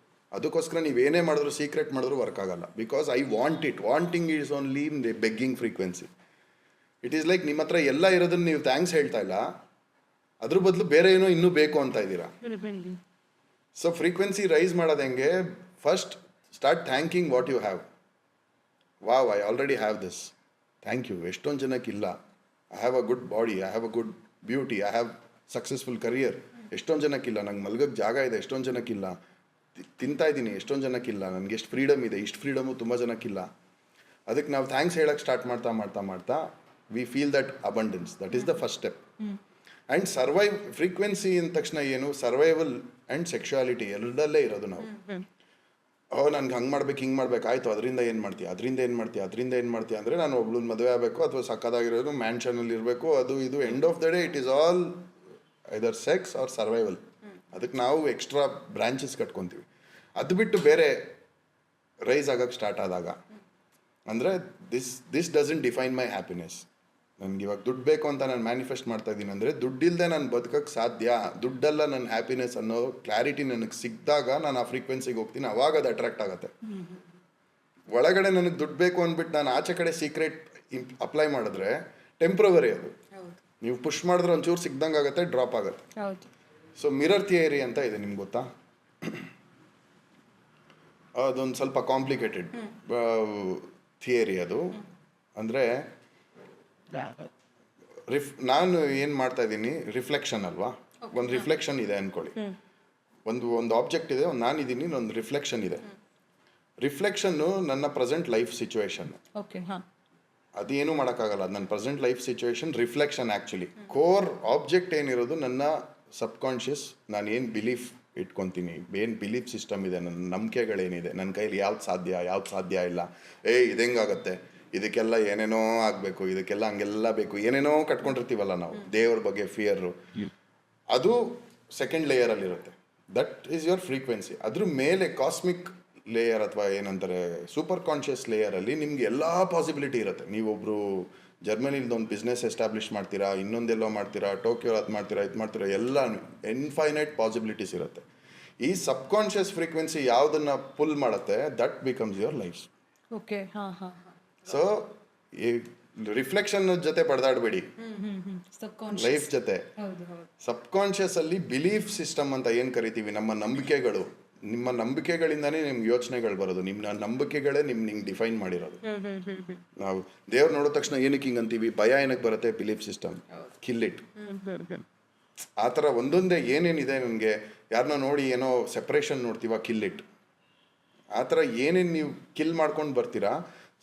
ಅದಕ್ಕೋಸ್ಕರ ನೀವೇನೇ ಮಾಡಿದ್ರು ಸೀಕ್ರೆಟ್ ಮಾಡಿದ್ರು ವರ್ಕ್ ಆಗಲ್ಲ. Because I want it, wanting is only the begging frequency. It is like ನಿಮ್ಮ ಹತ್ರ ಎಲ್ಲ ಇರೋದನ್ನ ನೀವು ಥ್ಯಾಂಕ್ಸ್ ಹೇಳ್ತಾ ಇಲ್ಲ, ಅದ್ರ ಬದಲು ಬೇರೆ ಏನೋ ಇನ್ನೂ ಬೇಕು ಅಂತ ಇದ್ದೀರಾ. ಸೊ ಫ್ರೀಕ್ವೆನ್ಸಿ ರೈಸ್ ಮಾಡೋದು ಹೆಂಗೆ, first start thanking what you have. Wow, I already have this, thank you. ಎಷ್ಟೊಂದು ಜನಕ್ಕಿಲ್ಲ. I have a good body, I have a good beauty, I have successful career. ಎಷ್ಟೊಂದು ಜನಕ್ಕಿಲ್ಲ. ನಂಗೆ ಮಲ್ಗೋಕ್ಕೆ ಜಾಗ ಇದೆ, ಎಷ್ಟೊಂದು ಜನಕ್ಕಿಲ್ಲ. ತಿಂತಾ ಇದ್ದೀನಿ, ಎಷ್ಟೊಂದು ಜನಕ್ಕಿಲ್ಲ. ನನಗೆ ಎಷ್ಟು ಫ್ರೀಡಮ್ ಇದೆ, ಇಷ್ಟು ಫ್ರೀಡಮು ತುಂಬ ಜನಕ್ಕಿಲ್ಲ. ಅದಕ್ಕೆ ನಾವು ಥ್ಯಾಂಕ್ಸ್ ಹೇಳಕ್ಕೆ ಸ್ಟಾರ್ಟ್ ಮಾಡ್ತಾ ಮಾಡ್ತಾ ಮಾಡ್ತಾ we feel that abundance. That is the first step. And frequency ಅಂದ ತಕ್ಷಣ ಏನು, ಸರ್ವೈವಲ್ ಆ್ಯಂಡ್ ಸೆಕ್ಷುಯಾಲಿಟಿ ಎರಡಲ್ಲೇ ಇರೋದು ನಾವು. ನನಗೆ ಹಂಗೆ ಮಾಡ್ಬೇಕು, ಹಿಂಗೆ ಮಾಡ್ಬೇಕು, ಆಯಿತು, ಅದರಿಂದ ಏನು ಮಾಡ್ತೀಯ, ಅದರಿಂದ ಏನು ಮಾಡ್ತೀಯ, ಅದರಿಂದ ಏನು ಮಾಡ್ತೀಯ ಅಂದರೆ ನಾನು ಒಬ್ಳು ಮದುವೆ ಆಗಬೇಕು ಅಥವಾ ಸಕ್ಕದಾಗಿರೋದು ಮ್ಯಾನ್ಷನಲ್ಲಿ ಇರಬೇಕು, ಅದು ಇದು. End of the day it is all either sex or survival. ಅದಕ್ಕೆ ನಾವು ಎಕ್ಸ್ಟ್ರಾ ಬ್ರಾಂಚಸ್ ಕಟ್ಕೊತೀವಿ. ಅದು ಬಿಟ್ಟು ಬೇರೆ ರೈಸ್ ಆಗೋಕ್ಕೆ ಸ್ಟಾರ್ಟ್ ಆದಾಗ ಅಂದರೆ this doesn't define my happiness. ನನಗೆ ಇವಾಗ ದುಡ್ಡು ಬೇಕು ಅಂತ ನಾನು ಮ್ಯಾನಿಫೆಸ್ಟ್ ಮಾಡ್ತಾ ಇದ್ದೀನಿ ಅಂದರೆ ದುಡ್ಡಿಲ್ಲದೆ ನಾನು ಬದುಕೋಕ್ಕೆ ಸಾಧ್ಯ, ದುಡ್ಡಲ್ಲ ನನ್ನ ಹ್ಯಾಪಿನೆಸ್ ಅನ್ನೋ ಕ್ಲಾರಿಟಿ ನನಗೆ ಸಿಕ್ಕಿದಾಗ ನಾನು ಆ ಫ್ರೀಕ್ವೆನ್ಸಿಗೆ ಹೋಗ್ತೀನಿ. ಅವಾಗ ಅದು ಅಟ್ರಾಕ್ಟ್ ಆಗುತ್ತೆ. ಒಳಗಡೆ ನನಗೆ ದುಡ್ಡು ಬೇಕು ಅಂದ್ಬಿಟ್ಟು ನಾನು ಆಚೆ ಕಡೆ ಸೀಕ್ರೆಟ್ ಅಪ್ಲೈ ಮಾಡಿದ್ರೆ ಟೆಂಪ್ರವರಿ ಅದು. ನೀವು ಪುಷ್ ಮಾಡಿದ್ರೆ ಒಂಚೂರು ಸಿಗ್ದಂಗೆ ಆಗುತ್ತೆ, ಡ್ರಾಪ್ ಆಗುತ್ತೆ. ಸೊ ಮಿರರ್ ಥಿಯರಿ ಅಂತ ಇದೆ, ನಿಮ್ಗೆ ಗೊತ್ತಾ? ಅದೊಂದು ಸ್ವಲ್ಪ ಕಾಂಪ್ಲಿಕೇಟೆಡ್ ಥಿಯರಿ ಅದು. ಅಂದರೆ ನಾನು ಏನು ಮಾಡ್ತಾ ಇದ್ದೀನಿ, ರಿಫ್ಲೆಕ್ಷನ್ ಅಲ್ವಾ, ಒಂದು ರಿಫ್ಲೆಕ್ಷನ್ ಇದೆ ಅಂದ್ಕೊಳ್ಳಿ. ಒಂದು ಆಬ್ಜೆಕ್ಟ್ ಇದೆ, ಒಂದು ನಾನಿದ್ದೀನಿ, ಒಂದು ರಿಫ್ಲೆಕ್ಷನ್ ಇದೆ. ರಿಫ್ಲೆಕ್ಷನ್ನು ನನ್ನ ಪ್ರೆಸೆಂಟ್ ಲೈಫ್ ಸಿಚುವೇಶನ್. ಅದೇನು ಮಾಡೋಕ್ಕಾಗಲ್ಲ, ಅದು ನನ್ನ present life situation reflection. Actually core object ಏನಿರೋದು ನನ್ನ ಸಬ್ಕಾನ್ಷಿಯಸ್. ನಾನು ಏನು ಬಿಲೀಫ್ ಇಟ್ಕೊತೀನಿ, ಏನು ಬಿಲೀಫ್ ಸಿಸ್ಟಮ್ ಇದೆ, ನನ್ನ ನಂಬಿಕೆಗಳೇನಿದೆ, ನನ್ನ ಕೈಲಿ ಯಾವ್ದು ಸಾಧ್ಯ ಇಲ್ಲ, ಇದು ಹೆಂಗಾಗತ್ತೆ, ಇದಕ್ಕೆಲ್ಲ ಏನೇನೋ ಆಗಬೇಕು, ಇದಕ್ಕೆಲ್ಲ ಹಂಗೆಲ್ಲ ಬೇಕು, ಏನೇನೋ ಕಟ್ಕೊಂಡಿರ್ತೀವಲ್ಲ ನಾವು, ದೇವ್ರ ಬಗ್ಗೆ ಫಿಯರು, ಅದು ಸೆಕೆಂಡ್ ಲೇಯರಲ್ಲಿರುತ್ತೆ. That is your frequency. ಅದ್ರ ಮೇಲೆ ಕಾಸ್ಮಿಕ್ ಲೇಯರ್ ಅಥವಾ ಏನಂತಾರೆ ಸೂಪರ್ ಕಾನ್ಷಿಯಸ್ ಲೇಯರಲ್ಲಿ ನಿಮ್ಗೆ ಎಲ್ಲ ಪಾಸಿಬಿಲಿಟಿ ಇರುತ್ತೆ. ನೀವೊಬ್ಬರು ಜರ್ಮನಿಲಿದ್ದು ಒಂದು ಬಿಸ್ನೆಸ್ ಎಸ್ಟಾಬ್ಲಿಷ್ ಮಾಡ್ತೀರಾ, ಇನ್ನೊಂದೆಲ್ಲೋ ಮಾಡ್ತೀರಾ, ಟೋಕಿಯೋ ಅದು ಮಾಡ್ತೀರಾ, ಎಲ್ಲ ಇನ್ಫೈನೈಟ್ ಪಾಸಿಬಿಲಿಟೀಸ್ ಇರುತ್ತೆ. ಈ ಸಬ್ಕಾನ್ಷಿಯಸ್ ಫ್ರೀಕ್ವೆನ್ಸಿ ಯಾವುದನ್ನು ಪುಲ್ ಮಾಡುತ್ತೆ, that becomes your life. Okay. So ಈ ರಿಫ್ಲೆಕ್ಷನ್ ಜೊತೆ ಪಡೆದಾಡಬೇಡಿ, ಲೈಫ್ ಜೊತೆ. ಸಬ್ಕಾನ್ಷಿಯಸ್ ಅಲ್ಲಿ ಬಿಲೀಫ್ ಸಿಸ್ಟಮ್ ಅಂತ ಏನು ಕರಿತೀವಿ, ನಮ್ಮ ನಂಬಿಕೆಗಳು, ನಿಮ್ಮ ನಂಬಿಕೆಗಳಿಂದಾನೇ ನಿಮ್ಗೆ ಯೋಚನೆಗಳು ಬರೋದು. ನಿಮ್ಮ ನಂಬಿಕೆಗಳೇ ನಿಮ್ಗೆ ಡಿಫೈನ್ ಮಾಡಿರೋದು. ನಾವು ದೇವ್ರು ನೋಡಿದ ತಕ್ಷಣ ಏನಕ್ಕೆ ಹಿಂಗೆ ಅಂತೀವಿ, ಭಯ ಏನಕ್ಕೆ ಬರುತ್ತೆ, ಬಿಲೀಫ್ ಸಿಸ್ಟಮ್. Kill it. ಆ ಥರ ಒಂದೊಂದೇ ಏನೇನಿದೆ, ನನಗೆ ಯಾರನ್ನ ನೋಡಿ ಏನೋ ಸೆಪ್ರೇಷನ್ ನೋಡ್ತೀವ, ಕಿಲ್ ಇಟ್. ಆ ಥರ ಏನೇನು ನೀವು ಕಿಲ್ ಮಾಡ್ಕೊಂಡು ಬರ್ತೀರಾ,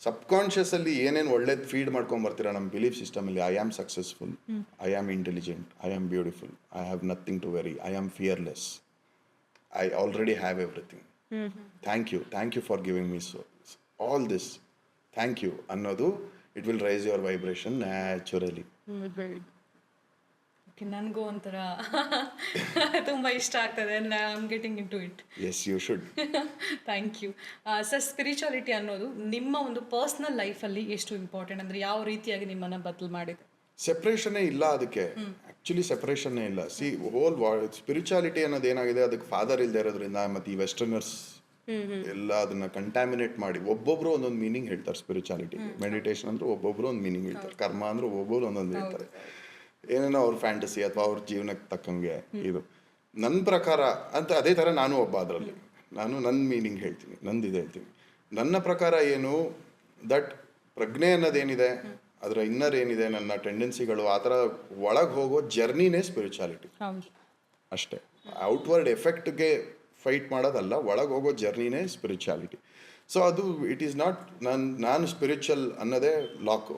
ಸಬ್ಕಾನ್ಷಿಯಸ್ ಅಲ್ಲಿ ಏನೇನು ಒಳ್ಳೇದು ಫೀಡ್ ಮಾಡ್ಕೊಂಡು ಬರ್ತೀರಾ ನಮ್ಮ ಬಿಲೀಫ್ ಸಿಸ್ಟಮಲ್ಲಿ. I am successful, I am intelligent, I am beautiful, I have nothing to worry, I am fearless, I already have everything. Thank you for giving me all this. Thank you. ಅನ್ನೋದು it will raise your vibration naturally. ನನಗೂ ಒಂಥರ ತುಂಬ ಇಷ್ಟ ಆಗ್ತದೆ. I am getting into it. Yes, you should. Thank you sir. Spirituality ಅನ್ನೋದು ನಿಮ್ಮ ಒಂದು personal ಲೈಫಲ್ಲಿ ಎಷ್ಟು ಇಂಪಾರ್ಟೆಂಟ್, ಅಂದರೆ ಯಾವ ರೀತಿಯಾಗಿ ನಿಮ್ಮನ್ನು ಬದಲು ಮಾಡಿದೆ? ಸೆಪ್ರೇಷನ್ನೇ ಇಲ್ಲ ಅದಕ್ಕೆ. ಆ್ಯಕ್ಚುಲಿ ಸೆಪ್ರೇಷನ್ನೇ ಇಲ್ಲ. ಸಿ ಹೋಲ್ ಸ್ಪಿರಿಚುಯಾಲಿಟಿ ಅನ್ನೋದು ಏನಾಗಿದೆ, ಅದಕ್ಕೆ ಫಾದರ್ ಇಲ್ಲದೆ ಇರೋದ್ರಿಂದ ಮತ್ತು ಈ ವೆಸ್ಟರ್ನರ್ಸ್ ಎಲ್ಲ ಅದನ್ನ ಕಂಟ್ಯಾಮಿನೇಟ್ ಮಾಡಿ ಒಬ್ಬೊಬ್ರು ಒಂದೊಂದು ಮೀನಿಂಗ್ ಹೇಳ್ತಾರೆ ಸ್ಪಿರಿಚುಯಾಲಿಟಿ. ಮೆಡಿಟೇಷನ್ ಅಂದ್ರೆ ಒಬ್ಬೊಬ್ರು ಒಂದು ಮೀನಿಂಗ್ ಹೇಳ್ತಾರೆ, ಕರ್ಮ ಅಂದ್ರೆ ಒಬ್ಬೊಬ್ರು ಒಂದೊಂದು ಹೇಳ್ತಾರೆ, ಏನೇನೋ ಅವ್ರ ಫ್ಯಾಂಟಸಿ ಅಥವಾ ಅವ್ರ ಜೀವನಕ್ಕೆ ತಕ್ಕಂಗೆ. ಇದು ನನ್ನ ಪ್ರಕಾರ ಅಂತ ಅದೇ ಥರ ನಾನು ಒಬ್ಬ ಅದರಲ್ಲಿ. ನಾನು ನನ್ನ ಮೀನಿಂಗ್ ಹೇಳ್ತೀನಿ, ನಂದಿದೆ ಹೇಳ್ತೀನಿ. ನನ್ನ ಪ್ರಕಾರ ಏನು, ದಟ್ ಪ್ರಜ್ಞೆ ಅನ್ನೋದೇನಿದೆ, ಅದರ ಇನ್ನರ್ ಏನಿದೆ, ನನ್ನ ಟೆಂಡೆನ್ಸಿಗಳು, ಆ ಥರ ಒಳಗೆ ಹೋಗೋ ಜರ್ನಿನೇ ಸ್ಪಿರಿಚುಯಾಲಿಟಿ ಅಷ್ಟೇ. ಔಟ್ವರ್ಡ್ ಎಫೆಕ್ಟ್ಗೆ ಫೈಟ್ ಮಾಡೋದಲ್ಲ, ಒಳಗೆ ಹೋಗೋ ಜರ್ನಿನೇ ಸ್ಪಿರಿಚುಯಾಲಿಟಿ. ಸೊ ಅದು ಇಟ್ ಈಸ್ ನಾಟ್ ನಾನು ಸ್ಪಿರಿಚುವಲ್ ಅನ್ನೋದೇ ಲಾಕು.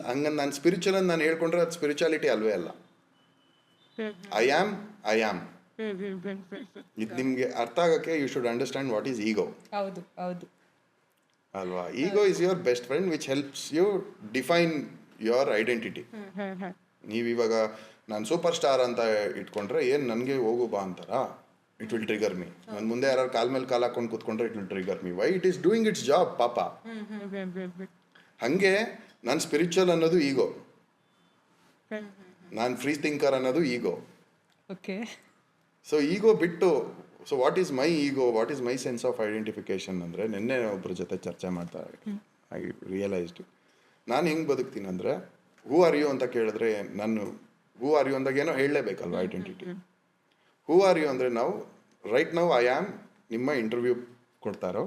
ಹಂಗಂದು ನಾನು ಸ್ಪಿರಿಚುವಲ್ ಅಂತ ನಾನು ಹೇಳ್ಕೊಂಡ್ರೆ ಅದು ಸ್ಪಿರಿಚುಯಾಲಿಟಿ ಅಲ್ವೇ ಅಲ್ಲ. ಐ ಆಮ್ ಇದು ನಿಮಗೆ ಅರ್ಥ ಆಗೋಕ್ಕೆ you should understand what is ego. ಹೌದು ಹೌದು ಅಲ್ವಾ? Ego is your best friend which helps you define your identity. ನೀವಿವಾಗ ನಾನು ಸೂಪರ್ ಸ್ಟಾರ್ ಅಂತ ಇಟ್ಕೊಂಡ್ರೆ ಏನು ನನಗೆ ಹೋಗು ಬಾ ಅಂತಾರ, ಇಟ್ ವಿಲ್ ಟ್ರಿಗರ್ ಮೀ. ನನ್ನ ಮುಂದೆ ಯಾರು ಕಾಲ್ ಮೇಲೆ ಕಾಲು ಹಾಕೊಂಡು ಕೂತ್ಕೊಂಡ್ರೆ it will trigger me. Why? It is doing its job ಪಾಪ. ಹಾಗೆ ನಾನು ಸ್ಪಿರಿಚುವಲ್ ಅನ್ನೋದು ಈಗೋ. ನಾನು ಫ್ರೀ ಥಿಂಕರ್ ಅನ್ನೋದು ಈಗೋ. ಓಕೆ. ಸೊ ಈಗೋ ಬಿಟ್ಟು, so what is my ego, what is my sense of identification ಅಂದರೆ, ನಿನ್ನೆ ಒಬ್ಬರ ಜೊತೆ ಚರ್ಚೆ ಮಾಡ್ತಾ ಐ ರಿಯಲೈಸ್ಡ್ ನಾನು ಹೆಂಗೆ ಬದುಕ್ತೀನಿ ಅಂದರೆ, ಹೂ ಆರ್ ಯು ಅಂತ ಕೇಳಿದ್ರೆ ನಾನು ಹೂ ಆರ್ ಯು ಅಂದಾಗ ಏನೋ ಹೇಳಲೇಬೇಕಲ್ವ ಐಡೆಂಟಿಟಿ. ಹೂ ಆರ್ ಯು ಅಂದರೆ ನಾವು ರೈಟ್ ನೌ ಐ ಆಮ್ ನಿಮ್ಮ ಇಂಟರ್ವ್ಯೂ ಕೊಡ್ತಾ ಇರೋ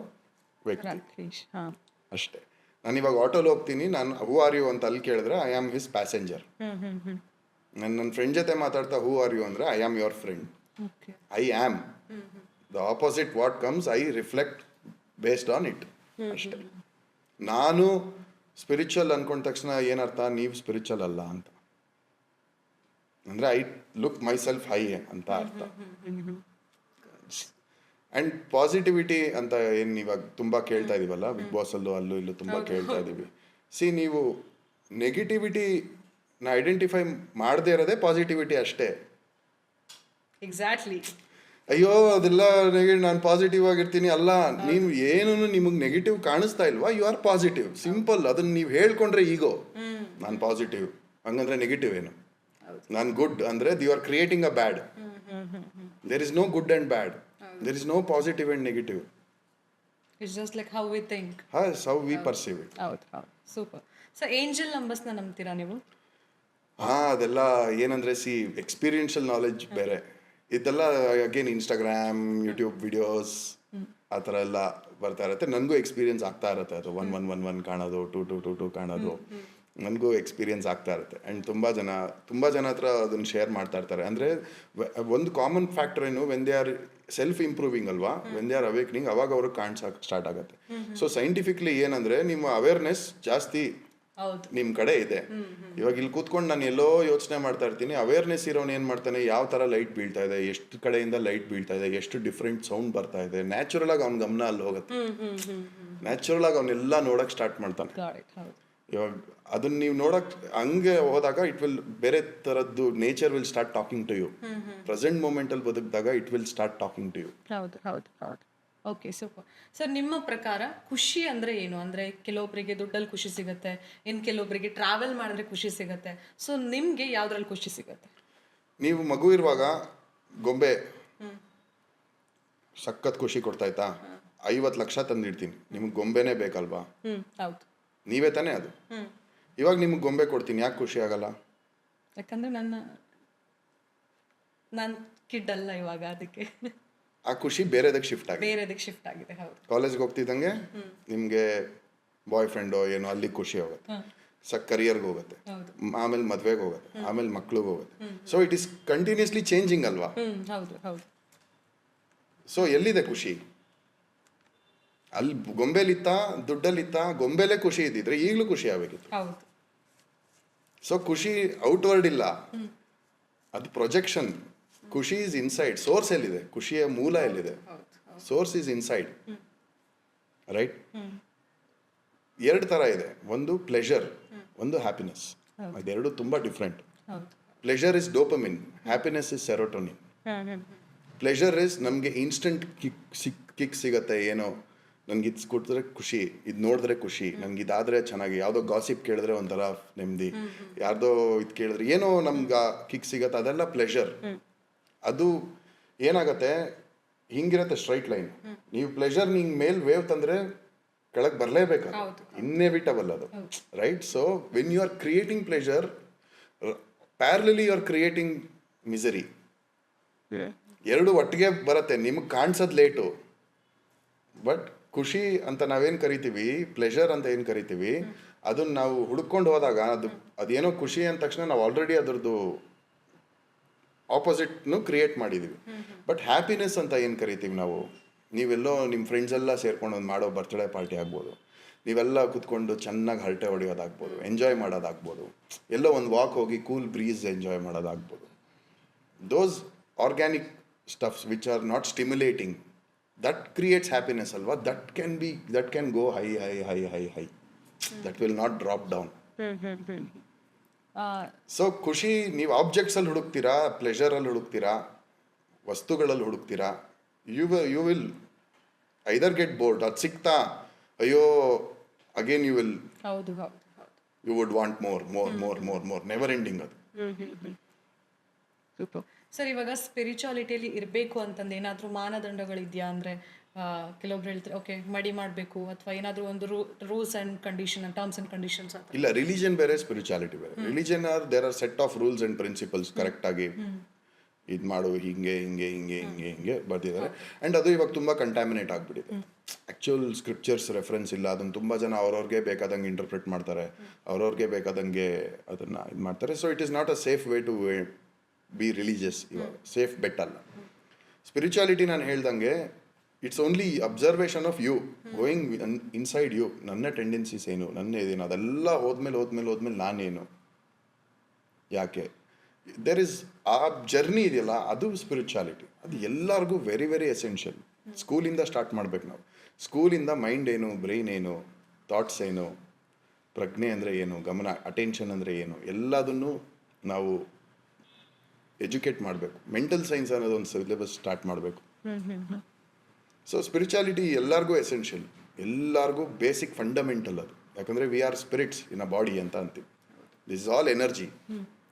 ವ್ಯಕ್ತಿ ರಾಕೇಶ್. ಹಾಂ. ಅಷ್ಟೇ. ನಾನು ಇವಾಗ ಆಟೋಲ್ಲಿ ಹೋಗ್ತೀನಿ, ನಾನು ಹೂ ಆರ್ ಯು ಅಂತ ಅಲ್ಲಿ ಕೇಳಿದ್ರೆ ಐ ಆಮ್ ಹಿಸ್ ಪ್ಯಾಸೆಂಜರ್. ನನ್ನ ಫ್ರೆಂಡ್ ಜೊತೆ ಮಾತಾಡ್ತಾ ಹೂ ಆರ್ ಯು ಅಂದರೆ I am your friend. Okay. I am the opposite what comes I reflect based on it ಅಷ್ಟೇ. ನಾನು ಸ್ಪಿರಿಚುವಲ್ ಅನ್ಕೊಂಡ ತಕ್ಷಣ ಏನರ್ಥ, ನೀವು ಸ್ಪಿರಿಚುವಲ್ ಅಲ್ಲ ಅಂತ, ಅಂದರೆ I look my self high ಅಂತ ಅರ್ಥ. ಆ್ಯಂಡ್ ಪಾಸಿಟಿವಿಟಿ ಅಂತ ಏನು ಇವಾಗ ತುಂಬ ಕೇಳ್ತಾ ಇದೀವಲ್ಲ, ಬಿಗ್ ಬಾಸಲ್ಲೂ ಅಲ್ಲೂ ಇಲ್ಲೂ ತುಂಬ ಕೇಳ್ತಾ ಇದ್ದೀವಿ. ಸಿ, ನೀವು ನೆಗೆಟಿವಿಟಿನ ಐಡೆಂಟಿಫೈ ಮಾಡದೇ ಇರೋದೇ ಪಾಸಿಟಿವಿಟಿ ಅಷ್ಟೇ. ಎಕ್ಸಾಕ್ಟ್ಲಿ. ಅಯ್ಯೋ ಅದೆಲ್ಲ ನಾನು ಪಾಸಿಟಿವ್ ಆಗಿರ್ತೀನಿ ಅಲ್ಲ, ನೀವು ಏನೂ ನಿಮಗೆ ನೆಗೆಟಿವ್ ಕಾಣಿಸ್ತಾ ಇಲ್ವಾ, ಯು ಆರ್ ಪಾಸಿಟಿವ್, ಸಿಂಪಲ್. ಅದನ್ನ ನೀವು ಹೇಳ್ಕೊಂಡ್ರೆ ಈಗೋ ನಾನು ಪಾಸಿಟಿವ್, ಹಂಗಂದ್ರೆ ನೆಗೆಟಿವ್ ಏನು? ನಾನು ಗುಡ್ ಅಂದರೆ you are creating a bad. There is no good and bad, there is no positive and negative. It's just like how we think, how we perceive it. ಹೌದು ಹೌದು, super. So angel ನಂಬರ್ಸ್ನ ನಂಬ್ತೀರಾ ನೀವು? ಅದೆಲ್ಲ ಏನಂದರೆ, C, experiential knowledge ಬೇರೆ. ಇದೆಲ್ಲ again Instagram, YouTube videos ಆ ಥರ ಎಲ್ಲ ಬರ್ತಾ ಇರುತ್ತೆ. ನನಗೂ ಎಕ್ಸ್ಪೀರಿಯನ್ಸ್ ಆಗ್ತಾ ಇರುತ್ತೆ. ಅದು 1 ಕಾಣೋದು, 2 ಕಾಣೋದು, ನನಗೂ ಎಕ್ಸ್ಪೀರಿಯನ್ಸ್ ಆಗ್ತಾ ಇರುತ್ತೆ. ಆ್ಯಂಡ್ ತುಂಬ ಜನ ಹತ್ರ ಅದನ್ನು ಶೇರ್ ಮಾಡ್ತಾ ಇರ್ತಾರೆ. ಅಂದರೆ ಒಂದು ಕಾಮನ್ ಫ್ಯಾಕ್ಟರ್ ಏನು, when they are self improving ಅಲ್ವಾ, ವೆನ್ ದೇ ಆರ್ ಅವೇಕ್ನಿಂಗ್, ಅವಾಗ ಅವ್ರಿಗೆ ಕಾಣಿಸೋಕೆ ಸ್ಟಾರ್ಟ್ ಆಗುತ್ತೆ. ಸೊ ಸೈಂಟಿಫಿಕ್ಲಿ ಏನಂದರೆ, ನಿಮ್ಮ ಅವೇರ್ನೆಸ್ ಜಾಸ್ತಿ ನಿಮ್ಮ ಕಡೆ ಇದೆ. ಇವಾಗ ಇಲ್ಲಿ ಕೂತ್ಕೊಂಡು ನಾನು ಎಲ್ಲೋ ಯೋಚನೆ ಮಾಡ್ತಾ ಇರ್ತೀನಿ, ಅವೇರ್ನೆಸ್ ಇರೋನು ಏನು ಮಾಡ್ತಾನೆ, ಯಾವ ಥರ ಲೈಟ್ ಬೀಳ್ತಾ ಇದೆ, ಎಷ್ಟು ಕಡೆಯಿಂದ ಲೈಟ್ ಬೀಳ್ತಾ ಇದೆ, ಎಷ್ಟು ಡಿಫ್ರೆಂಟ್ ಸೌಂಡ್ ಬರ್ತಾ ಇದೆ, ನ್ಯಾಚುರಲ್ ಆಗಿ ಅವ್ನ ಗಮನ ಅಲ್ಲಿ ಹೋಗುತ್ತೆ. ನ್ಯಾಚುರಲ್ ಆಗಿ ಅವನ್ನೆಲ್ಲ ನೋಡಕ್ ಸ್ಟಾರ್ಟ್ ಮಾಡ್ತಾನೆ. ಇವಾಗ ಅದನ್ನ ನೀವು ನೋಡಕ್ ಹಂಗೆ ಹೋದಾಗ ಇಟ್ ವಿಲ್ ಬೇರೆ ಥರದ್ದು nature will start talking to you. Present ಮೂಮೆಂಟಲ್ಲಿ ಬದುಕಿದಾಗ it will start talking to you. ಹೌದು ಹೌದು ಹೌದು. Okay, super. ಸರ್, ನಿಮ್ಮ ಪ್ರಕಾರ ಖುಷಿ ಅಂದರೆ ಏನು? ಅಂದರೆ ಕೆಲವೊಬ್ಬರಿಗೆ ದುಡ್ಡಲ್ಲಿ ಖುಷಿ ಸಿಗುತ್ತೆ, ಇನ್ನು ಕೆಲವೊಬ್ಬರಿಗೆ ಟ್ರಾವೆಲ್ ಮಾಡಿದ್ರೆ ಖುಷಿ ಸಿಗುತ್ತೆ. ಸೊ ನಿಮಗೆ ಯಾವ್ದ್ರಲ್ಲಿ ಖುಷಿ ಸಿಗುತ್ತೆ? ನೀವು ಮಗು ಇರುವಾಗ ಗೊಂಬೆ ಸಖತ್ ಖುಷಿ ಕೊಡ್ತಾಯ್ತಾ, 50 ಲಕ್ಷ ತಂದಿಡ್ತೀನಿ, ನಿಮಗೆ ಗೊಂಬೆನೇ ಬೇಕಲ್ವಾ? ಹೌದು, ನೀವೇ ತಾನೇ ಅದು. ಇವಾಗ ನಿಮಗೆ ಗೊಂಬೆ ಕೊಡ್ತೀನಿ, ಯಾಕೆ ಖುಷಿ ಆಗಲ್ಲ? ಯಾಕಂದರೆ ನಾನು ಕಿಡ್ ಅಲ್ಲ ಇವಾಗ, ಅದಕ್ಕೆ ಆ ಖುಷಿ ಬೇರೆದಕ್ಕೆ ಶಿಫ್ಟ್ ಆಗಿದೆ. ಹೌದು. ಕಾಲೇಜ್ಗೆ ಹೋಗ್ತಿದ್ದಂಗೆ ನಿಮಗೆ ಬಾಯ್ ಫ್ರೆಂಡೋ ಏನೋ ಅಲ್ಲಿ ಖುಷಿ ಹೋಗುತ್ತೆ, ಕರಿಯರ್ಗೆ ಹೋಗುತ್ತೆ, ಆಮೇಲೆ ಮದ್ವೆಗೆ ಹೋಗುತ್ತೆ, ಆಮೇಲೆ ಮಕ್ಳಿಗೆ ಹೋಗುತ್ತೆ. So it is continuously changing ಅಲ್ವಾ? ಹೌದು ಹೌದು. ಸೊ ಎಲ್ಲಿದೆ ಖುಷಿ? ಅಲ್ಲಿ ಗೊಂಬೆಲಿತ್ತ, ದುಡ್ಡಲ್ಲಿತ್ತ, ಗೊಂಬೆಲೇ ಖುಷಿ ಇದ್ದಿದ್ರೆ ಈಗಲೂ ಖುಷಿ ಆಗಬೇಕಿತ್ತು. ಸೊ ಖುಷಿ ಔಟ್ವರ್ಡ್ ಇಲ್ಲ, ಅದು ಪ್ರೊಜೆಕ್ಷನ್. ಖುಷಿ ಇಸ್ ಇನ್ಸೈಡ್. ಸೋರ್ಸ್ ಎಲ್ಲಿದೆ? ಖುಷಿಯ ಮೂಲ ಎಲ್ಲಿದೆ? Source is inside, right? 2 ಥರ ಇದೆ, ಒಂದು ಪ್ಲೆಷರ್, ಒಂದು ಹ್ಯಾಪಿನೆಸ್. ಅದೆರಡು ತುಂಬ different. Pleasure is dopamine, happiness is serotonin. Pleasure is ನಮಗೆ ಇನ್ಸ್ಟೆಂಟ್ ಕಿಕ್ ಸಿಗತ್ತೆ. ಏನೋ ನನಗೆ ಇದು ಕೊಟ್ಟಿದ್ರೆ ಖುಷಿ, ಇದು ನೋಡಿದ್ರೆ ಖುಷಿ, ನನಗೆ ಇದಾದರೆ ಚೆನ್ನಾಗಿ, ಯಾವುದೋ ಗಾಸಿಪ್ ಕೇಳಿದ್ರೆ ಒಂಥರ ನೆಮ್ಮದಿ, ಯಾರ್ದೋ ಇದು ಕೇಳಿದ್ರೆ ಏನೋ ನಮ್ಗೆ ಕಿಕ್ ಸಿಗತ್ತೆ, ಅದೆಲ್ಲ ಪ್ಲೆಷರ್. ಅದು ಏನಾಗತ್ತೆ, ಹಿಂಗಿರತ್ತೆ ಸ್ಟ್ರೈಟ್ ಲೈನ್. ನೀವು ಪ್ಲೆಷರ್ ನಿಂಗೆ ಮೇಲ್ ವೇವ್ ತಂದರೆ ಕೆಳಗೆ ಬರಲೇಬೇಕು, ಇನ್ನೆವಿಟಬಲ್ ಅದು, right? So when you are creating pleasure, parallelly you are creating misery. ಎರಡು ಒಟ್ಟಿಗೆ ಬರುತ್ತೆ, ನಿಮಗೆ ಕಾಣಿಸೋದು ಲೇಟು. ಬಟ್ ಖುಷಿ ಅಂತ ನಾವೇನು ಕರಿತೀವಿ, ಪ್ಲೆಷರ್ ಅಂತ ಏನು ಕರಿತೀವಿ, ಅದನ್ನ ನಾವು ಹುಡ್ಕೊಂಡು ಹೋದಾಗ ಅದೇನೋ ಖುಷಿ ಅಂದ ತಕ್ಷಣ ನಾವು ಆಲ್ರೆಡಿ ಅದರದ್ದು ಆಪೋಸಿಟ್ನು ಕ್ರಿಯೇಟ್ ಮಾಡಿದ್ದೀವಿ. ಬಟ್ ಹ್ಯಾಪಿನೆಸ್ ಅಂತ ಏನು ಕರಿತೀವಿ ನಾವು, ನೀವೆಲ್ಲೋ ನಿಮ್ಮ ಫ್ರೆಂಡ್ಸ್ ಎಲ್ಲ ಸೇರ್ಕೊಂಡು ಒಂದು ಮಾಡೋ ಬರ್ತ್ಡೇ ಪಾರ್ಟಿ ಆಗ್ಬೋದು, ನೀವೆಲ್ಲ ಕೂತ್ಕೊಂಡು ಚೆನ್ನಾಗಿ ಹರಟೆ ಹೊಡೆಯೋದಾಗ್ಬೋದು, ಎಂಜಾಯ್ ಮಾಡೋದಾಗ್ಬೋದು, ಎಲ್ಲೋ ಒಂದು ವಾಕ್ ಹೋಗಿ ಕೂಲ್ ಬ್ರೀಸ್ ಎಂಜಾಯ್ ಮಾಡೋದಾಗ್ಬೋದು. Those organic stuffs which are not stimulating, that creates happiness alva. That can go high. That will not drop down. So ಖುಷಿ ನೀವು ಆಬ್ಜೆಕ್ಟ್ಸ್ ಅಲ್ಲಿ ಹುಡುಕ್ತೀರಾ, ಪ್ಲೆಷರ್ ಅಲ್ಲಿ ಹುಡುಕ್ತೀರಾ, ವಸ್ತುಗಳಲ್ಲಿ ಹುಡುಕ್ತೀರಾ, you will either get bored. ಅದು ಸಿಕ್ತಾ, ಅಯ್ಯೋ again you will, you would want more, never ending ಅದು. ಸೂಪರ್. ಸರ್ ಇವಾಗ ಸ್ಪಿರಿಚುವಾಲಿಟಿಯಲ್ಲಿ ಇರಬೇಕು ಅಂತಂದು ಏನಾದರೂ ಮಾನದಂಡಗಳಿದೆಯಾ ಅಂದರೆ ಕೆಲವೊಬ್ರು ಹೇಳ್ತಾರೆ ಓಕೆ ಮಡಿ ಮಾಡಬೇಕು ಅಥವಾ ಏನಾದರೂ ಒಂದು rules and condition terms and conditions ಅಂತ. ಇಲ್ಲ, ರಿಲಿಜನ್ ಬೇರೆ, ಸ್ಪಿರಿಚುಯಾಲಿಟಿ ಬೇರೆ. Religion there are set of rules and principles ಕರೆಕ್ಟಾಗಿ ಇದು ಮಾಡು ಹಿಂಗೆ ಹಿಂಗೆ ಹಿಂಗೆ ಹಿಂಗೆ ಹಿಂಗೆ ಬರ್ತಿದ್ದಾರೆ. ಆ್ಯಂಡ್ ಅದು ಇವಾಗ ತುಂಬ ಕಂಟ್ಯಾಮಿನೇಟ್ ಆಗಿಬಿಟ್ಟಿದೆ. ಆ್ಯಕ್ಚುಯಲ್ ಸ್ಕ್ರಿಪ್ಚರ್ಸ್ ರೆಫರೆನ್ಸ್ ಇಲ್ಲ, ಅದನ್ನು ತುಂಬ ಜನ ಅವ್ರವ್ರಿಗೆ ಬೇಕಾದಂಗೆ ಇಂಟರ್ಪ್ರಿಟ್ ಮಾಡ್ತಾರೆ, ಅವ್ರವ್ರಿಗೆ ಬೇಕಾದಂಗೆ ಅದನ್ನು ಇದು ಮಾಡ್ತಾರೆ. So it is not a safe way to be religious. ಇವಾಗ ಸೇಫ್ ಬೆಟ್ ಅಲ್ಲ. ಸ್ಪಿರಿಚುಯಾಲಿಟಿ ನಾನು ಹೇಳ್ದಂಗೆ it's only observation of you going inside you. ನನ್ನ ಟೆಂಡೆನ್ಸೀಸ್ ಏನು, ನನ್ನ ಇದೇನು, ಅದೆಲ್ಲ ಹೋದ್ಮೇಲೆ ನಾನೇನು, ಯಾಕೆ, ದೇರ್ ಇಸ್ ಆ ಜರ್ನಿ ಇದೆಯಲ್ಲ, ಅದು ಸ್ಪಿರಿಚುಯಾಲಿಟಿ. ಅದು ಎಲ್ಲರಿಗೂ ವೆರಿ ವೆರಿ ಎಸೆನ್ಷಿಯಲ್. ಸ್ಕೂಲಿಂದ ಸ್ಟಾರ್ಟ್ ಮಾಡ್ಬೇಕು ನಾವು. ಸ್ಕೂಲಿಂದ ಮೈಂಡ್ ಏನು, ಬ್ರೈನ್ ಏನು, ಥಾಟ್ಸ್ ಏನು, ಪ್ರಜ್ಞೆ ಅಂದರೆ ಏನು, ಗಮನ, ಅಟೆನ್ಷನ್ ಅಂದರೆ ಏನು, ಎಲ್ಲದನ್ನು ನಾವು ಎಜುಕೇಟ್ ಮಾಡಬೇಕು. ಮೆಂಟಲ್ ಸೈನ್ಸ್ ಅನ್ನೋದು ಒಂದು ಸಿಲೆಬಸ್ ಸ್ಟಾರ್ಟ್ ಮಾಡಬೇಕು. ಸೊ ಸ್ಪಿರಿಚುಯಾಲಿಟಿ ಎಲ್ಲರಿಗೂ ಎಸೆನ್ಷಿಯಲ್, ಎಲ್ಲರಿಗೂ ಬೇಸಿಕ್ ಫಂಡಮೆಂಟಲ್ ಅದು. ಯಾಕಂದರೆ we are spirits in a body ಅಂತ ಅಂತೀವಿ. ದಿಸ್ ಇಸ್ ಆಲ್ ಎನರ್ಜಿ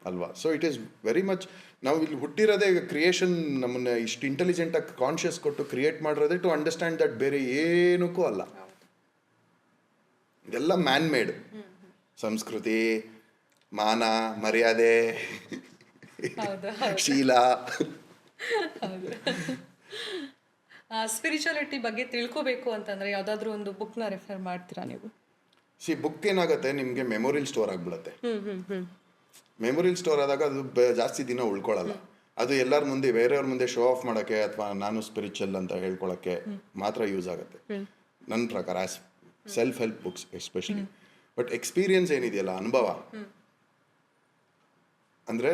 ಅಲ್ವಾ. So it is very much, ನಾವು ಇಲ್ಲಿ ಹುಟ್ಟಿರೋದೇ ಕ್ರಿಯೇಷನ್ ನಮ್ಮನ್ನ ಇಷ್ಟು ಇಂಟೆಲಿಜೆಂಟಾಗಿ ಕಾನ್ಷಿಯಸ್ ಕೊಟ್ಟು ಕ್ರಿಯೇಟ್ ಮಾಡಿರೋದೇ ಟು ಅಂಡರ್ಸ್ಟ್ಯಾಂಡ್ ದಟ್. ಬೇರೆ ಏನಕ್ಕೂ ಅಲ್ಲ, ಇದೆಲ್ಲ ಮ್ಯಾನ್ ಮೇಡ್. ಸಂಸ್ಕೃತಿ, ಮಾನ ಮರ್ಯಾದೆ, ಶೀಲ. ಸ್ಪಿರಿಚುಯಾಲಿಟಿ ಬಗ್ಗೆ ತಿಳ್ಕೋಬೇಕು ಅಂತಂದ್ರೆ ಯಾವುದಾದ್ರೂ ಒಂದು ಬುಕ್ನ ರೆಫರ್ ಮಾಡ್ತೀರಾ ನೀವು? ಬುಕ್ ಏನಾಗುತ್ತೆ, ನಿಮಗೆ ಮೆಮೊರಿಲ್ ಸ್ಟೋರ್ ಆಗಿಬಿಡುತ್ತೆ. ಮೆಮೊರಿಲ್ ಸ್ಟೋರ್ ಆದಾಗ ಅದು ಜಾಸ್ತಿ ದಿನ ಉಳ್ಕೊಳ್ಳಲ್ಲ. ಅದು ಎಲ್ಲರ ಮುಂದೆ, ಬೇರೆಯವ್ರ ಮುಂದೆ ಶೋ ಆಫ್ ಮಾಡೋಕ್ಕೆ ಅಥವಾ ನಾನು ಸ್ಪಿರಿಚುವಲ್ ಅಂತ ಹೇಳ್ಕೊಳ್ಳೋಕ್ಕೆ ಮಾತ್ರ ಯೂಸ್ ಆಗುತ್ತೆ ನನ್ನ ಪ್ರಕಾರ, as self help books especially. But experience ಏನಿದೆಯಲ್ಲ, ಅನುಭವ ಅಂದರೆ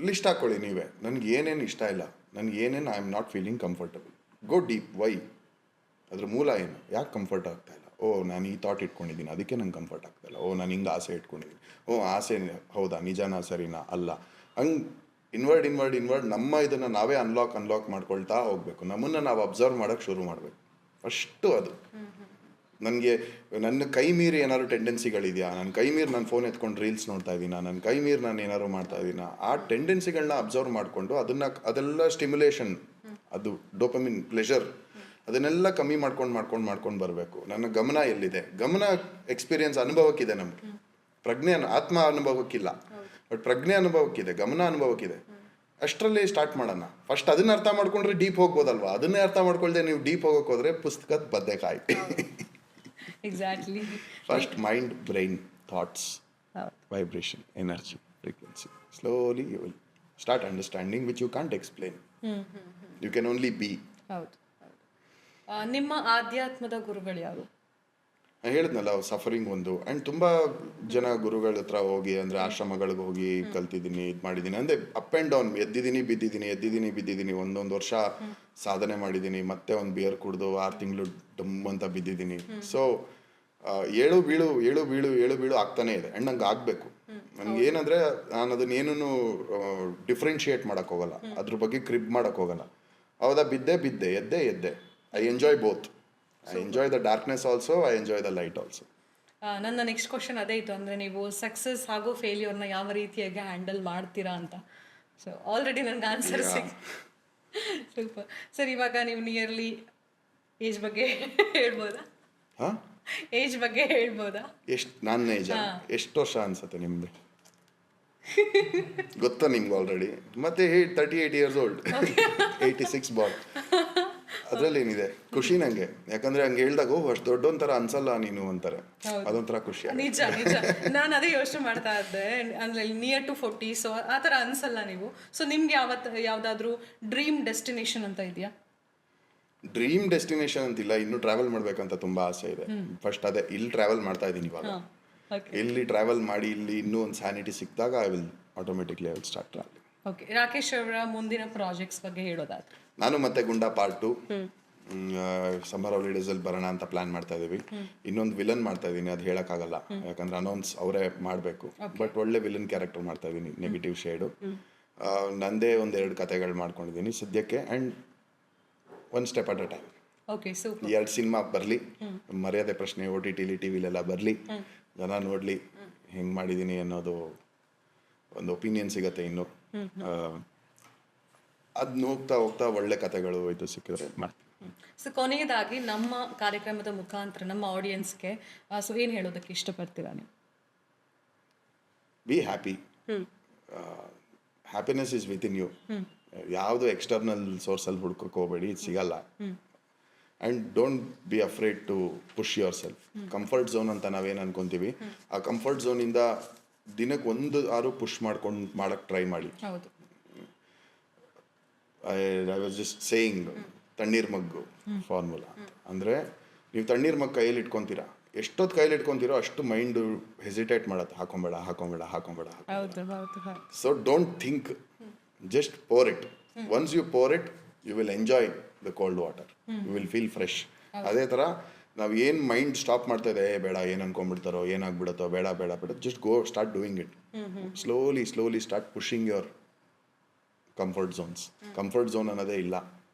ಲಿಸ್ಟ್ ಹಾಕ್ಕೊಳ್ಳಿ ನೀವೇ. ನನಗೆ ಏನೇನು ಇಷ್ಟ ಇಲ್ಲ, ನನಗೆ ಏನೇನು I am not feeling comfortable, go deep. Why, ಅದ್ರ ಮೂಲ ಏನು, ಯಾಕೆ ಕಂಫರ್ಟ್ ಆಗ್ತಾ ಇಲ್ಲ? ಓ ನಾನು ಈ ಥಾಟ್ ಇಟ್ಕೊಂಡಿದ್ದೀನಿ, ಅದಕ್ಕೆ ನಂಗೆ ಕಂಫರ್ಟ್ ಆಗ್ತಾಯಿಲ್ಲ. ಓ ನಾನು ಹಿಂಗೆ ಆಸೆ ಇಟ್ಕೊಂಡಿದ್ದೀನಿ. ಓ ಆಸೆ ಹೌದಾ, ನಿಜನಾ, ಸರಿನಾ, ಅಲ್ಲ. ಹಂಗೆ ಇನ್ವರ್ಡ್ ನಮ್ಮ ಇದನ್ನು ನಾವೇ ಅನ್ಲಾಕ್ ಮಾಡ್ಕೊಳ್ತಾ ಹೋಗಬೇಕು. ನಮ್ಮನ್ನು ನಾವು ಅಬ್ಸರ್ವ್ ಮಾಡೋಕ್ಕೆ ಶುರು ಮಾಡಬೇಕು ಫಸ್ಟು. ಅದು ನನಗೆ ನನ್ನ ಕೈ ಮೀರಿ ಏನಾದ್ರು ಟೆಂಡೆನ್ಸಿಗಳಿದೆಯಾ, ನನ್ನ ಕೈ ಮೀರಿ ನಾನು ಫೋನ್ ಎತ್ಕೊಂಡು ರೀಲ್ಸ್ ನೋಡ್ತಾ ಇದ್ದೀನಾ, ನನ್ನ ಕೈ ಮೀರಿ ನಾನು ಏನಾದ್ರು ಮಾಡ್ತಾ ಇದ್ದೀನಾ, ಆ ಟೆಂಡೆನ್ಸಿಗಳನ್ನ ಅಬ್ಸರ್ವ್ ಮಾಡಿಕೊಂಡು ಅದೆಲ್ಲ ಸ್ಟಿಮ್ಯುಲೇಷನ್, ಅದು ಡೋಪಮಿನ್, ಪ್ಲೆಷರ್, ಅದನ್ನೆಲ್ಲ ಕಮ್ಮಿ ಮಾಡ್ಕೊಂಡು ಬರಬೇಕು. ನನ್ನ ಗಮನ ಎಲ್ಲಿದೆ, ಗಮನ ಎಕ್ಸ್ಪೀರಿಯನ್ಸ್ ಅನುಭವಕ್ಕಿದೆ ನಮಗೆ. ಪ್ರಜ್ಞೆ ಆತ್ಮ ಅನುಭವಕ್ಕಿಲ್ಲ, ಬಟ್ ಪ್ರಜ್ಞೆ ಅನುಭವಕ್ಕಿದೆ, ಗಮನ ಅನುಭವಕ್ಕಿದೆ. ಅಷ್ಟರಲ್ಲಿ ಸ್ಟಾರ್ಟ್ ಮಾಡೋಣ. ಫಸ್ಟ್ ಅದನ್ನ ಅರ್ಥ ಮಾಡ್ಕೊಂಡ್ರೆ ಡೀಪ್ ಹೋಗ್ಬೋದಲ್ವಾ. ಅದನ್ನೇ ಅರ್ಥ ಮಾಡ್ಕೊಳ್ದೆ ನೀವು ಡೀಪ್ ಹೋಗೋಕೆ ಹೋದ್ರೆ ಪುಸ್ತಕದ ಬದನೆಕಾಯಿ. Exactly. First mind, brain, thoughts, vibration, energy, frequency. Slowly you will start understanding which you can't explain. You can only be. ಹೌದು. ನಿಮ್ಮ ಆಧ್ಯಾತ್ಮದ ಗುರುಗಳು ಯಾರು? ಹೇಳಿದ್ನಲ್ಲ, ಸಫರಿಂಗ್ ಒಂದು. ಆ್ಯಂಡ್ ತುಂಬ ಜನ ಗುರುಗಳ ಹತ್ರ ಹೋಗಿ, ಅಂದರೆ ಆಶ್ರಮಗಳಿಗೆ ಹೋಗಿ ಕಲ್ತಿದ್ದೀನಿ, ಇದು ಮಾಡಿದ್ದೀನಿ. ಅಂದರೆ ಅಪ್ ಆ್ಯಂಡ್ ಡೌನ್, ಎದ್ದಿದ್ದೀನಿ ಬಿದ್ದಿದ್ದೀನಿ. ಒಂದೊಂದು ವರ್ಷ ಸಾಧನೆ ಮಾಡಿದ್ದೀನಿ, ಮತ್ತೆ ಒಂದು ಬಿಯರ್ ಕುಡಿದು 6 ತಿಂಗಳು ಡಮ್ ಅಂತ ಬಿದ್ದಿದ್ದೀನಿ. ಸೊ ಏಳು ಬೀಳು ಆಗ್ತಾನೆ ಇದೆ. ಆ್ಯಂಡ್ ನಂಗೆ ಆಗಬೇಕು. ನನಗೆ ಏನಂದರೆ ನಾನು ಅದನ್ನೇನೂ ಡಿಫ್ರೆನ್ಶಿಯೇಟ್ ಮಾಡೋಕ್ಕೆ ಹೋಗಲ್ಲ, ಅದ್ರ ಬಗ್ಗೆ ಕ್ರಿಬ್ ಮಾಡೋಕ್ಕೆ ಹೋಗಲ್ಲ. ಹೌದಾ, ಬಿದ್ದೆ, ಎದ್ದೆ. I enjoy both. I enjoy the darkness also, I enjoy the light also. ನನ್ನ ನೆಕ್ಸ್ಟ್ ಕ್ವಶನ್ ಅದೇ ಇತ್ತು, ಅಂದರೆ ನೀವು ಸಕ್ಸಸ್ ಹಾಗೂ ಫೇಲ್ಯೂರ್ನ ಯಾವ ರೀತಿಯಾಗಿ ಹ್ಯಾಂಡಲ್ ಮಾಡ್ತೀರಾ ಅಂತ. ಸೊ ಆಲ್ರೆಡಿ ನನಗೆ ಆನ್ಸರ್ ಸೂಪರ್. ಸರ್ ಇವಾಗ ನೀವು ನಿಯರ್ಲಿ ಏಜ್ ಬಗ್ಗೆ ಹೇಳ್ಬೋದಾ? ಏಜ್ ಬಗ್ಗೆ ಹೇಳ್ಬೋದಾ? ಎಷ್ಟು ನನ್ನ ಏಜ್, ಎಷ್ಟು ವರ್ಷ ಅನ್ಸುತ್ತೆ ನಿಮ್ದು? ಗೊತ್ತಾ ನಿಮ್ಗೆ ಆಲ್ರೆಡಿ? ಮತ್ತೆ 38 years old, 86 ಬಾರ್ನ್. ಅದ್ರಲ್ಲಿ ಏನಿದೆ ಖುಷಿ ನಂಗೆ. ಯಾಕಂದ್ರೆ ಹಂಗೆ ಹೇಳ್ದಾಗ ಅಷ್ಟು ದೊಡ್ಡೊಂಥರ ಅನ್ಸಲ್ಲ ನೀನು ಅಂತಾರೆ, ಅದೊಂಥರ ಖುಷಿ. ನಿಜ. ನಾನು ಅದೇ ಯೋಚನೆ ಮಾಡ್ತಾ ಇದ್ದೆ, ಅಂದ್ರೆ ನಿಯರ್ ಟು 40, ಸೊ ಆ ಥರ ಅನ್ಸಲ್ಲ ನೀವು. ಸೊ ನಿಮ್ಗೆ ಯಾವ್ದಾದ್ರು ಡ್ರೀಮ್ ಡೆಸ್ಟಿನೇಷನ್ ಅಂತ ಇದೆಯಾ? ಡ್ರೀಮ್ ಡೆಸ್ಟಿನೇಷನ್ ಅಂತಿಲ್ಲ, ಇನ್ನು ಟ್ರಾವೆಲ್ ಮಾಡ್ಬೇಕಂತ ತುಂಬಾ ಆಸೆ ಇದೆ. ಫಸ್ಟ್ ಅದೇ, ಇಲ್ಲಿ ಟ್ರಾವೆಲ್ ಮಾಡ್ತಾ ಇದ್ದೀನಿ ಇವಾಗ. ಇಲ್ಲಿ ಟ್ರಾವೆಲ್ ಮಾಡಿ ಇಲ್ಲಿ ಇನ್ನೂ ಒಂದು ಸ್ಯಾನಿಟಿ ಸಿಕ್ಕಿದಾಗ I will automatically start travelling. Okay, Rakesh ಅವರ ಮುಂದಿನ ಪ್ರಾಜೆಕ್ಟ್ಸ್ ಬಗ್ಗೆ ಹೇಳೋದಾದ್ರೆ? ನಾನು ಮತ್ತೆ ಗುಂಡಾ ಪಾರ್ಟ್ 2 ಸಮ್ಮರ್ ಹಾಲಿಡೇಸಲ್ಲಿ ಬರೋಣ ಅಂತ ಪ್ಲಾನ್ ಮಾಡ್ತಾ ಇದೀವಿ. ಇನ್ನೊಂದು ವಿಲನ್ ಮಾಡ್ತಾ ಇದ್ದೀನಿ, ಅದು ಹೇಳೋಕ್ಕಾಗಲ್ಲ ಯಾಕಂದ್ರೆ ಅನೌನ್ಸ್ ಅವರೇ ಮಾಡಬೇಕು. ಬಟ್ ಒಳ್ಳೆ ವಿಲನ್ ಕ್ಯಾರೆಕ್ಟರ್ ಮಾಡ್ತಾ ಇದ್ದೀನಿ, ನೆಗೆಟಿವ್ ಶೇಡು. ನಂದೇ 1-2 ಕತೆಗಳು ಮಾಡ್ಕೊಂಡಿದ್ದೀನಿ ಸದ್ಯಕ್ಕೆ. And one step at a time. Okay, super. 2 cinema ಬರಲಿ, ಮರ್ಯಾದೆ ಪ್ರಶ್ನೆ OTT ಟಿವಿಲೆಲ್ಲ ಬರಲಿ, ಜನ ನೋಡಲಿ ಹೆಂಗೆ ಮಾಡಿದ್ದೀನಿ ಅನ್ನೋದು ಒಂದು ಒಪಿನಿಯನ್ ಸಿಗತ್ತೆ ಇನ್ನು ಅದನ್ನ ಹೋಗ್ತಾ ಹೋಗ್ತಾ ಒಳ್ಳೆ ಕಥೆಗಳು ಇದು ಸಿಕ್ಕಿದ್ರೆ ಮಾಡ್ತೀನಿ. ಸೊ ಕೊನೆಯದಾಗಿ ನಮ್ಮ ಕಾರ್ಯಕ್ರಮದ ಮುಖಾಂತರ ನಮ್ಮ ಆಡಿಯನ್ಸ್ಗೆ ಸೊ ಏನು ಹೇಳೋದಕ್ಕೆ ಇಷ್ಟಪಡ್ತೀರಾ ನೀವು? Be happy. Happiness is within you. ಯಾವುದು ಎಕ್ಸ್ಟರ್ನಲ್ ಸೋರ್ಸಲ್ಲಿ ಹುಡ್ಕೋಕೆ ಹೋಗಬೇಡಿ, ಇದು ಸಿಗಲ್ಲ. And don't be afraid to push yourself. Comfort zone ಅಂತ ನಾವೇನು ಅನ್ಕೊಂತೀವಿ, ಆ ಕಂಫರ್ಟ್ ಝೋನಿಂದ ದಿನಕ್ಕೆ ಒಂದು ಆರು ಪುಷ್ ಮಾಡಕ್ಕೆ ಟ್ರೈ ಮಾಡಿ. ಹೌದು. ಐ ವಾಸ್ ಜಸ್ಟ್ ಸೇಯಿಂಗ್ ತಣ್ಣೀರ್ ಮಗ್ಗು ಫಾರ್ಮುಲಾ ಅಂದರೆ, ನೀವು ತಣ್ಣೀರ್ ಮಗ್ ಕೈಯಲ್ಲಿ ಇಟ್ಕೊತೀರಾ, ಎಷ್ಟೊತ್ತು ಕೈಯಲ್ಲಿ ಇಟ್ಕೊತೀರೋ ಅಷ್ಟು ಮೈಂಡು ಹೆಸಿಟೇಟ್ ಮಾಡತ್ತೆ, ಹಾಕೊಂಬೇಡ ಹಾಕೊಂಬೇಡ ಹಾಕೊಂಬೇಡ. So don't think, just pour it. Once you pour it you will enjoy the cold water, you will feel fresh. ಅದೇ ಥರ ನಾವು ಏನು ಮೈಂಡ್ ಸ್ಟಾಪ್ ಮಾಡ್ತಾ ಇದೆ, ಬೇಡ ಏನು ಅನ್ಕೊಂಡ್ಬಿಡ್ತಾರೋ, ಏನಾಗ್ಬಿಡುತ್ತೋ, ಬೇಡ ಬೇಡ ಬೇಡ, just go start doing it. Slowly start pushing your comfort zones. Comfort zone ಅನ್ನೋದೇ ಇಲ್ಲ.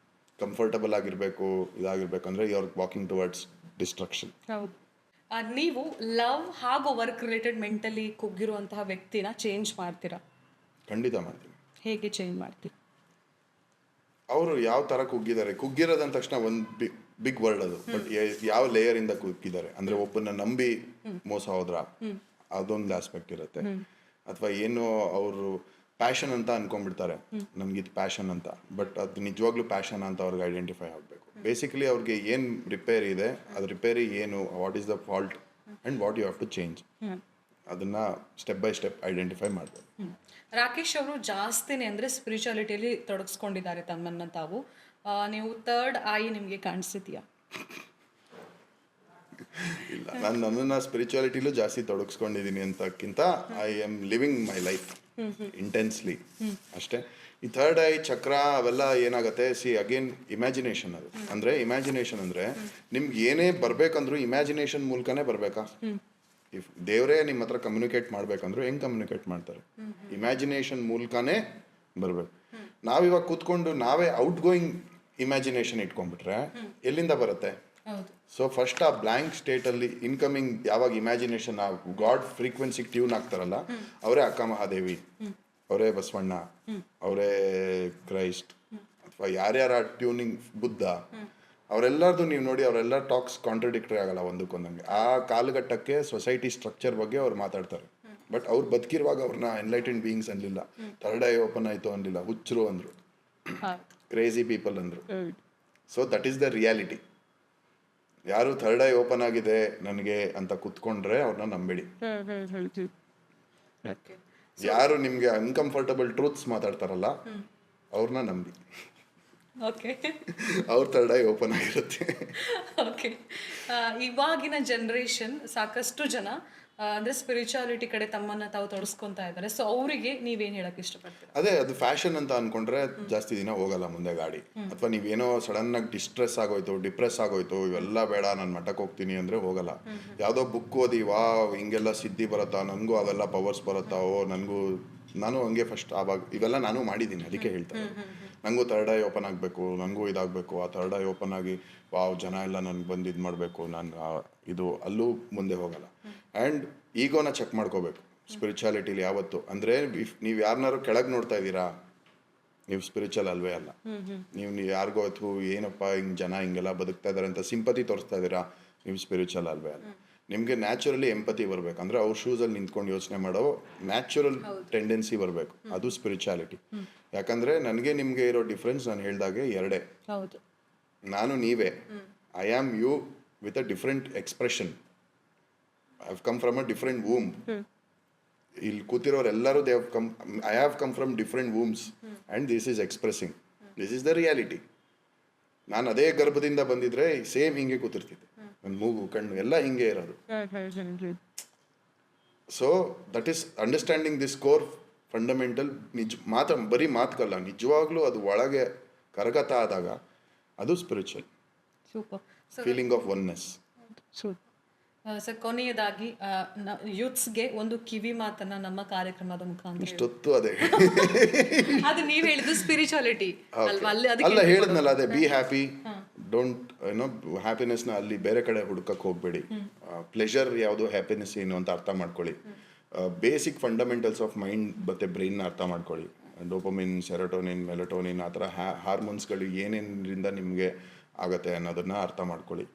ಕಂಫರ್ಟಬಲ್ ಆಗಿರಬೇಕು, ಇದಾಗಿರ್ಬೇಕು ಅಂದರೆ you are walking towards destruction. ಹೌದು. ನೀವು ಲವ್ ಹಾಗೂ ವರ್ಕ್ ರಿಲೇಟೆಡ್ ಮೆಂಟಲಿ ಕುಗ್ಗಿರುವಂತಹ ವ್ಯಕ್ತಿನ ಚೇಂಜ್ ಮಾಡ್ತೀರಾ? ಖಂಡಿತ ಮಾಡ್ತೀನಿ. ಹೇಗೆ ಚೇಂಜ್ ಮಾಡ್ತೀರಾ? ಅವರು ಯಾವ ಥರ ಕುಗ್ಗಿರೋದಂದ ತಕ್ಷಣ ಒಂದು ಬಿಗ್ ವರ್ಡ್ ಅದು, ಬಟ್ ಯಾವ ಲೇಯರಿಂದ ಕುಗ್ಗಿದ್ದಾರೆ ಅಂದರೆ, ಒಬ್ಬನ ನಂಬಿ ಮೋಸ ಹೋದ್ರ ಅದೊಂದು ಆಸ್ಪೆಕ್ಟ್ ಇರುತ್ತೆ. ಅಥವಾ ಏನೋ ಅವರು ಪ್ಯಾಷನ್ ಅಂತ ಅನ್ಕೊಂಡ್ಬಿಡ್ತಾರೆ, ನನ್ಗಿದು ಪ್ಯಾಷನ್ ಅಂತ, ಬಟ್ ಅದು ನಿಜವಾಗ್ಲೂ ಪ್ಯಾಷನ್ ಅಂತ ಅವ್ರಿಗೆ ಐಡೆಂಟಿಫೈ ಆಗಬೇಕು. ಬೇಸಿಕಲಿ ಅವ್ರಿಗೆ ಏನು ರಿಪೇರಿ ಇದೆ, ಅದು ರಿಪೇರಿ ಏನು, what is the fault and what you have to change, ಅದನ್ನ ಸ್ಟೆಪ್ ಬೈ ಸ್ಟೆಪ್ ಐಡೆಂಟಿಫೈ ಮಾಡ್ಬೋದು. ರಾಕೇಶ್ ಅವರು ಜಾಸ್ತಿನೇ ಅಂದರೆ ಸ್ಪಿರಿಚುಯಾಲಿಟಿಯಲ್ಲಿ ತೊಡಗಿಸ್ಕೊಂಡಿದ್ದಾರೆ ತಮ್ಮನ್ನು ತಾವು. ನೀವು ಥರ್ಡ್ ಐ ನಿಮಗೆ ಕಾಣಿಸ್ತಿದೆಯಾ? ಇಲ್ಲ, ನಾನು ನನ್ನನ್ನು ಸ್ಪಿರಿಚುಯಾಲಿಟಿಲೂ ಜಾಸ್ತಿ ತೊಡಗಿಸ್ಕೊಂಡಿದ್ದೀನಿ ಅಂತಕ್ಕಿಂತ I am living my life intensely ಅಷ್ಟೇ. ಈ ಥರ್ಡ್ ಐ ಚಕ್ರ ಅವೆಲ್ಲ ಏನಾಗುತ್ತೆ, ಸಿ ಅಗೇನ್ ಇಮ್ಯಾಜಿನೇಷನ್. ಅದು ಅಂದರೆ ಇಮ್ಯಾಜಿನೇಷನ್ ಅಂದರೆ ನಿಮ್ಗೆ ಏನೇ ಬರಬೇಕಂದ್ರೂ ಇಮ್ಯಾಜಿನೇಷನ್ ಮೂಲಕನೇ ಬರಬೇಕಾ? ಇಫ್ ದೇವರೇ ನಿಮ್ಮ ಹತ್ರ ಕಮ್ಯುನಿಕೇಟ್ ಮಾಡ್ಬೇಕಂದ್ರೂ ಹೆಂಗೆ ಕಮ್ಯುನಿಕೇಟ್ ಮಾಡ್ತಾರೆ? ಇಮ್ಯಾಜಿನೇಷನ್ ಮೂಲಕನೇ ಬರಬೇಕು. ನಾವಿವಾಗ ಕೂತ್ಕೊಂಡು ನಾವೇ ಔಟ್ ಗೋಯಿಂಗ್ ಇಮ್ಯಾಜಿನೇಷನ್ ಇಟ್ಕೊಂಡ್ಬಿಟ್ರೆ ಎಲ್ಲಿಂದ ಬರುತ್ತೆ? ಸೊ ಫಸ್ಟ್ ಆ ಬ್ಲ್ಯಾಂಕ್ ಸ್ಟೇಟಲ್ಲಿ ಇನ್ಕಮಿಂಗ್ ಯಾವಾಗ ಇಮ್ಯಾಜಿನೇಷನ್ ಆ ಗಾಡ್ ಫ್ರೀಕ್ವೆನ್ಸಿಗೆ ಟ್ಯೂನ್ ಆಗ್ತಾರಲ್ಲ, ಅವರೇ ಅಕ್ಕ ಮಹಾದೇವಿ, ಅವರೇ ಬಸವಣ್ಣ, ಅವರೇ ಕ್ರೈಸ್ಟ್, ಅಥವಾ ಯಾರ್ಯಾರ ಟ್ಯೂನಿಂಗ್ ಬುದ್ಧ, ಅವರೆಲ್ಲರದು ನೀವು ನೋಡಿ, ಅವರೆಲ್ಲ ಟಾಕ್ಸ್ ಕಾಂಟ್ರಡಿಕ್ಟರಿ ಆಗಲ್ಲ ಒಂದಕ್ಕೊಂದಂಗೆ. ಆ ಕಾಲಘಟ್ಟಕ್ಕೆ ಸೊಸೈಟಿ ಸ್ಟ್ರಕ್ಚರ್ ಬಗ್ಗೆ ಅವ್ರು ಮಾತಾಡ್ತಾರೆ, ಬಟ್ ಅವ್ರು ಬದುಕಿರುವಾಗ ಅವ್ರನ್ನ ಎನ್ಲೈಟೆಂಡ್ ಬೀಯಿಂಗ್ಸ್ ಅನ್ಲಿಲ್ಲ, ಥರ್ಡ್ ಐ ಓಪನ್ ಆಯಿತು ಅನ್ಲಿಲ್ಲ, ಹುಚ್ಚರು ಅಂದರು, ಕ್ರೇಜಿ ಪೀಪಲ್ ಅಂದರು. So that is the reality. ಯಾರು ಥರ್ಡ್ ಐ ಓಪನ್ ಆಗಿದೆ ನನಗೆ ಅಂತ ಕೂತ್ಕೊಂಡ್ರೆ ಅವ್ರನ್ನ ನಂಬೇಡಿ. ಯಾರು ನಿಮಗೆ ಅನ್ಕಂಫರ್ಟಬಲ್ ಟ್ರೂತ್ಸ್ ಮಾತಾಡ್ತಾರಲ್ಲ ಅವ್ರನ್ನ ನಂಬಿ. ಅವ್ರ ಥರ್ಡ್ ಐ ಓಪನ್ ಆಗಿರುತ್ತೆ. ಓಕೆ. ಇವಾಗಿನ ಜನ್ರೇಷನ್ ಸಾಕಷ್ಟು ಜನ ಅಂದರೆ ಸ್ಪಿರಿಚುಯಾಲಿಟಿ ಕಡೆ ತಮ್ಮನ್ನು ತಾವು ತೊಡಸ್ಕೊತಾ ಇದ್ದಾರೆ. ಸೊ ಅವರಿಗೆ ನೀವೇನು ಹೇಳಕ್ಕೆ ಇಷ್ಟಪಡ್ತೀರಾ? ಅದೇ, ಅದು ಫ್ಯಾಷನ್ ಅಂತ ಅನ್ಕೊಂಡ್ರೆ ಜಾಸ್ತಿ ದಿನ ಹೋಗಲ್ಲ ಮುಂದೆ ಗಾಡಿ. ಅಥವಾ ನೀವೇನೋ ಸಡನ್ನಾಗಿ ಡಿಪ್ರೆಸ್ ಆಗೋಯ್ತು, ಇವೆಲ್ಲ ಬೇಡ ನಾನು ಮಠಕ್ಕೆ ಹೋಗ್ತೀನಿ ಅಂದರೆ ಹೋಗಲ್ಲ. ಯಾವುದೋ ಬುಕ್ ಓದಿ ಹಿಂಗೆಲ್ಲ ಸಿದ್ಧಿ ಬರುತ್ತಾ, ನನಗೂ ಅವೆಲ್ಲ ಪವರ್ಸ್ ಬರುತ್ತಾ, ನಾನು ಹಂಗೆ ಫಸ್ಟ್ ಆವಾಗ ಇವೆಲ್ಲ ನಾನು ಮಾಡಿದ್ದೀನಿ, ಅದಕ್ಕೆ ಹೇಳ್ತಾರೆ ನನಗೂ ಥರ್ಡ್ ಐ ಓಪನ್ ಆಗಬೇಕು, ನನಗೂ ಇದಾಗಬೇಕು. ಆ ಥರ್ಡ್ ಐ ಓಪನ್ ಆಗಿ ಜನ ಎಲ್ಲ ನನಗೆ ಬಂದು ಇದು ಮಾಡಬೇಕು, ನಾನು ಇದು ಅಲ್ಲೂ ಮುಂದೆ ಹೋಗಲ್ಲ. ಆ್ಯಂಡ್ ಈಗೋನ ಚೆಕ್ ಮಾಡ್ಕೋಬೇಕು ಸ್ಪಿರಿಚುಯಾಲಿಟಿಲಿ ಯಾವತ್ತು. ಅಂದರೆ ನೀವು ಯಾರನ್ನಾರು ಕೆಳಗೆ ನೋಡ್ತಾ ಇದ್ದೀರಾ, ನೀವು ಸ್ಪಿರಿಚುವಲ್ ಅಲ್ವೇ ಅಲ್ಲ. ನೀವು ಯಾರಿಗೋ ಅಥವಾ ಏನಪ್ಪ ಹಿಂಗೆ ಜನ ಹಿಂಗೆಲ್ಲ ಬದುಕ್ತಾ ಇದ್ದಾರೆ ಅಂತ ಸಿಂಪತಿ ತೋರಿಸ್ತಾ ಇದ್ದೀರಾ, ನೀವು ಸ್ಪಿರಿಚುವಲ್ ಅಲ್ವೇ ಅಲ್ಲ. ನಿಮಗೆ ನ್ಯಾಚುರಲಿ ಎಂಪತಿ ಬರಬೇಕು, ಅಂದರೆ ಅವ್ರ ಶೂಸಲ್ಲಿ ನಿಂತ್ಕೊಂಡು ಯೋಚನೆ ಮಾಡೋ ನ್ಯಾಚುರಲ್ ಟೆಂಡೆನ್ಸಿ ಬರಬೇಕು, ಅದು ಸ್ಪಿರಿಚುಯಾಲಿಟಿ. ಯಾಕಂದರೆ ನನಗೆ ನಿಮಗೆ ಇರೋ ಡಿಫ್ರೆನ್ಸ್ ನಾನು ಹೇಳ್ದಾಗೆ ಎರಡೇ. ನಾನು ನೀವೇ, I am you with a different expression. I have come from a different womb. ಇಲ್ಲಿ ಕೂತಿರೋರೆಲ್ಲರೂ I have come from different wombs and this is expressing, this is the reality. ನಾನು ಅದೇ ಗರ್ಭದಿಂದ ಬಂದಿದ್ರೆ ಸೇಮ್ ಹಿಂಗೆ ಕೂತಿರ್ತಿದ್ದೆ, ನನ್ನ ಮೂಗು ಕಣ್ಣು ಎಲ್ಲ ಹಿಂಗೆ ಇರೋದು. So that is understanding this core fundamental. ಬರೀ ಮಾತುಕಲ್ಲ, ನಿಜವಾಗ್ಲೂ ಅದು ಒಳಗೆ ಕರಗತ ಆದಾಗ ಅದು spiritual feeling of oneness. Sir, ಕೊನೆಯದಾಗಿ ಯೂತ್ಸ್ಗೆ ಒಂದು ಕಿವಿ ಮಾತನ್ನ ನಮ್ಮ ಕಾರ್ಯಕ್ರಮದ ಮುಖಾಂತರ. ಇಷ್ಟೊತ್ತು ಅದೇ ಅದು ನೀವು ಹೇಳಿದ್ದು ಸ್ಪಿರಿಚುಯಾಲಿಟಿ ಅಲ್ಲ, ಹೇಳಿದ್ನಲ್ಲ ಅದೇ, ಬಿ ಹ್ಯಾಪಿ. ಡೋಂಟ್ ಹ್ಯಾಪಿನೆಸ್ನ ಅಲ್ಲಿ ಬೇರೆ ಕಡೆ ಹುಡ್ಕಕ್ಕೆ ಹೋಗ್ಬೇಡಿ. ಪ್ಲೆಷರ್ ಯಾವುದು, ಹ್ಯಾಪಿನೆಸ್ ಏನು ಅಂತ ಅರ್ಥ ಮಾಡ್ಕೊಳ್ಳಿ. ಬೇಸಿಕ್ ಫಂಡಮೆಂಟಲ್ಸ್ ಆಫ್ ಮೈಂಡ್ ಮತ್ತು ಬ್ರೈನ್ನ ಅರ್ಥ ಮಾಡ್ಕೊಳ್ಳಿ. ಡೋಪಮಿನ್, ಸೆರೋಟೋನಿನ್, ಮೆಲಟೋನಿನ್ ಆ ಥರ ಹಾರ್ಮೋನ್ಸ್ಗಳು ಏನೇನರಿಂದ ನಿಮಗೆ ಆಗುತ್ತೆ ಅನ್ನೋದನ್ನು ಅರ್ಥ ಮಾಡ್ಕೊಳ್ಳಿ.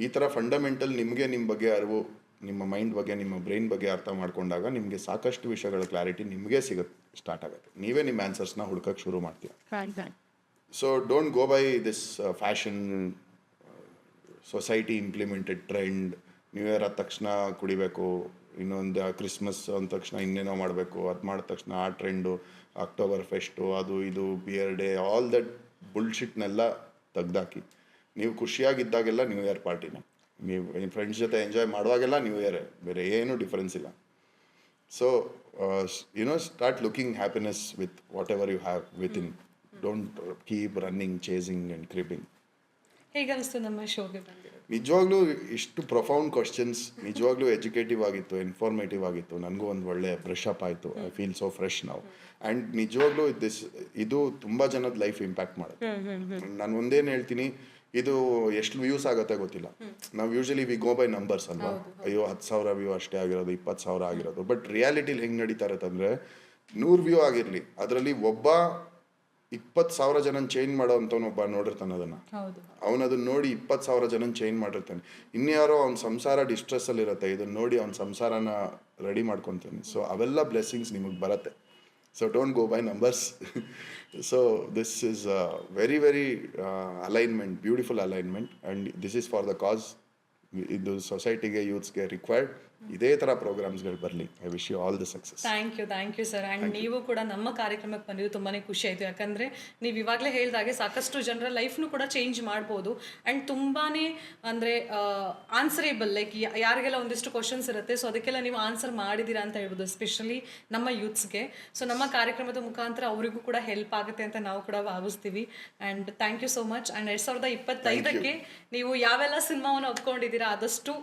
ಈ ಥರ ಫಂಡಮೆಂಟಲ್ ನಿಮಗೆ ನಿಮ್ಮ ಬಗ್ಗೆ ಅರಿವು, ನಿಮ್ಮ ಮೈಂಡ್ ಬಗ್ಗೆ, ನಿಮ್ಮ ಬ್ರೈನ್ ಬಗ್ಗೆ ಅರ್ಥ ಮಾಡ್ಕೊಂಡಾಗ ನಿಮಗೆ ಸಾಕಷ್ಟು ವಿಷಯಗಳ ಕ್ಲಾರಿಟಿ ನಿಮಗೆ ಸ್ಟಾರ್ಟ್ ಆಗುತ್ತೆ. ನೀವೇ ನಿಮ್ಮ ಆನ್ಸರ್ಸ್ನ ಹುಡ್ಕಕ್ಕೆ ಶುರು ಮಾಡ್ತೀರ. So don't go by this fashion society implemented trend. New year ಆದ ತಕ್ಷಣ ಕುಡಿಬೇಕು, ಇನ್ನೊಂದು ಕ್ರಿಸ್ಮಸ್ ಅಂದ ತಕ್ಷಣ ಇನ್ನೇನೋ ಮಾಡಬೇಕು, ಅದು ಮಾಡಿದ ತಕ್ಷಣ ಆ ಟ್ರೆಂಡು, ಅಕ್ಟೋಬರ್ ಫೆಸ್ಟು, ಅದು ಇದು, ಬಿಯರ್ ಡೇ, ಆಲ್ ದಟ್ ಬುಲ್ಶಿಟ್ನೆಲ್ಲ ತೆಗ್ದಾಕಿ ನೀವು ಖುಷಿಯಾಗಿದ್ದಾಗೆಲ್ಲ ನ್ಯೂ ಇಯರ್ ಪಾರ್ಟಿನ, ನೀವು ನಿಮ್ಮ ಫ್ರೆಂಡ್ಸ್ ಜೊತೆ ಎಂಜಾಯ್ ಮಾಡುವಾಗೆಲ್ಲ ನ್ಯೂ ಇಯರೇ, ಬೇರೆ ಏನೂ ಡಿಫ್ರೆನ್ಸ್ ಇಲ್ಲ. So start looking happiness with whatever you have within. Don't keep running, chasing and creeping. ಹೇಗನ್ನಿಸ್ತು ನಮ್ಮ ಶೋಗೆ ಬಂದಿರೋದು? ನಿಜವಾಗ್ಲೂ ಇಷ್ಟು ಪ್ರೊಫೌಂಡ್ ಕ್ವಶನ್ಸ್, ನಿಜವಾಗ್ಲೂ ಎಜುಕೇಟಿವ್ ಆಗಿತ್ತು, ಇನ್ಫಾರ್ಮೇಟಿವ್ ಆಗಿತ್ತು. ನನಗೂ ಒಂದು ಒಳ್ಳೆ ಬ್ರಷ್ ಅಪ್ ಆಯಿತು. ಐ ಫೀಲ್ ಸೋ ಫ್ರೆಶ್ ನಾವು. ಆ್ಯಂಡ್ ನಿಜವಾಗ್ಲೂ ಇದು ತುಂಬ ಜನದ ಲೈಫ್ ಇಂಪ್ಯಾಕ್ಟ್ ಮಾಡುತ್ತೆ. ನಾನು ಒಂದೇನು ಹೇಳ್ತೀನಿ, ಇದು ಎಷ್ಟು ವ್ಯೂಸ್ ಆಗುತ್ತೆ ಗೊತ್ತಿಲ್ಲ. ನಾವು usually we go by numbers ಅಲ್ವಾ, ಅಯ್ಯೋ 10,000 ವ್ಯೂ ಅಷ್ಟೇ ಆಗಿರೋದು, 20,000 ಆಗಿರೋದು. ಬಟ್ ರಿಯಾಲಿಟಿಲಿ ಹೆಂಗೆ ನಡೀತಾ ಇರುತ್ತಂದರೆ 100 ವ್ಯೂ ಆಗಿರಲಿ, ಅದರಲ್ಲಿ ಒಬ್ಬ 20,000 ಜನ ಚೇಂಜ್ ಮಾಡೋ ಅಂಥವನೊಬ್ಬ ನೋಡಿರ್ತಾನೆ ಅದನ್ನು. ಅವನದನ್ನ ನೋಡಿ 20,000 ಜನ ಚೇಂಜ್ ಮಾಡಿರ್ತಾನೆ. ಇನ್ಯಾರೋ ಅವ್ನ ಸಂಸಾರ ಡಿಸ್ಟ್ರೆಸ್ಸಲ್ಲಿರುತ್ತೆ, ಇದನ್ನು ನೋಡಿ ಅವ್ನ ಸಂಸಾರನ ರೆಡಿ ಮಾಡ್ಕೊತಾನೆ. ಸೊ ಅವೆಲ್ಲ ಬ್ಲೆಸ್ಸಿಂಗ್ಸ್ ನಿಮಗೆ ಬರುತ್ತೆ. So don't go by numbers. So this is a very, very alignment, beautiful alignment, and this is for the cause. ಇದು ಸೊಸೈಟಿಗೆ, ಯೂತ್ಸ್ಗೆ ರಿಕ್ವೈರ್ಡ್. ಇದೇ ಥರ ಪ್ರೋಗ್ರಾಮ್ಸ್ಗಳು ಬರಲಿ. I wish you all the success. Thank you sir. And ನೀವು ಕೂಡ ನಮ್ಮ ಕಾರ್ಯಕ್ರಮಕ್ಕೆ ಬಂದಿದ್ದು ತುಂಬಾ ಖುಷಿ ಆಯಿತು. ಯಾಕಂದರೆ ನೀವು ಇವಾಗಲೇ ಹೇಳಿದಾಗೆ ಸಾಕಷ್ಟು ಜನರ ಲೈಫ್ನು ಕೂಡ ಚೇಂಜ್ ಮಾಡ್ಬೋದು. ಆ್ಯಂಡ್ ತುಂಬಾ ಅಂದರೆ ಆನ್ಸರೇಬಲ್, ಲೈಕ್ ಯಾರಿಗೆಲ್ಲ ಒಂದಿಷ್ಟು ಕ್ವಶನ್ಸ್ ಇರುತ್ತೆ, ಸೊ ಅದಕ್ಕೆಲ್ಲ ನೀವು ಆನ್ಸರ್ ಮಾಡಿದ್ದೀರಾ ಅಂತ ಹೇಳ್ಬೋದು, ಎಸ್ಪೆಷಲಿ ನಮ್ಮ ಯೂತ್ಸ್ಗೆ. ಸೊ ನಮ್ಮ ಕಾರ್ಯಕ್ರಮದ ಮುಖಾಂತರ ಅವರಿಗೂ ಕೂಡ ಹೆಲ್ಪ್ ಆಗುತ್ತೆ ಅಂತ ನಾವು ಕೂಡ ಭಾವಿಸ್ತೀವಿ. And thank you so much. And 2025ಕ್ಕೆ ನೀವು ಯಾವೆಲ್ಲ ಸಿನಿಮಾವನ್ನು ಒಪ್ಕೊಂಡಿದ್ದೀರಾ ಆದಷ್ಟು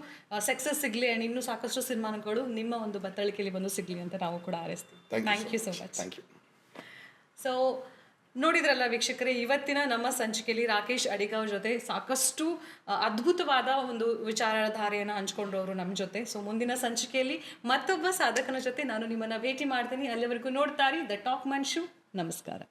ಸಕ್ಸಸ್ ಸಿಗಲಿ. ಆ್ಯಂಡ್ ಇನ್ನೂ ಸಾಕಷ್ಟು ಸಿನಿಮಾಗಳು ನಿಮ್ಮ ಒಂದು ಬತ್ತಳಿಕೆಯಲ್ಲಿ ಬಂದು ಸಿಗಲಿ ಅಂತ ನಾವು ಕೂಡ ಹಾರೈಸ್ತೀವಿ. Thank you so much. Thank you. So ನೋಡಿದ್ರಲ್ಲ ವೀಕ್ಷಕರೇ, ಇವತ್ತಿನ ನಮ್ಮ ಸಂಚಿಕೆಯಲ್ಲಿ ರಾಕೇಶ್ ಅಡಿಗಾವ್ ಜೊತೆ ಸಾಕಷ್ಟು ಅದ್ಭುತವಾದ ಒಂದು ವಿಚಾರಧಾರೆಯನ್ನು ಹಂಚ್ಕೊಂಡ್ರವರು ನಮ್ಮ ಜೊತೆ. ಸೊ ಮುಂದಿನ ಸಂಚಿಕೆಯಲ್ಲಿ ಮತ್ತೊಬ್ಬ ಸಾಧಕನ ಜೊತೆ ನಾನು ನಿಮ್ಮನ್ನು ಭೇಟಿ ಮಾಡ್ತೀನಿ. ಅಲ್ಲಿವರೆಗೂ ನೋಡ್ತಾರಿ ದ ಟಾಕ್ ಮ್ಯಾನ್ ಶೋ. ನಮಸ್ಕಾರ.